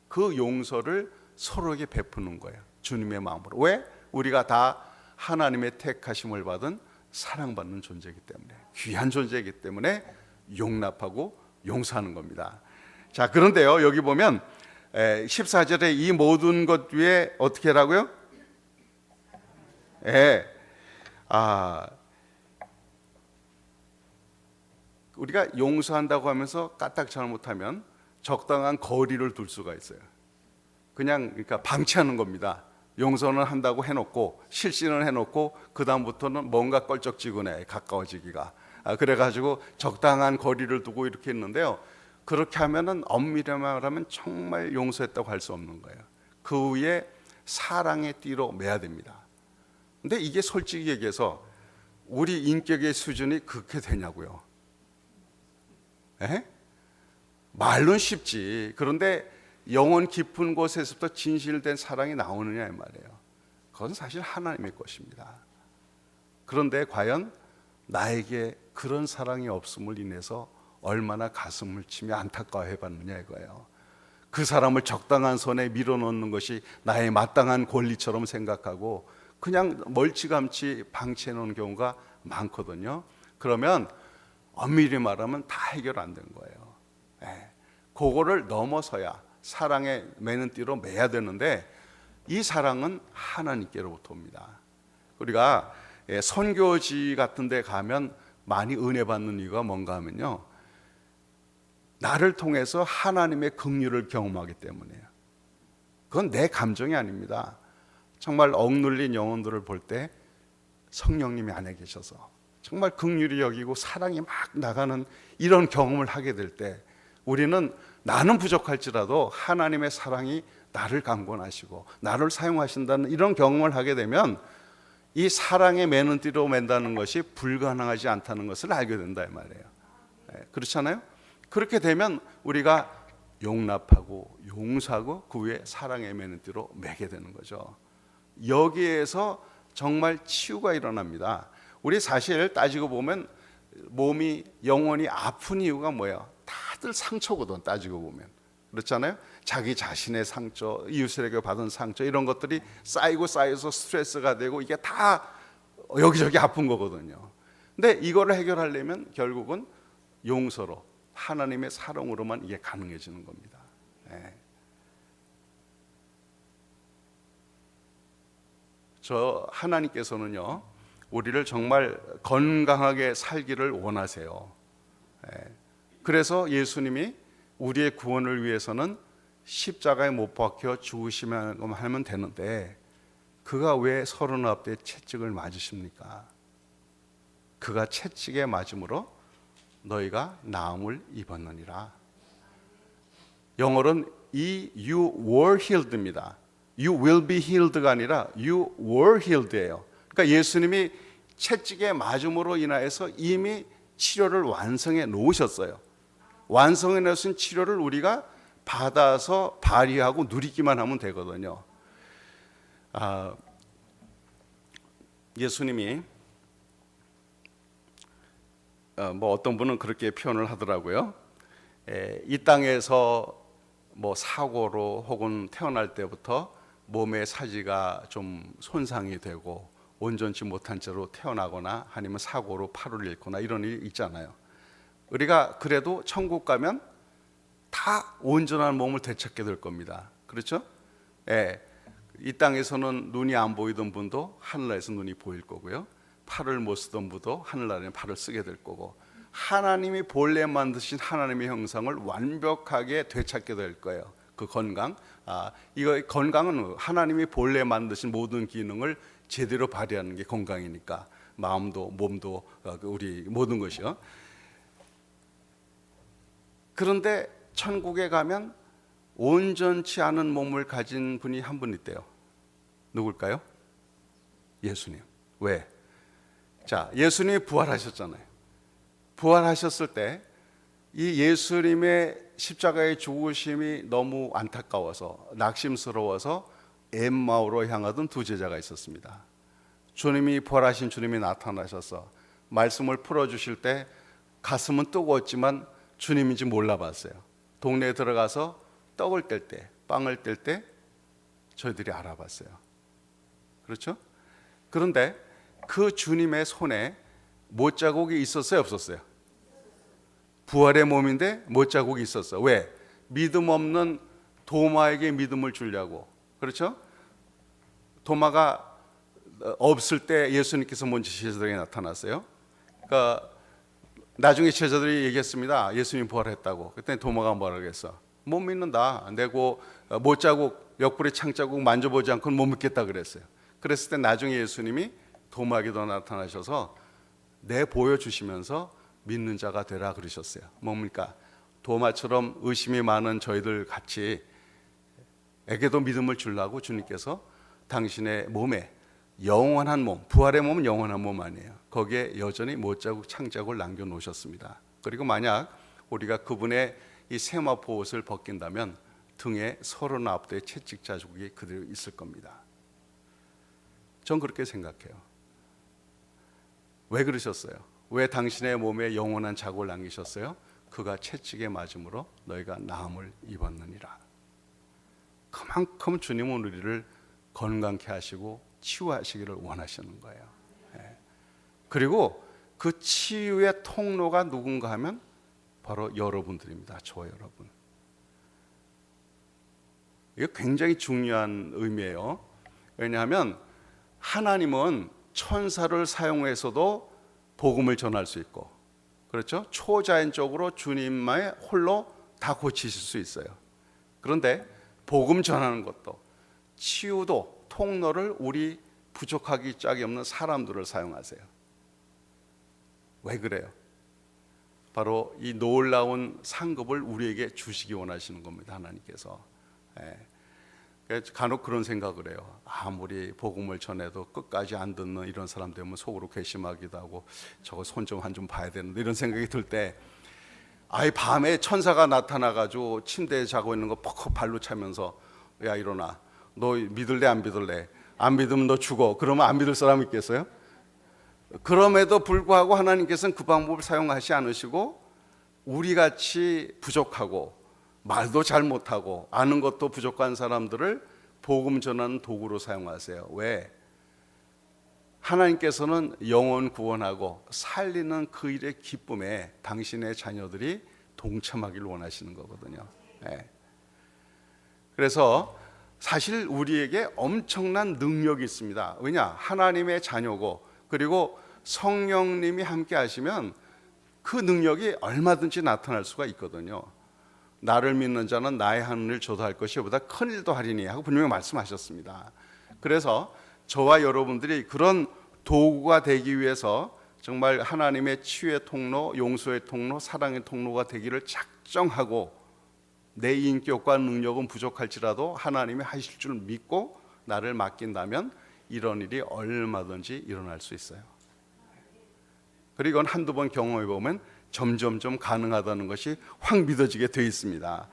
그 용서를 서로에게 베푸는 거예요. 주님의 마음으로. 왜? 우리가 다 하나님의 택하심을 받은 사랑받는 존재이기 때문에, 귀한 존재이기 때문에 용납하고 용서하는 겁니다. 자, 그런데요, 여기 보면 14절에 이 모든 것 위에 어떻게 하라고요? 우리가 용서한다고 하면서 까딱 잘못하면 적당한 거리를 둘 수가 있어요. 그러니까 방치하는 겁니다. 용서는 한다고 해놓고 실신을 해놓고 그 다음부터는 뭔가 껄쩍지근해 가까워지기가. 그래가지고 적당한 거리를 두고 이렇게 했는데요. 그렇게 하면은 엄밀히 말하면 정말 용서했다고 할 수 없는 거예요. 그 위에 사랑의 띠로 매야 됩니다. 근데 이게 솔직히 얘기해서 우리 인격의 수준이 그렇게 되냐고요. 에? 말로는 쉽지. 그런데 영혼 깊은 곳에서부터 진실된 사랑이 나오느냐 이 말이에요. 그건 사실 하나님의 것입니다. 그런데 과연 나에게 그런 사랑이 없음을 인해서 얼마나 가슴을 치며 안타까워해 봤느냐 이거예요. 그 사람을 적당한 선에 밀어넣는 것이 나의 마땅한 권리처럼 생각하고 그냥 멀찌감치 방치해 놓은 경우가 많거든요. 그러면 엄밀히 말하면 다 해결 안 된 거예요. 그거를 넘어서야 사랑의 매는 띠로 매야 되는데 이 사랑은 하나님께로부터 옵니다. 우리가 선교지 같은 데 가면 많이 은혜 받는 이유가 뭔가 하면요, 나를 통해서 하나님의 긍휼을 경험하기 때문이에요. 그건 내 감정이 아닙니다. 정말 억눌린 영혼들을 볼 때 성령님이 안에 계셔서 정말 긍휼히 여기고 사랑이 막 나가는 이런 경험을 하게 될 때 우리는 나는 부족할지라도 하나님의 사랑이 나를 강권하시고 나를 사용하신다는 이런 경험을 하게 되면 이 사랑의 매는 띠로 맨다는 것이 불가능하지 않다는 것을 알게 된다 이 말이에요. 그렇잖아요? 그렇게 되면 우리가 용납하고 용서하고 그 위에 사랑의 매는 띠로 매게 되는 거죠. 여기에서 정말 치유가 일어납니다. 우리 사실 따지고 보면 몸이 영혼이 아픈 이유가 뭐예요? 다들 상처거든. 따지고 보면 그렇잖아요. 자기 자신의 상처, 이웃에게 받은 상처 이런 것들이 쌓이고 쌓여서 스트레스가 되고 이게 다 여기저기 아픈 거거든요. 근데 이거를 해결하려면 결국은 용서로 하나님의 사랑으로만 이게 가능해지는 겁니다. 저 하나님께서는요 우리를 정말 건강하게 살기를 원하세요. 그래서 예수님이 우리의 구원을 위해서는 십자가에 못 박혀 죽으시면 하면 되는데 그가 왜 39대 채찍을 맞으십니까? 그가 채찍에 맞음으로 너희가 나음을 입었느니라. 영어로는 you were healed입니다. You will be healed가 아니라 you were healed예요. 그러니까 예수님이 채찍에 맞음으로 인하여서 이미 치료를 완성해 놓으셨어요. 완성해 놓으신 치료를 우리가 받아서 발휘하고 누리기만 하면 되거든요. 예수님이 어떤 분은 그렇게 표현을 하더라고요. 이 땅에서 사고로 혹은 태어날 때부터 몸의 사지가 좀 손상이 되고 온전치 못한 채로 태어나거나 아니면 사고로 팔을 잃거나 이런 일이 있잖아요. 우리가 그래도 천국 가면 다 온전한 몸을 되찾게 될 겁니다. 그렇죠? 이 땅에서는 눈이 안 보이던 분도 하늘나라에서 눈이 보일 거고요. 팔을 못 쓰던 분도 하늘나라에는 팔을 쓰게 될 거고 하나님이 본래 만드신 하나님의 형상을 완벽하게 되찾게 될 거예요. 그 건강, 이거 건강은 하나님이 본래 만드신 모든 기능을 제대로 발휘하는 게 건강이니까 마음도 몸도 우리 모든 것이요. 그런데 천국에 가면 온전치 않은 몸을 가진 분이 한 분 있대요. 누굴까요? 예수님. 왜? 자, 예수님이 부활하셨잖아요. 부활하셨을 때 이 예수님의 십자가의 죽으심이 너무 안타까워서 낙심스러워서 엠마오로 향하던 두 제자가 있었습니다. 주님이 부활하신 주님이 나타나셔서 말씀을 풀어주실 때 가슴은 뜨거웠지만 주님인지 몰라봤어요. 동네에 들어가서 떡을 뗄 때, 빵을 뗄 때 저희들이 알아봤어요. 그렇죠? 그런데 그 주님의 손에 못자국이 있었어요, 없었어요? 부활의 몸인데 못자국이 있었어. 왜? 믿음 없는 도마에게 믿음을 주려고. 그렇죠? 도마가 없을 때 예수님께서 먼저 제자들에게 나타났어요. 그러니까 나중에 제자들이 얘기했습니다. 예수님 부활했다고. 그때 도마가 뭐라고 했어? 못 믿는다. 내고 못자국, 옆구리 창자국 만져보지 않고는 못 믿겠다 그랬어요. 그랬을 때 나중에 예수님이 도마에게도 나타나셔서 내 보여주시면서 믿는 자가 되라 그러셨어요. 뭡니까? 도마처럼 의심이 많은 저희들 같이 에게도 믿음을 주려고 주님께서 당신의 몸에 영원한 몸, 부활의 몸은 영원한 몸 아니에요. 거기에 여전히 못자국, 창자국을 남겨놓으셨습니다. 그리고 만약 우리가 그분의 이 세마포 옷을 벗긴다면 등에 39도의 채찍 자국이 그대로 있을 겁니다. 전 그렇게 생각해요. 왜 그러셨어요? 왜 당신의 몸에 영원한 자국을 남기셨어요? 그가 채찍에 맞음으로 너희가 나음을 입었느니라. 그만큼 주님은 우리를 건강케 하시고 치유하시기를 원하시는 거예요. 그리고 그 치유의 통로가 누군가 하면 바로 여러분들입니다. 저 여러분. 이게 굉장히 중요한 의미예요. 왜냐하면 하나님은 천사를 사용해서도 복음을 전할 수 있고, 그렇죠? 초자연적으로 주님만의 홀로 다 고치실 수 있어요. 그런데 복음 전하는 것도, 치유도, 통로를 우리 부족하기 짝이 없는 사람들을 사용하세요. 왜 그래요? 바로 이 놀라운 상급을 우리에게 주시기 원하시는 겁니다. 하나님께서. 간혹 그런 생각을 해요. 아무리 복음을 전해도 끝까지 안 듣는 이런 사람 되면 속으로 괘씸하기도 하고, 저거 손 좀 한 좀 봐야 되는데, 이런 생각이 들 때, 아예 밤에 천사가 나타나가지고 침대에 자고 있는 거 퍽퍽 발로 차면서, 야 일어나, 너 믿을래 안 믿을래? 안 믿으면 너 죽어. 그러면 안 믿을 사람 있겠어요? 그럼에도 불구하고 하나님께서는 그 방법을 사용하지 않으시고, 우리같이 부족하고 말도 잘 못하고 아는 것도 부족한 사람들을 복음 전하는 도구로 사용하세요. 왜? 하나님께서는 영혼 구원하고 살리는 그 일의 기쁨에 당신의 자녀들이 동참하기를 원하시는 거거든요. 그래서 사실 우리에게 엄청난 능력이 있습니다. 왜냐? 하나님의 자녀고, 그리고 성령님이 함께 하시면 그 능력이 얼마든지 나타날 수가 있거든요. 나를 믿는 자는 나의 하는 일 저도 할 것이 보다 큰 일도 하리니 하고 분명히 말씀하셨습니다. 그래서 저와 여러분들이 그런 도구가 되기 위해서 정말 하나님의 치유의 통로, 용서의 통로, 사랑의 통로가 되기를 작정하고, 내 인격과 능력은 부족할지라도 하나님이 하실 줄 믿고 나를 맡긴다면 이런 일이 얼마든지 일어날 수 있어요. 그리고 이건 한두 번 경험해 보면 점점점 가능하다는 것이 확 믿어지게 되어 있습니다.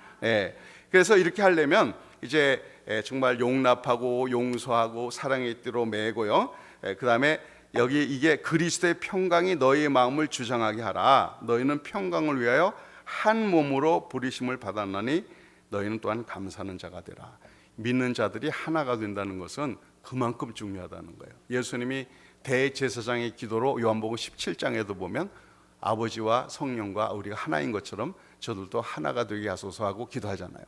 그래서 이렇게 하려면 이제 정말 용납하고 용서하고 사랑의 띠로 매고요. 그 다음에 여기 이게 그리스도의 평강이 너희의 마음을 주장하게 하라. 너희는 평강을 위하여 한 몸으로 부르심을 받았나니 너희는 또한 감사하는 자가 되라. 믿는 자들이 하나가 된다는 것은 그만큼 중요하다는 거예요. 예수님이 대제사장의 기도로 요한복음 17장에도 보면 아버지와 성령과 우리가 하나인 것처럼 저들도 하나가 되게 하소서 하고 기도하잖아요.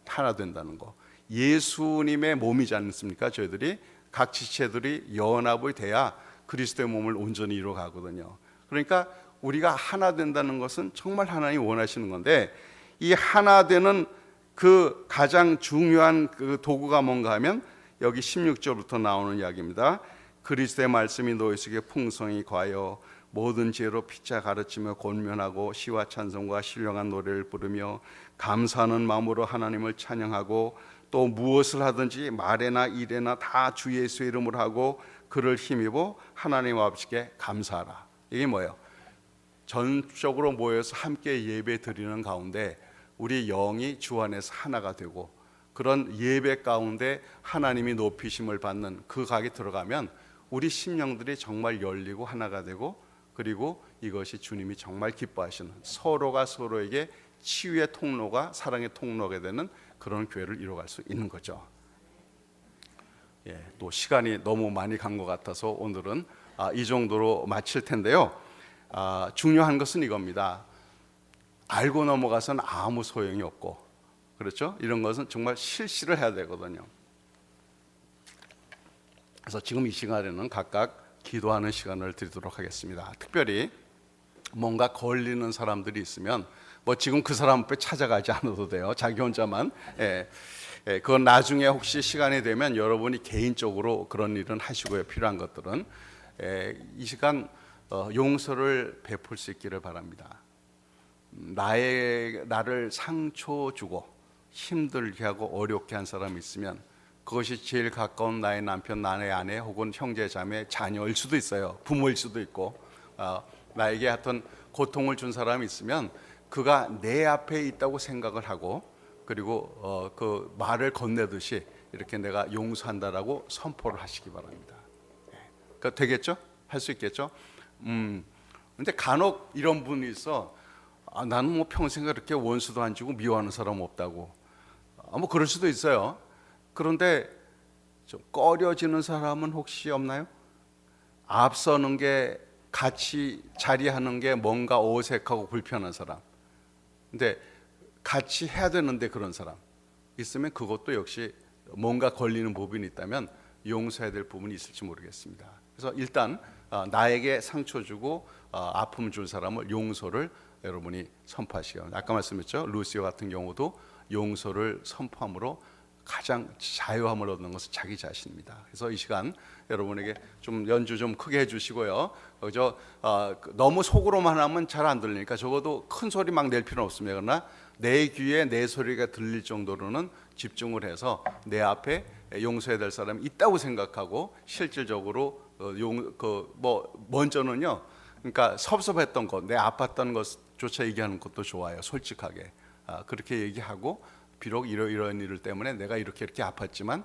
하나 된다는 거. 예수님의 몸이지 않습니까? 저희들이 각 지체들이 연합이 돼야 그리스도의 몸을 온전히 이루어가거든요. 그러니까 우리가 하나 된다는 것은 정말 하나님이 원하시는 건데, 이 하나 되는 그 가장 중요한 그 도구가 뭔가 하면 여기 16절부터 나오는 이야기입니다. 그리스도의 말씀이 너희 속에 풍성히 과하여 모든 지혜로 피차 가르치며 권면하고 시와 찬송과 신령한 노래를 부르며 감사하는 마음으로 하나님을 찬양하고, 또 무엇을 하든지 말에나 일에나 다 주 예수의 이름으로 하고 그를 힘입어 하나님 아버지께 감사하라. 이게 뭐예요? 전적으로 모여서 함께 예배 드리는 가운데 우리 영이 주 안에서 하나가 되고, 그런 예배 가운데 하나님이 높이심을 받는 그 각에 들어가면 우리 심령들이 정말 열리고 하나가 되고, 그리고 이것이 주님이 정말 기뻐하시는, 서로가 서로에게 치유의 통로가 사랑의 통로가 되는 그런 교회를 이루어갈 수 있는 거죠. 또 시간이 너무 많이 간 것 같아서 오늘은 이 정도로 마칠 텐데요. 중요한 것은 이겁니다. 알고 넘어가서는 아무 소용이 없고, 그렇죠? 이런 것은 정말 실시를 해야 되거든요. 그래서 지금 이 시간에는 각각 기도하는 시간을 드리도록 하겠습니다. 특별히 뭔가 걸리는 사람들이 있으면 뭐 지금 그 사람 앞에 찾아가지 않아도 돼요. 자기 혼자만. 그건 나중에 혹시 시간이 되면 여러분이 개인적으로 그런 일은 하시고요. 필요한 것들은 이 시간 용서를 베풀 수 있기를 바랍니다. 나를 상처 주고 힘들게 하고 어렵게 한 사람이 있으면 그것이 제일 가까운 나의 남편, 나의 아내 혹은 형제, 자매, 자녀일 수도 있어요. 부모일 수도 있고, 나에게 하여튼 고통을 준 사람이 있으면 그가 내 앞에 있다고 생각을 하고, 그리고 그 말을 건네듯이 이렇게 내가 용서한다라고 선포를 하시기 바랍니다. 그러니까 되겠죠? 할 수 있겠죠? 근데 간혹 이런 분이 있어. 나는 뭐 평생 그렇게 원수도 안 주고 미워하는 사람 없다고. 뭐 그럴 수도 있어요. 그런데 좀 꺼려지는 사람은 혹시 없나요? 앞서는 게, 같이 자리하는 게 뭔가 어색하고 불편한 사람. 근데 같이 해야 되는데 그런 사람 있으면 그것도 역시 뭔가 걸리는 부분이 있다면 용서해야 될 부분이 있을지 모르겠습니다. 그래서 일단 나에게 상처 주고 아픔 준 사람을 용서를 여러분이 선포하시기 바랍니다. 아까 말씀했죠. 루시오 같은 경우도 용서를 선포함으로 가장 자유함을 얻는 것은 자기 자신입니다. 그래서 이 시간 여러분에게 좀 연주 좀 크게 해주시고요. 너무 속으로만 하면 잘 안 들리니까 적어도 큰 소리 막 낼 필요는 없습니다. 그러나 내 귀에 내 소리가 들릴 정도로는 집중을 해서 내 앞에 용서해야 될 사람이 있다고 생각하고 실질적으로 먼저는요. 그러니까 섭섭했던 것, 내 아팠던 것조차 얘기하는 것도 좋아요. 솔직하게 그렇게 얘기하고, 비록 이런 일 때문에 내가 이렇게 아팠지만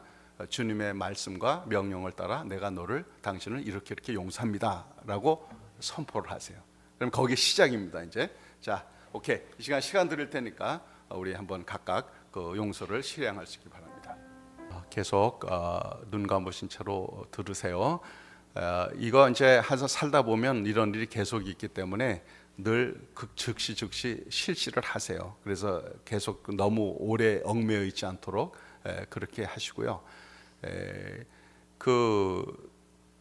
주님의 말씀과 명령을 따라 내가 당신을 이렇게 용서합니다라고 선포를 하세요. 그럼 거기 시작입니다. 이제 자, 오케이. 이 시간 드릴 테니까 우리 한번 각각 그 용서를 실행할 수 있기 바랍니다. 계속 눈 감으신 채로 들으세요. 이거 이제 항상 살다 보면 이런 일이 계속 있기 때문에 늘 즉시 실시를 하세요. 그래서 계속 너무 오래 얽매여 있지 않도록 그렇게 하시고요. 그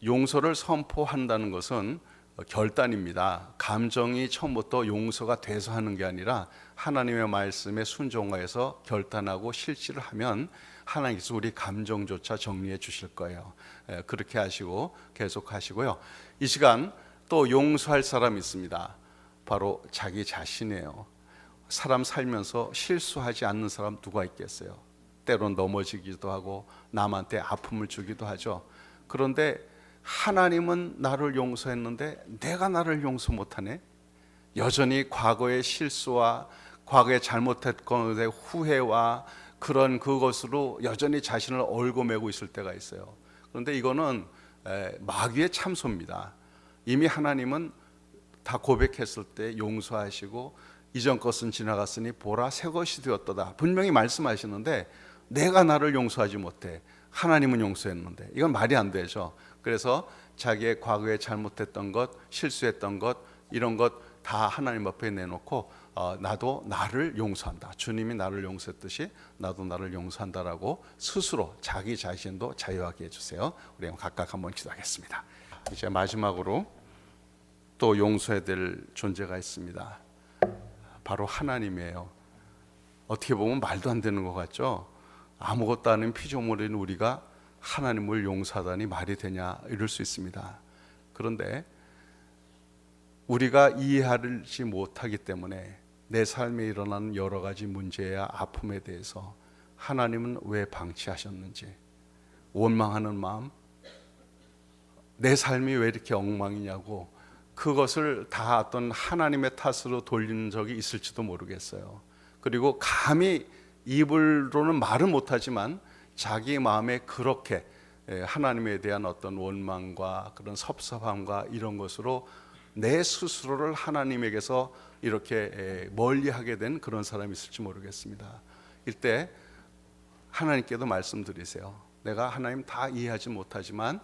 용서를 선포한다는 것은 결단입니다. 감정이 처음부터 용서가 돼서 하는 게 아니라 하나님의 말씀에 순종하여서 결단하고 실시를 하면 하나님께서 우리 감정조차 정리해 주실 거예요. 그렇게 하시고 계속 하시고요. 이 시간 또 용서할 사람이 있습니다. 바로 자기 자신이에요. 사람 살면서 실수하지 않는 사람 누가 있겠어요? 때론 넘어지기도 하고 남한테 아픔을 주기도 하죠. 그런데 하나님은 나를 용서했는데 내가 나를 용서 못하네. 여전히 과거의 실수와 과거에 잘못했던 것의 후회와 그런 그것으로 여전히 자신을 얽어매고 있을 때가 있어요. 그런데 이거는 마귀의 참소입니다. 이미 하나님은 다 고백했을 때 용서하시고 이전 것은 지나갔으니 보라 새 것이 되었도다 분명히 말씀하시는데 내가 나를 용서하지 못해. 하나님은 용서했는데 이건 말이 안 되죠. 그래서 자기의 과거에 잘못했던 것, 실수했던 것, 이런 것 다 하나님 앞에 내놓고 나도 나를 용서한다. 주님이 나를 용서했듯이 나도 나를 용서한다라고 스스로 자기 자신도 자유하게 해주세요. 우리 각각 한번 기도하겠습니다. 이제 마지막으로 또 용서해야 될 존재가 있습니다. 바로 하나님이에요. 어떻게 보면 말도 안 되는 것 같죠? 아무것도 아닌 피조물인 우리가 하나님을 용서하다니 말이 되냐 이럴 수 있습니다. 그런데 우리가 이해하지 못하기 때문에 내 삶에 일어나는 여러 가지 문제야 아픔에 대해서 하나님은 왜 방치하셨는지, 원망하는 마음, 내 삶이 왜 이렇게 엉망이냐고 그것을 다 어떤 하나님의 탓으로 돌리는 적이 있을지도 모르겠어요. 그리고 감히 입으로는 말을 못하지만 자기 마음에 그렇게 하나님에 대한 어떤 원망과 그런 섭섭함과 이런 것으로 내 스스로를 하나님에게서 이렇게 멀리하게 된 그런 사람이 있을지 모르겠습니다. 이때 하나님께도 말씀드리세요. 내가 하나님 다 이해하지 못하지만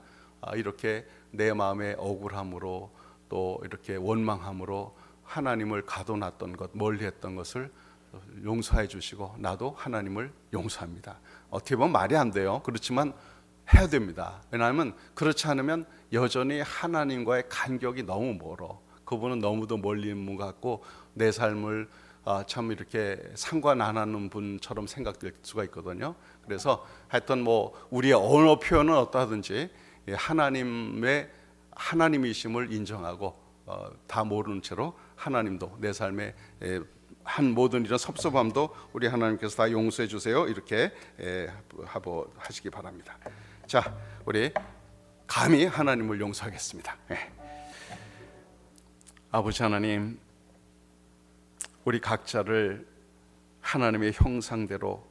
이렇게 내 마음의 억울함으로 또 이렇게 원망함으로 하나님을 가둬놨던 것, 멀리했던 것을 용서해 주시고 나도 하나님을 용서합니다. 어떻게 보면 말이 안 돼요. 그렇지만 해야 됩니다. 왜냐하면 그렇지 않으면 여전히 하나님과의 간격이 너무 멀어. 그분은 너무도 멀리 있는 것 같고 내 삶을 참 이렇게 상관 안 하는 분처럼 생각될 수가 있거든요. 그래서 하여튼 뭐 우리의 언어 표현은 어떠하든지 하나님의 하나님이심을 인정하고 다 모르는 채로 하나님도 내 삶에 한 모든 이런 섭섭함도 우리 하나님께서 다 용서해 주세요. 이렇게 하시기 바랍니다. 자, 우리 감히 하나님을 용서하겠습니다. 아버지 하나님, 우리 각자를 하나님의 형상대로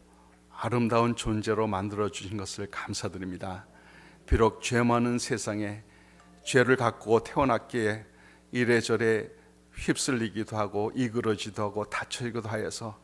아름다운 존재로 만들어 주신 것을 감사드립니다. 비록 죄 많은 세상에 죄를 갖고 태어났기에 이래저래 휩쓸리기도 하고 이그러지도 하고 다쳐지기도 하여서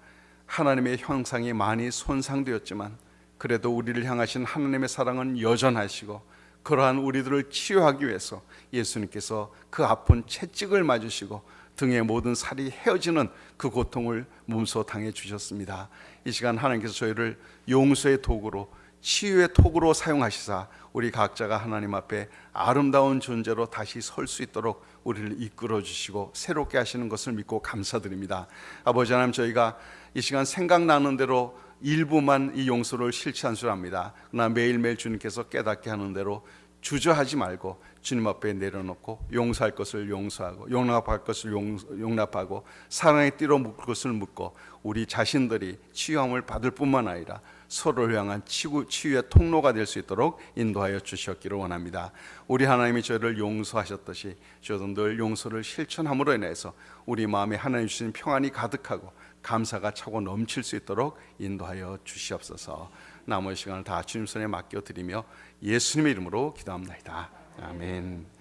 하나님의 형상이 많이 손상되었지만 그래도 우리를 향하신 하나님의 사랑은 여전하시고 그러한 우리들을 치유하기 위해서 예수님께서 그 아픈 채찍을 맞으시고 등의 모든 살이 헤어지는 그 고통을 몸소 당해 주셨습니다. 이 시간 하나님께서 저희를 용서의 도구로 치유의 톡으로 사용하시사 우리 각자가 하나님 앞에 아름다운 존재로 다시 설 수 있도록 우리를 이끌어 주시고 새롭게 하시는 것을 믿고 감사드립니다. 아버지 하나님, 저희가 이 시간 생각나는 대로 일부만 이 용서를 실천한 줄 압니다. 그러나 매일매일 주님께서 깨닫게 하는 대로 주저하지 말고 주님 앞에 내려놓고 용서할 것을 용서하고 용납할 것을 용납하고 사랑의 띠로 묶을 것을 묶고 우리 자신들이 치유함을 받을 뿐만 아니라 서로를 향한 치유의 통로가 될 수 있도록 인도하여 주셨기를 원합니다. 우리 하나님이 저희를 용서하셨듯이 저도 늘 용서를 실천함으로 인해서 우리 마음에 하나님 주신 평안이 가득하고 감사가 차고 넘칠 수 있도록 인도하여 주시옵소서. 남은 시간을 다 주님 손에 맡겨드리며 예수님의 이름으로 기도합니다. 아멘.